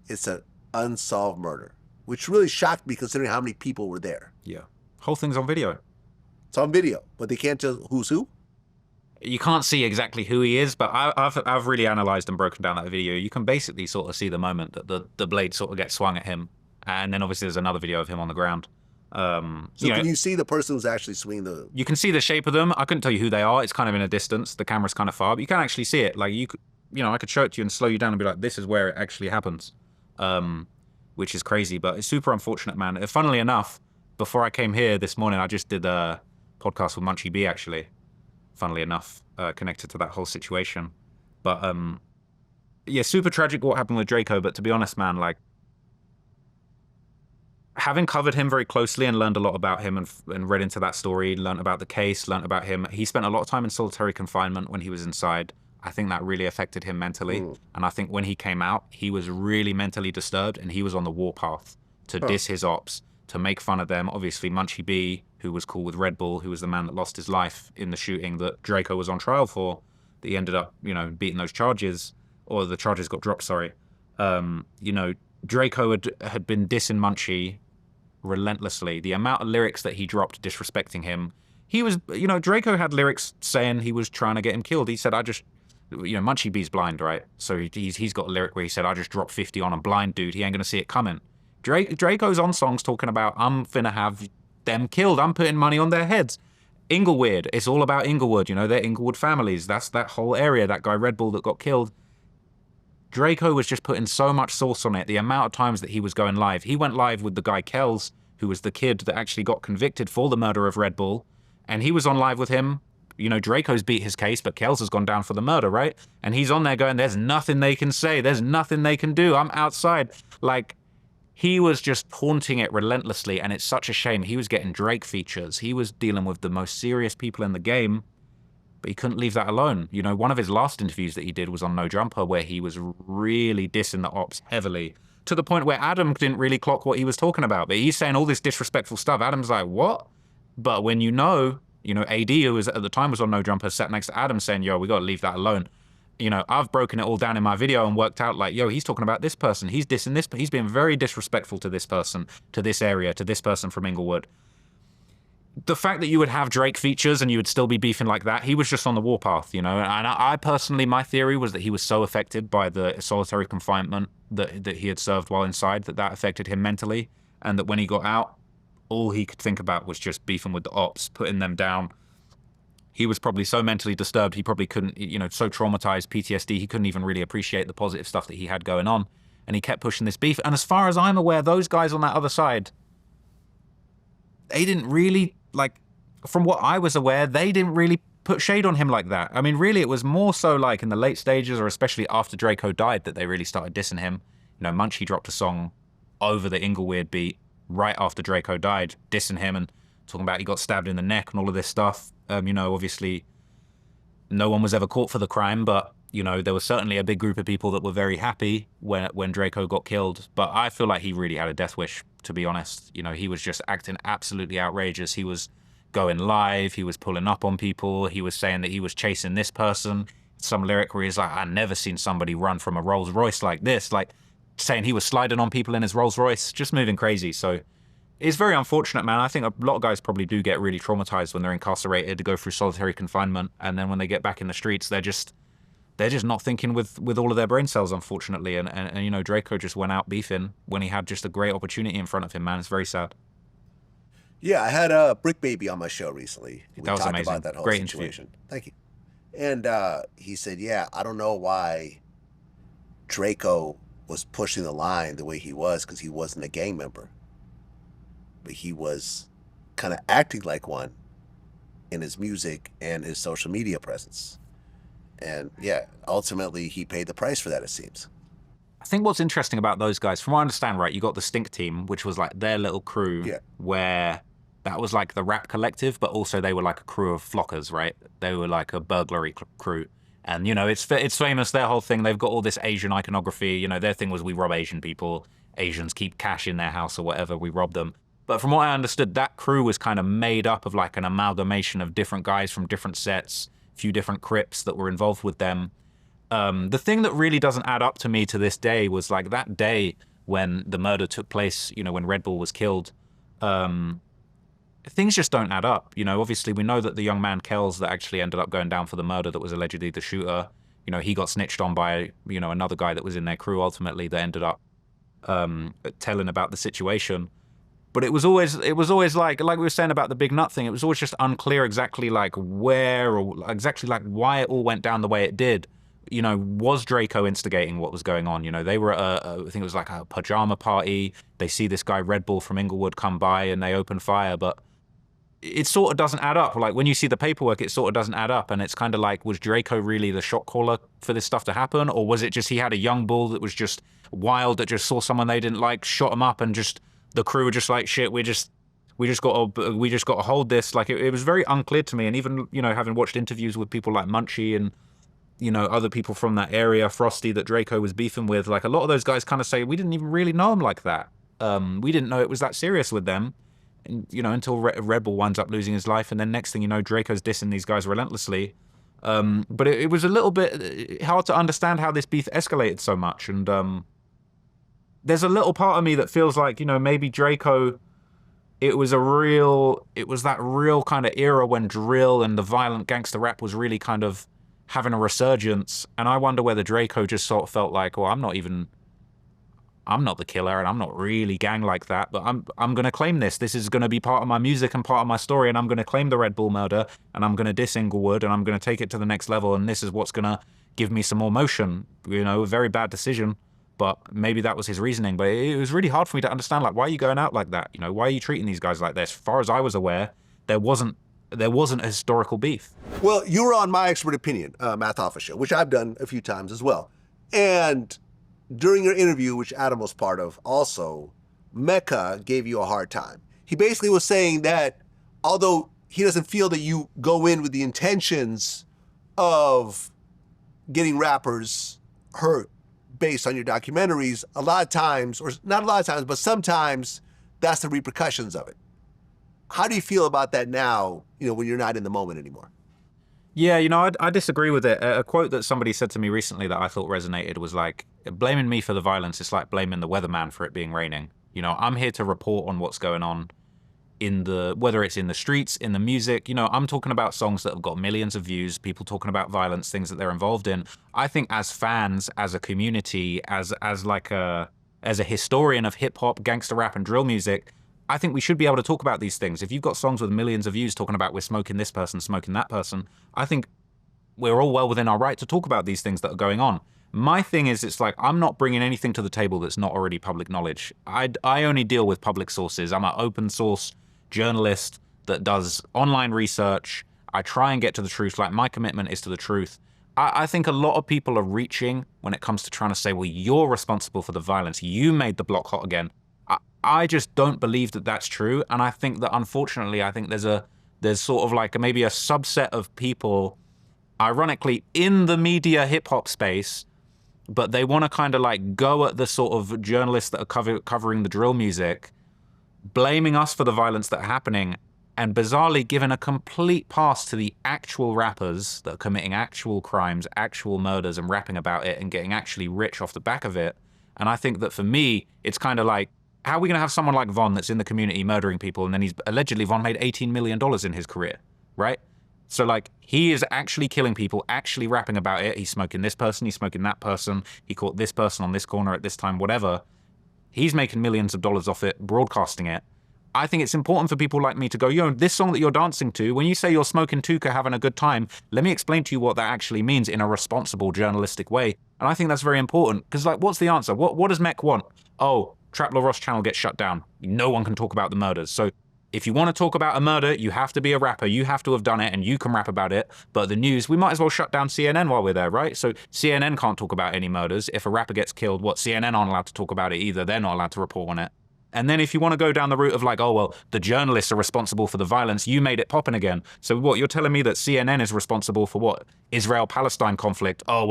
it's an unsolved murder, which really shocked me considering how many people were there. Yeah. Whole thing's on video. It's on video, but they can't tell who's who. You can't see exactly who he is, but I've really analyzed and broken down that video. You can basically sort of see the moment that the blade sort of gets swung at him, and then obviously there's another video of him on the ground. Can you see the person who's actually swinging the? You can see the shape of them. I couldn't tell you who they are. It's kind of in a distance. The camera's kind of far, but you can actually see it. Like I could show it to you and slow you down and be like, this is where it actually happens, which is crazy, but it's super unfortunate, man. Funnily enough, before I came here this morning, I just did a podcast with Munchie B, actually. Funnily enough, connected to that whole situation. But yeah, super tragic what happened with Draco. But to be honest, man, like, having covered him very closely and learned a lot about him and read into that story, learned about the case, learned about him. He spent a lot of time in solitary confinement when he was inside. I think that really affected him mentally. And I think when he came out, he was really mentally disturbed, and he was on the warpath to diss his ops, to make fun of them. Obviously, Munchie B, who was cool with Red Bull, who was the man that lost his life in the shooting that Draco was on trial for, that he ended up, beating those charges, or the charges got dropped, sorry. Draco had been dissing Munchie relentlessly. The amount of lyrics that he dropped disrespecting him, he was, Draco had lyrics saying he was trying to get him killed. He said, Munchie B's blind, right? So he's got a lyric where he said, I just dropped 50 on a blind dude. He ain't going to see it coming. Draco's on songs talking about, I'm finna have them killed. I'm putting money on their heads. Inglewood, it's all about Inglewood, they're Inglewood families. That's that whole area, that guy Red Bull that got killed. Draco was just putting so much sauce on it. The amount of times that he was going live. He went live with the guy Kells, who was the kid that actually got convicted for the murder of Red Bull. And he was on live with him. Draco's beat his case, but Kells has gone down for the murder, right? And he's on there going, there's nothing they can say. There's nothing they can do. I'm outside. Like, he was just haunting it relentlessly, and it's such a shame. He was getting Drake features. He was dealing with the most serious people in the game, but he couldn't leave that alone. One of his last interviews that he did was on No Jumper, where he was really dissing the ops heavily, to the point where Adam didn't really clock what he was talking about. But he's saying all this disrespectful stuff. Adam's like, what? But when AD, who was at the time was on No Jumper, sat next to Adam saying, yo, we got to leave that alone. I've broken it all down in my video and worked out like, yo, he's talking about this person. He's dissing this, but he's being very disrespectful to this person, to this area, to this person from Inglewood. The fact that you would have Drake features and you would still be beefing like that, he was just on the warpath, And I personally, my theory was that he was so affected by the solitary confinement that he had served while inside, that affected him mentally. And that when he got out, all he could think about was just beefing with the ops, putting them down. He was probably so mentally disturbed, he probably couldn't, so traumatized, PTSD, he couldn't even really appreciate the positive stuff that he had going on. And he kept pushing this beef. And as far as I'm aware, those guys on that other side, they didn't really, from what I was aware, they didn't really put shade on him like that. I mean, really, it was more so like in the late stages, or especially after Draco died, that they really started dissing him. Munchie dropped a song over the Inglewood beat right after Draco died, dissing him and talking about he got stabbed in the neck and all of this stuff. Obviously, no one was ever caught for the crime, but, there was certainly a big group of people that were very happy when Draco got killed. But I feel like he really had a death wish, to be honest. He was just acting absolutely outrageous. He was going live. He was pulling up on people. He was saying that he was chasing this person. Some lyric where he's like, I never seen somebody run from a Rolls Royce like this. Like, saying he was sliding on people in his Rolls Royce, just moving crazy. So it's very unfortunate, man. I think a lot of guys probably do get really traumatized when they're incarcerated, to go through solitary confinement, and then when they get back in the streets, they're just not thinking with all of their brain cells, unfortunately. And Draco just went out beefing when he had just a great opportunity in front of him, man. It's very sad. Yeah, I had Brick Baby on my show recently. That was amazing. About that whole Great situation. Interview. Thank you. And he said, yeah, I don't know why Draco was pushing the line the way he was, because he wasn't a gang member. But he was kind of acting like one in his music and his social media presence. And yeah, ultimately he paid the price for that, it seems. I think what's interesting about those guys, from what I understand, right, you got the Stink Team, which was like their little crew, where that was like the rap collective, but also they were like a crew of flockers, right? They were like a burglary crew. And, it's famous, their whole thing. They've got all this Asian iconography. Their thing was, we rob Asian people. Asians keep cash in their house or whatever. We rob them. But from what I understood, that crew was kind of made up of like an amalgamation of different guys from different sets, few different Crips that were involved with them. The thing that really doesn't add up to me to this day was like that day when the murder took place, you know, when Red Bull was killed. Things just don't add up. You know, obviously we know that the young man Kells that actually ended up going down for the murder that was allegedly the shooter, you know, he got snitched on by, you know, another guy that was in their crew ultimately that ended up telling about the situation. But it was always like we were saying about the big nut thing, it was always just unclear exactly like where or exactly like why it all went down the way it did. You know, was Draco instigating what was going on? You know, they were at I think it was like a pajama party. They see this guy Red Bull from Inglewood come by and they open fire, but it sort of doesn't add up. Like when you see the paperwork, it sort of doesn't add up. And it's kind of like, was Draco really the shot caller for this stuff to happen? Or was it just he had a young bull that was just wild, that just saw someone they didn't like, shot him up, and just the crew were just like, shit, we just got to hold this. Like it was very unclear to me. And even, you know, having watched interviews with people like Munchie and, you know, other people from that area, Frosty, that Draco was beefing with, like a lot of those guys kind of say, we didn't even really know him like that. We didn't know it was that serious with them. And, you know, until Red Bull winds up losing his life, and then next thing you know, Draco's dissing these guys relentlessly. But it was a little bit hard to understand how this beef escalated so much. And there's a little part of me that feels like, you know, maybe Draco, it was that real kind of era when drill and the violent gangster rap was really kind of having a resurgence. And I wonder whether Draco just sort of felt like, well, I'm not the killer, and I'm not really gang like that, but I'm going to claim this. This is going to be part of my music and part of my story, and I'm going to claim the Red Bull murder, and I'm going to diss Inglewood, and I'm going to take it to the next level, and this is what's going to give me some more motion. You know, a very bad decision, but maybe that was his reasoning. But it was really hard for me to understand, like, why are you going out like that? You know, why are you treating these guys like this? As far as I was aware, there wasn't a historical beef. Well, you were on My Expert Opinion, Math Office Show, which I've done a few times as well. And during your interview, which Adam was part of also, Mecca gave you a hard time. He basically was saying that although he doesn't feel that you go in with the intentions of getting rappers hurt based on your documentaries, a lot of times, or not a lot of times, but sometimes that's the repercussions of it. How do you feel about that now, you know, when you're not in the moment anymore? Yeah, you know, I disagree with it. A quote that somebody said to me recently that I thought resonated was like, blaming me for the violence is like blaming the weatherman for it being raining. You know, I'm here to report on what's going on whether it's in the streets, in the music. You know, I'm talking about songs that have got millions of views, people talking about violence, things that they're involved in. I think as fans, as a community, as a historian of hip hop, gangster rap, and drill music, I think we should be able to talk about these things. If you've got songs with millions of views talking about we're smoking this person, smoking that person, I think we're all well within our right to talk about these things that are going on. My thing is, it's like, I'm not bringing anything to the table that's not already public knowledge. I only deal with public sources. I'm an open source journalist that does online research. I try and get to the truth. Like, my commitment is to the truth. I think a lot of people are reaching when it comes to trying to say, well, you're responsible for the violence. You made the block hot again. I just don't believe that that's true. And I think that, unfortunately, I think there's sort of like maybe a subset of people, ironically, in the media hip hop space, but they want to kind of like go at the sort of journalists that are covering the drill music, blaming us for the violence that are happening, and bizarrely giving a complete pass to the actual rappers that are committing actual crimes, actual murders, and rapping about it and getting actually rich off the back of it. And I think that for me, it's kind of like, how are we going to have someone like Von that's in the community murdering people, and then Von made $18 million in his career, right? So like, he is actually killing people, actually rapping about it. He's smoking this person, he's smoking that person, he caught this person on this corner at this time, whatever. He's making millions of dollars off it, broadcasting it. I think it's important for people like me to go, yo, this song that you're dancing to, when you say you're smoking Tuka, having a good time, let me explain to you what that actually means in a responsible journalistic way. And I think that's very important, because like, what's the answer? What does Mech want? Oh, Trap La Roche channel gets shut down. No one can talk about the murders. So if you want to talk about a murder, you have to be a rapper. You have to have done it, and you can rap about it. But the news, we might as well shut down CNN while we're there, right? So CNN can't talk about any murders. If a rapper gets killed, CNN aren't allowed to talk about it either. They're not allowed to report on it. And then if you want to go down the route of like, oh, well, the journalists are responsible for the violence, you made it popping again. So what, you're telling me that CNN is responsible for what? Israel-Palestine conflict. Oh,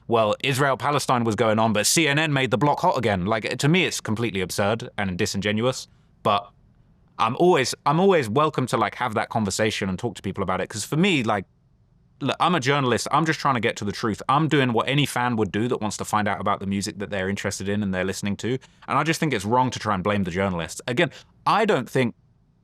well, Israel-Palestine was going on, but CNN made the block hot again. Like, to me, it's completely absurd and disingenuous. But I'm always welcome to like have that conversation and talk to people about it. Because for me, like, look, I'm a journalist. I'm just trying to get to the truth. I'm doing what any fan would do that wants to find out about the music that they're interested in and they're listening to. And I just think it's wrong to try and blame the journalists. Again, I don't think,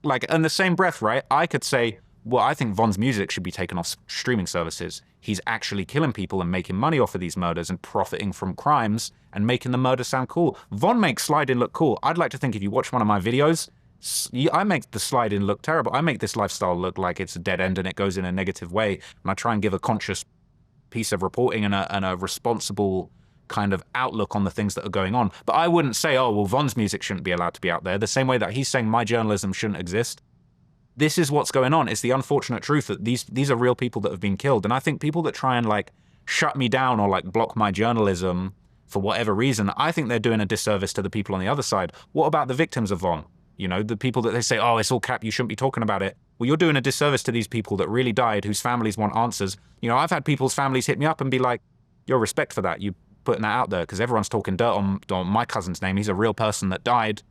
like, in the same breath, right, I could say, well, I think Von's music should be taken off streaming services. He's actually killing people and making money off of these murders and profiting from crimes and making the murder sound cool. Von makes slide-in look cool. I'd like to think if you watch one of my videos, I make the slide-in look terrible. I make this lifestyle look like it's a dead end and it goes in a negative way. And I try and give a conscious piece of reporting and a responsible kind of outlook on the things that are going on. But I wouldn't say, oh, well, Von's music shouldn't be allowed to be out there. The same way that he's saying my journalism shouldn't exist. This is what's going on. It's the unfortunate truth that these are real people that have been killed. And I think people that try and like shut me down or like block my journalism for whatever reason, I think they're doing a disservice to the people on the other side. What about the victims of Von? You know, the people that they say, oh, it's all cap, you shouldn't be talking about it. Well, you're doing a disservice to these people that really died, whose families want answers. You know, I've had people's families hit me up and be like, your respect for that, you putting that out there, because everyone's talking dirt on my cousin's name. He's a real person that died.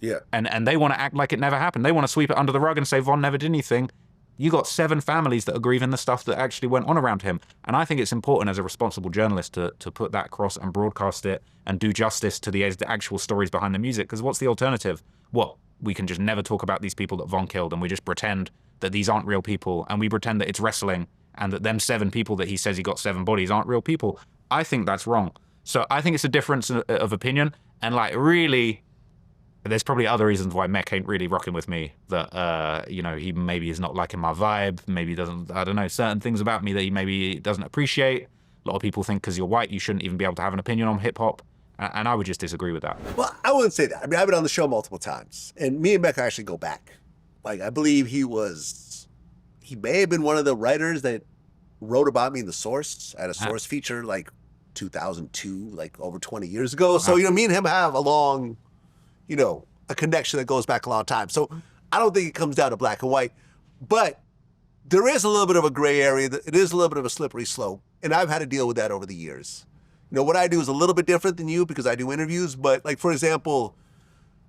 Yeah. And they want to act like it never happened. They want to sweep it under the rug and say Von never did anything. You got 7 families that are grieving the stuff that actually went on around him. And I think it's important as a responsible journalist to put that across and broadcast it and do justice to the actual stories behind the music. Because what's the alternative? What? We can just never talk about these people that Von killed and we just pretend that these aren't real people and we pretend that it's wrestling and that them 7 people that he says he got 7 bodies aren't real people. I think that's wrong. So I think it's a difference of opinion. And like really, there's probably other reasons why Mech ain't really rocking with me. That, you know, he maybe is not liking my vibe. Maybe doesn't, I don't know, certain things about me that he maybe doesn't appreciate. A lot of people think because you're white, you shouldn't even be able to have an opinion on hip hop. And I would just disagree with that. Well, I wouldn't say that. I mean, I've been on the show multiple times. And me and Mech actually go back. Like, I believe he may have been one of the writers that wrote about me in The Source. I had a Source feature like 2002, like over 20 years ago. So, you know, me and him have a long, you know, a connection that goes back a long time. So I don't think it comes down to black and white, but there is a little bit of a gray area. It is a little bit of a slippery slope. And I've had to deal with that over the years. You know, what I do is a little bit different than you because I do interviews, but like, for example,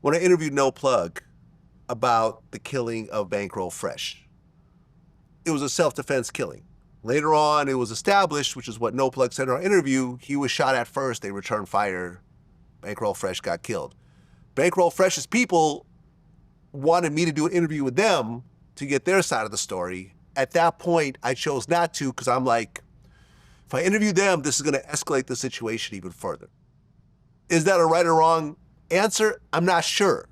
when I interviewed No Plug about the killing of Bankroll Fresh, it was a self-defense killing. Later on, it was established, which is what No Plug said in our interview, he was shot at first, they returned fire, Bankroll Fresh got killed. Bankroll Fresh's people wanted me to do an interview with them to get their side of the story. At that point, I chose not to because I'm like, if I interview them, this is going to escalate the situation even further. Is that a right or wrong answer? I'm not sure.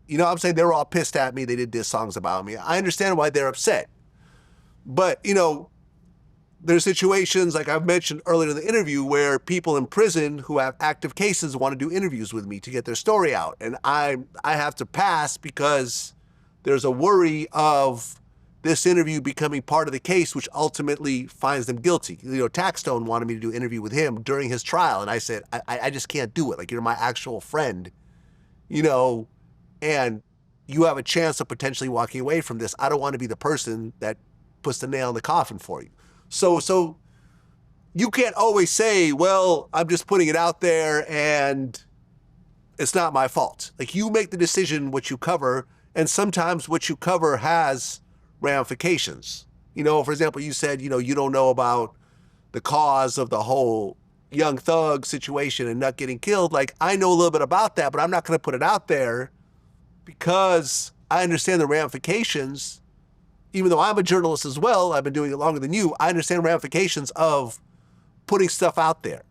You know what I'm saying? They were all pissed at me. They did diss songs about me. I understand why they're upset. But, you know, there's situations, like I've mentioned earlier in the interview, where people in prison who have active cases want to do interviews with me to get their story out. And I have to pass because there's a worry of this interview becoming part of the case, which ultimately finds them guilty. You know, Taxstone wanted me to do an interview with him during his trial. And I said, I just can't do it. Like, you're my actual friend, you know, and you have a chance of potentially walking away from this. I don't want to be the person that puts the nail in the coffin for you. So you can't always say, well, I'm just putting it out there and it's not my fault. Like, you make the decision what you cover, and sometimes what you cover has ramifications. You know, for example, you said, you know, you don't know about the cause of the whole Young Thug situation and not getting killed. Like, I know a little bit about that, but I'm not going to put it out there because I understand the ramifications. Even though I'm a journalist as well, I've been doing it longer than you, I understand ramifications of putting stuff out there,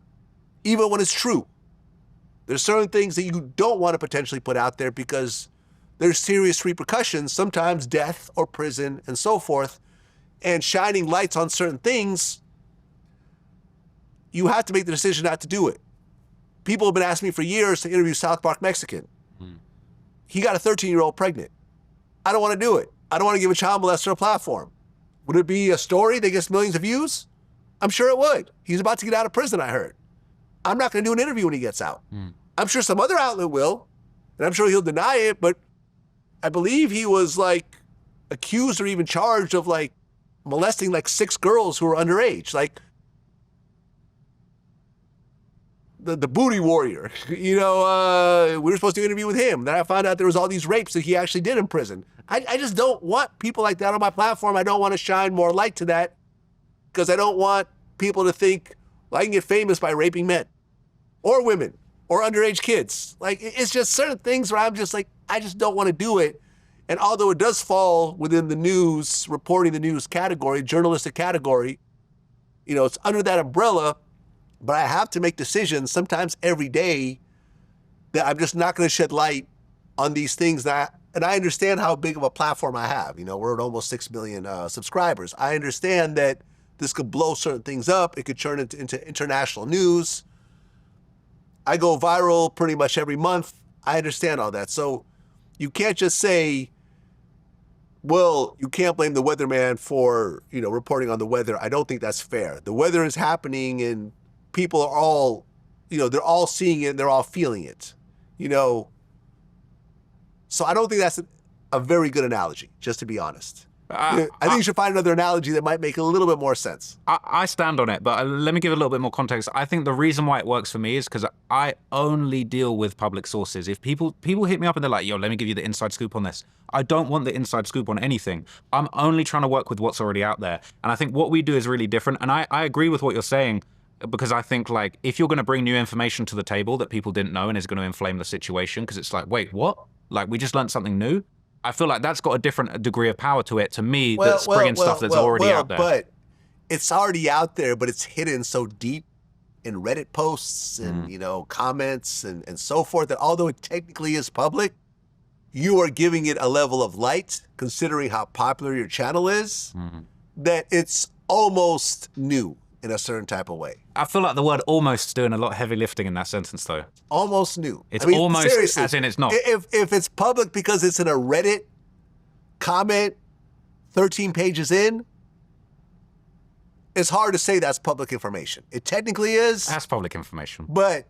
even when it's true. There's certain things that you don't want to potentially put out there because there's serious repercussions, sometimes death or prison and so forth. And shining lights on certain things, you have to make the decision not to do it. People have been asking me for years to interview South Park Mexican. He got a 13-year-old pregnant. I don't want to do it. I don't want to give a child molester a platform. Would it be a story that gets millions of views? I'm sure it would. He's about to get out of prison, I heard. I'm not going to do an interview when he gets out. I'm sure some other outlet will, and I'm sure he'll deny it, but I believe he was like accused or even charged of like molesting like 6 girls who were underage. Like the booty warrior, you know, we were supposed to interview with him. Then I found out there was all these rapes that he actually did in prison. I just don't want people like that on my platform. I don't want to shine more light to that because I don't want people to think, well, I can get famous by raping men or women or underage kids. Like, it's just certain things where I'm just like, I just don't want to do it. And although it does fall within the news, reporting the news category, journalistic category, you know, it's under that umbrella, but I have to make decisions sometimes every day that I'm just not going to shed light on these things and I understand how big of a platform I have. You know, we're at almost 6 million subscribers. I understand that this could blow certain things up. It could turn into international news. I go viral pretty much every month. I understand all that. So you can't just say, well, you can't blame the weatherman for, you know, reporting on the weather. I don't think that's fair. The weather is happening and people are all, you know, they're all seeing it and they're all feeling it, you know. So I don't think that's a very good analogy, just to be honest. I think you should find another analogy that might make a little bit more sense. I stand on it, but let me give a little bit more context. I think the reason why it works for me is because I only deal with public sources. If people hit me up and they're like, yo, let me give you the inside scoop on this. I don't want the inside scoop on anything. I'm only trying to work with what's already out there. And I think what we do is really different. And I agree with what you're saying, because I think, like, if you're going to bring new information to the table that people didn't know and is going to inflame the situation, because it's like, wait, what? Like, we just learned something new? I feel like that's got a different degree of power to it, to me, that's bringing stuff that's already out there. But it's already out there, but it's hidden so deep in Reddit posts and, you know, comments and so forth, that although it technically is public, you are giving it a level of light, considering how popular your channel is, that it's almost new in a certain type of way. I feel like the word almost is doing a lot of heavy lifting in that sentence, though. Almost new. It's almost seriously, as in it's not. If it's public because it's in a Reddit comment 13 pages in, it's hard to say that's public information. It technically is. That's public information. But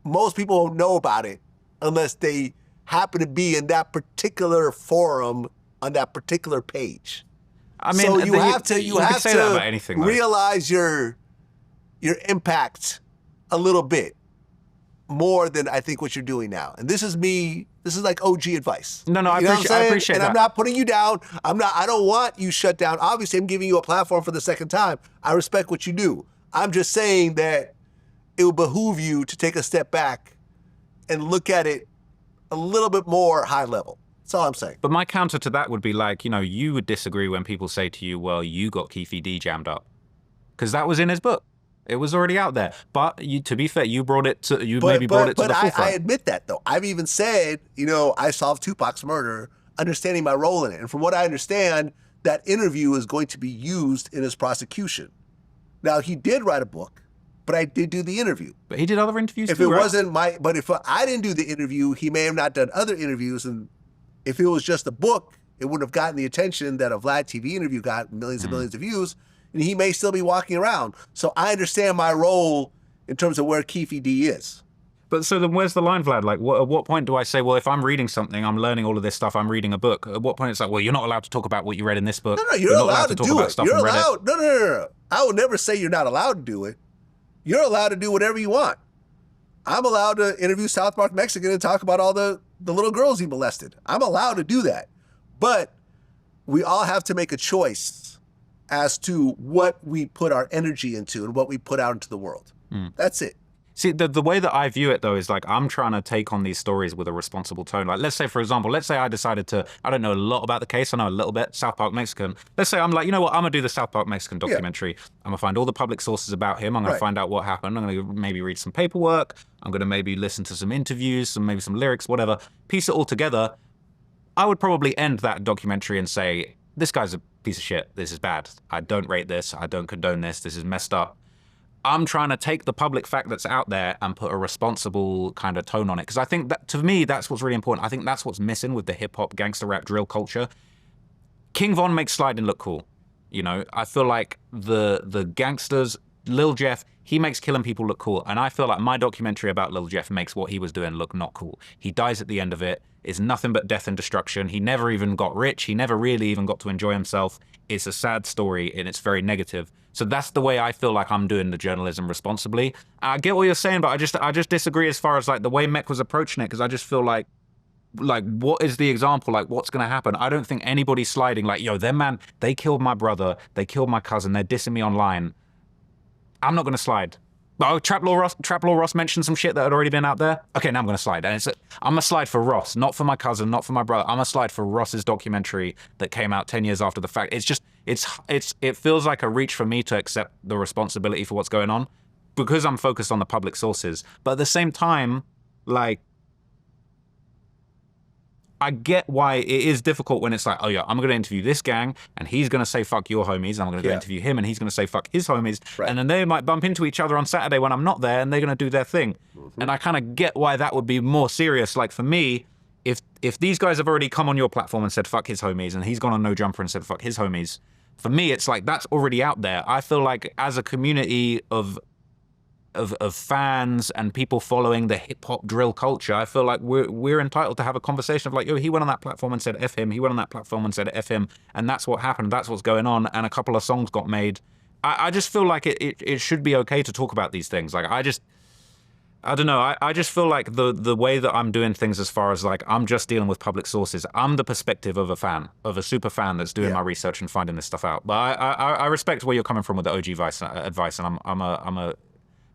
most people don't know about it unless they happen to be in that particular forum on that particular page. I mean, so you have to say that about anything, though. Realize your impact a little bit more than I think what you're doing now. And this is like OG advice. No, I appreciate and that. I'm not putting you down. I don't want you shut down. Obviously, I'm giving you a platform for the second time. I respect what you do. I'm just saying that it will behoove you to take a step back and look at it a little bit more high level. That's all I'm saying. But my counter to that would be like, you know, you would disagree when people say to you, well, you got Keefe D jammed up. Because that was in his book. It was already out there. But to be fair, you brought it to the forefront. But I admit that, though. I've even said, you know, I solved Tupac's murder, understanding my role in it. And from what I understand, that interview is going to be used in his prosecution. Now, he did write a book, but I did do the interview. But he did other interviews if too, it right? wasn't but if I didn't do the interview, he may have not done other interviews. And if it was just a book, it wouldn't have gotten the attention that a VladTV interview got, millions and millions of views. And he may still be walking around. So I understand my role in terms of where Keefe D is. But so then where's the line, Vlad? Like, at what point do I say, well, if I'm reading something, I'm learning all of this stuff, I'm reading a book. At what point it's like, well, you're not allowed to talk about what you read in this book. No, you're allowed to talk do about it. Stuff You're from Reddit. allowed. No. I would never say you're not allowed to do it. You're allowed to do whatever you want. I'm allowed to interview South Park Mexican and talk about all the little girls he molested. I'm allowed to do that. But we all have to make a choice as to what we put our energy into and what we put out into the world. That's it. See, the way that I view it, though, is like I'm trying to take on these stories with a responsible tone. Like, let's say, for example, I decided to, I don't know a lot about the case, I know a little bit, South Park Mexican. Let's say I'm like, you know what, I'm going to do the South Park Mexican documentary. I'm going to find all the public sources about him. I'm going to find out what happened. I'm going to maybe read some paperwork. I'm going to maybe listen to some interviews, maybe some lyrics, whatever. Piece it all together. I would probably end that documentary and say, this guy's a piece of shit. This is bad. I don't rate this. I don't condone this. This is messed up. I'm trying to take the public fact that's out there and put a responsible kind of tone on it. Because I think that, to me, that's what's really important. I think that's what's missing with the hip-hop, gangster rap, drill culture. King Von makes sliding look cool. You know, I feel like the gangsters, Lil Jeff, he makes killing people look cool. And I feel like my documentary about Lil Jeff makes what he was doing look not cool. He dies at the end of it. It's nothing but death and destruction. He never even got rich. He never really even got to enjoy himself. It's a sad story and it's very negative. So that's the way I feel like I'm doing the journalism responsibly. I get what you're saying, but I just disagree as far as like the way Mech was approaching it, because I just feel like like, what is the example? Like, what's going to happen? I don't think anybody's sliding like, yo, them man, they killed my brother, they killed my cousin, they're dissing me online. I'm not going to slide. Oh, Trap Law Ross mentioned some shit that had already been out there. Okay, now I'm going to slide. And I'm going to slide for Ross, not for my cousin, not for my brother. I'm going to slide for Ross's documentary that came out 10 years after the fact. It's just, it feels like a reach for me to accept the responsibility for what's going on because I'm focused on the public sources. But at the same time, like, I get why it is difficult when it's like, oh yeah, I'm going to interview this gang and he's going to say fuck your homies. And I'm going to go interview him and he's going to say fuck his homies. Right. And then they might bump into each other on Saturday when I'm not there and they're going to do their thing. Mm-hmm. And I kind of get why that would be more serious. Like for me, if these guys have already come on your platform and said fuck his homies and he's gone on No Jumper and said fuck his homies, for me, it's like that's already out there. I feel like as a community of fans and people following the hip hop drill culture, I feel like we're entitled to have a conversation of like, yo, he went on that platform and said F him, he went on that platform and said F him, and that's what happened, that's what's going on, and a couple of songs got made. I just feel like it should be okay to talk about these things. Like I don't know, I just feel like the way that I'm doing things as far as like I'm just dealing with public sources, I'm the perspective of a fan, of a super fan that's doing my research and finding this stuff out. But I respect where you're coming from with the OG advice, and I'm a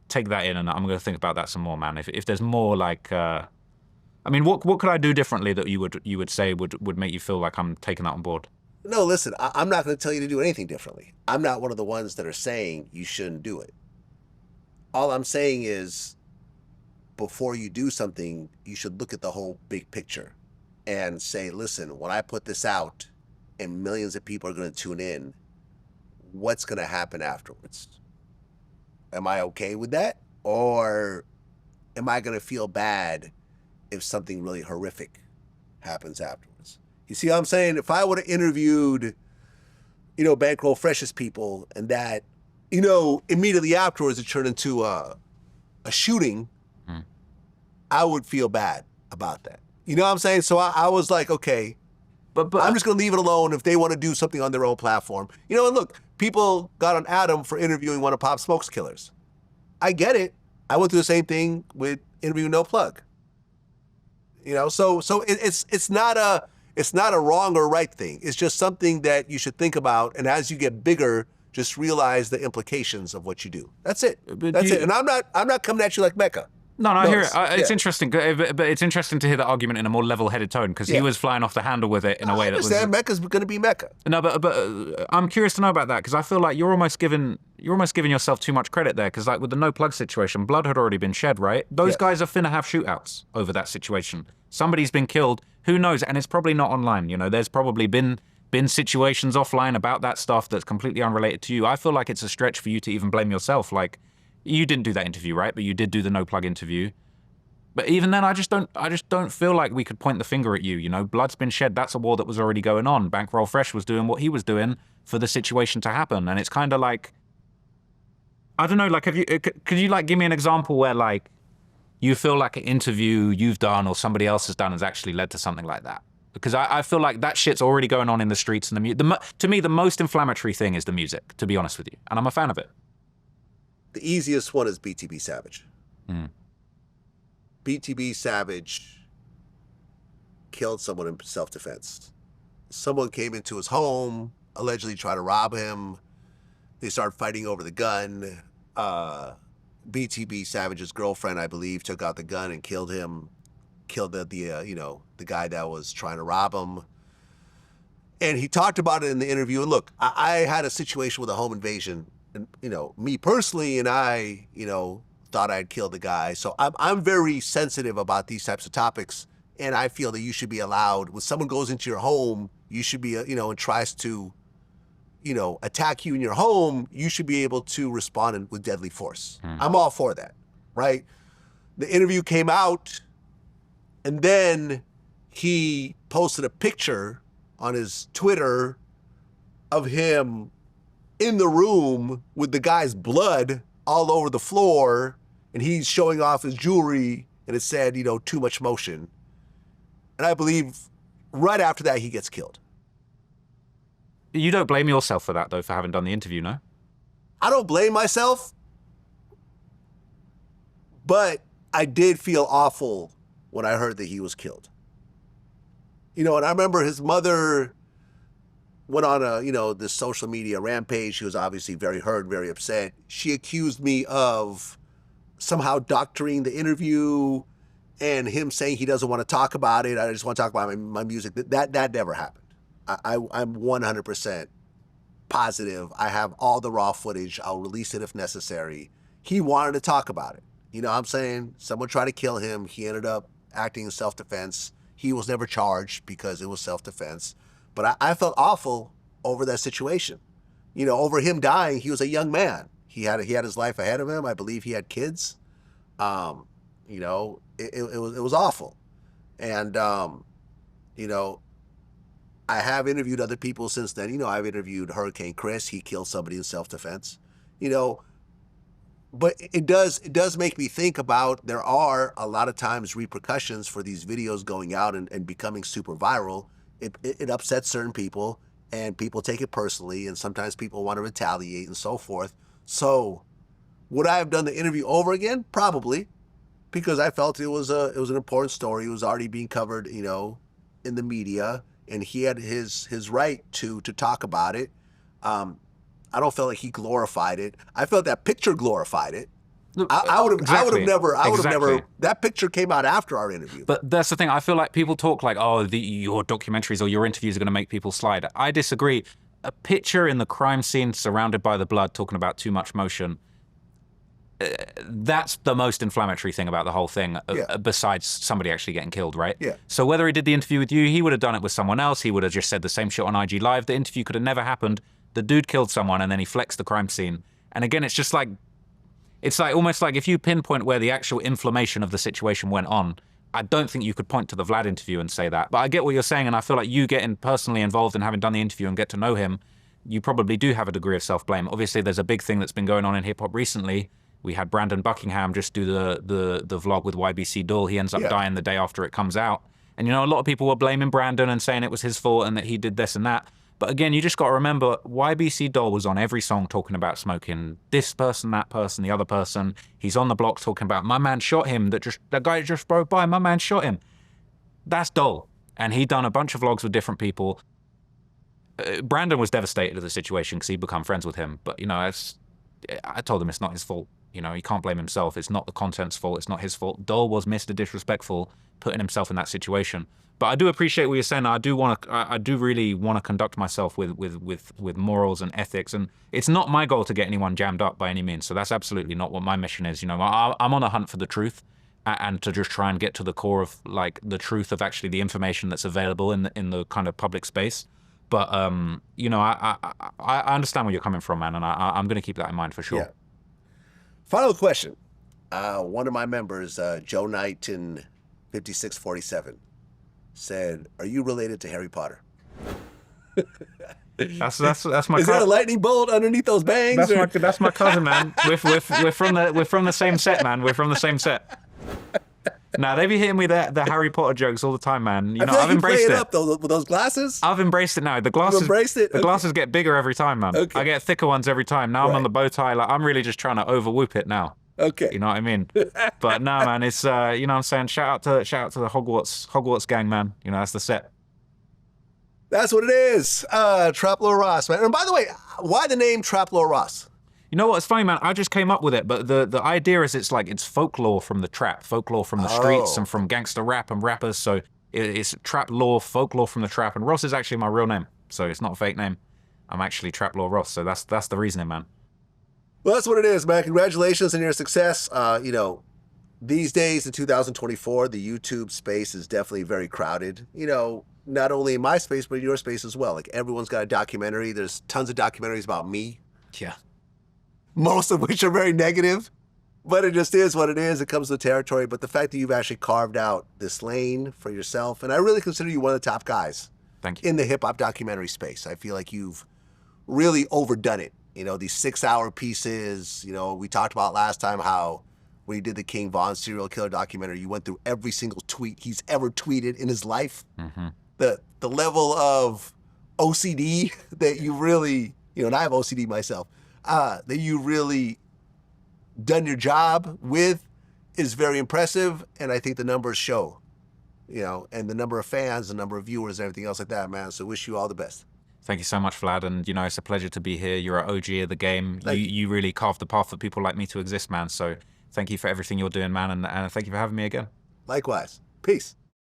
take that in, and I'm going to think about that some more, man. If there's more like, I mean, what could I do differently that you would say would make you feel like I'm taking that on board? No, listen, I'm not going to tell you to do anything differently. I'm not one of the ones that are saying you shouldn't do it. All I'm saying is, before you do something, you should look at the whole big picture and say, listen, when I put this out and millions of people are going to tune in, what's going to happen afterwards? Am I okay with that? Or am I going to feel bad if something really horrific happens afterwards? You see what I'm saying? If I would have interviewed, Bankroll Freshest people and that, immediately afterwards it turned into a shooting, I would feel bad about that. You know what I'm saying? So I was like, okay, but I'm just going to leave it alone if they want to do something on their own platform. And look, people got on Adam for interviewing one of Pop Smoke's killers. I get it. I went through the same thing with interviewing No Plug. So it's not a wrong or right thing. It's just something that you should think about. And as you get bigger, just realize the implications of what you do. That's it. That's it. And I'm not coming at you like Mecca. No, I hear it. It's interesting, but it's interesting to hear the argument in a more level-headed tone because he was flying off the handle with it in a way that was. Mecca's going to be Mecca. No, but I'm curious to know about that because I feel like you're almost giving yourself too much credit there because like with the No Plug situation, blood had already been shed, right? Those guys are finna have shootouts over that situation. Somebody's been killed. Who knows? And it's probably not online. There's probably been situations offline about that stuff that's completely unrelated to you. I feel like it's a stretch for you to even blame yourself. Like. You didn't do that interview, right? But you did do the No Plug interview. But even then, I just don't feel like we could point the finger at you. Blood's been shed. That's a war that was already going on. Bankroll Fresh was doing what he was doing for the situation to happen, and it's kind of like, I don't know. Like, could you like give me an example where like you feel like an interview you've done or somebody else has done has actually led to something like that? Because I feel like that shit's already going on in the streets and to me, the most inflammatory thing is the music. To be honest with you, and I'm a fan of it. The easiest one is BTB Savage. BTB Savage killed someone in self-defense. Someone came into his home, allegedly tried to rob him. They started fighting over the gun. BTB Savage's girlfriend, I believe, took out the gun and killed him. Killed the guy that was trying to rob him. And he talked about it in the interview. And look, I had a situation with a home invasion. And, me personally, and I, thought I'd killed the guy. So I'm very sensitive about these types of topics. And I feel that you should be allowed, when someone goes into your home, you should be, and tries to, attack you in your home, you should be able to respond with deadly force. I'm all for that, right? The interview came out, and then he posted a picture on his Twitter of him in the room with the guy's blood all over the floor, and he's showing off his jewelry, and it said, too much motion. And I believe right after that, he gets killed. You don't blame yourself for that, though, for having done the interview, no? I don't blame myself, but I did feel awful when I heard that he was killed. You know, and I remember his mother went on this social media rampage. She was obviously very hurt, very upset. She accused me of somehow doctoring the interview and him saying he doesn't want to talk about it. I just want to talk about my music. That never happened. I'm 100% positive. I have all the raw footage. I'll release it if necessary. He wanted to talk about it. You know what I'm saying? Someone tried to kill him. He ended up acting in self-defense. He was never charged because it was self-defense. But I felt awful over that situation. You know, over him dying. He was a young man. He had his life ahead of him. I believe he had kids. You know, it was awful. And, you know, I have interviewed other people since then. You know, I've interviewed Hurricane Chris. He killed somebody in self-defense. You know, but it does make me think about there are a lot of times repercussions for these videos going out and becoming super viral. It upsets certain people, and people take it personally, and sometimes people want to retaliate and so forth. So would I have done the interview over again? Probably, because I felt it was an important story. It was already being covered, you know, in the media, and he had his right to talk about it. I don't feel like he glorified it. I felt that picture glorified it. I would have never. That picture came out after our interview. But that's the thing. I feel like people talk like, oh, your documentaries or your interviews are going to make people slide. I disagree. A picture in the crime scene surrounded by the blood, talking about too much motion. That's the most inflammatory thing about the whole thing, besides somebody actually getting killed, right? Yeah. So whether he did the interview with you, he would have done it with someone else. He would have just said the same shit on IG Live. The interview could have never happened. The dude killed someone and then he flexed the crime scene. And again, it's just like, it's like almost like if you pinpoint where the actual inflammation of the situation went on, I don't think you could point to the Vlad interview and say that. But I get what you're saying, and I feel like you getting personally involved and having done the interview and get to know him, you probably do have a degree of self-blame. Obviously, there's a big thing that's been going on in hip-hop recently. We had Brandon Buckingham just do the vlog with YBC Doll. He ends up dying the day after it comes out. And, you know, a lot of people were blaming Brandon and saying it was his fault and that he did this and that. But again, you just got to remember, YBC Doll was on every song talking about smoking this person, that person, the other person. He's on the block talking about, my man shot him, that guy just broke by, my man shot him. That's Doll. And he done a bunch of vlogs with different people. Brandon was devastated at the situation because he'd become friends with him. But, you know, I told him it's not his fault. You know, he can't blame himself. It's not the content's fault. It's not his fault. Doll was Mr. Disrespectful, putting himself in that situation. But I do appreciate what you're saying. I do really want to conduct myself with morals and ethics. And it's not my goal to get anyone jammed up by any means. So that's absolutely not what my mission is. You know, I'm on a hunt for the truth and to just try and get to the core of like the truth of actually the information that's available in the kind of public space. But you know, I understand where you're coming from, man, and I'm going to keep that in mind for sure. Yeah. Final question. One of my members, Joe Knight in 5647. said, "Are you related to Harry Potter?" That's my cousin. Is there a lightning bolt underneath those bangs? That's my cousin, man. We're from the same set, man. We're from the same set. Nah, they be hitting me the Harry Potter jokes all the time, man. You know, like I've embraced it. Up though, with those glasses. I've embraced it now. The glasses. You've embraced it? The glasses get bigger every time, man. Okay. I get thicker ones every time. Now I'm on the bow tie. Like I'm really just trying to overwhoop it now. Okay. You know what I mean? But nah, man, it's you know what I'm saying? Shout out to the Hogwarts gang, man. You know, that's the set. That's what it is. Traplo Ross, man. And by the way, why the name Traplo Ross? You know what? It's funny, man. I just came up with it, but the idea is it's folklore from the trap, folklore from the streets and from gangster rap and rappers. So it's trap lore, folklore from the trap. And Ross is actually my real name, so it's not a fake name. I'm actually Traplo Ross. So that's the reasoning, man. Well, that's what it is, man. Congratulations on your success. You know, these days in 2024, the YouTube space is definitely very crowded. You know, not only in my space, but in your space as well. Like everyone's got a documentary. There's tons of documentaries about me. Yeah. Most of which are very negative, but it just is what it is. It comes with the territory. But the fact that you've actually carved out this lane for yourself, and I really consider you one of the top guys. Thank you. In the hip hop documentary space. I feel like you've really overdone it. You know, these 6-hour pieces, you know, we talked about last time how when you did the King Von serial killer documentary, you went through every single tweet he's ever tweeted in his life. Mm-hmm. The level of OCD that you really, you know, and I have OCD myself, that you really done your job with is very impressive, and I think the numbers show. you know, and the number of fans, the number of viewers, everything else like that, man. So wish you all the best. Thank you so much, Vlad. And, you know, it's a pleasure to be here. You're an OG of the game. You really carved the path for people like me to exist, man. So thank you for everything you're doing, man. And thank you for having me again. Likewise. Peace.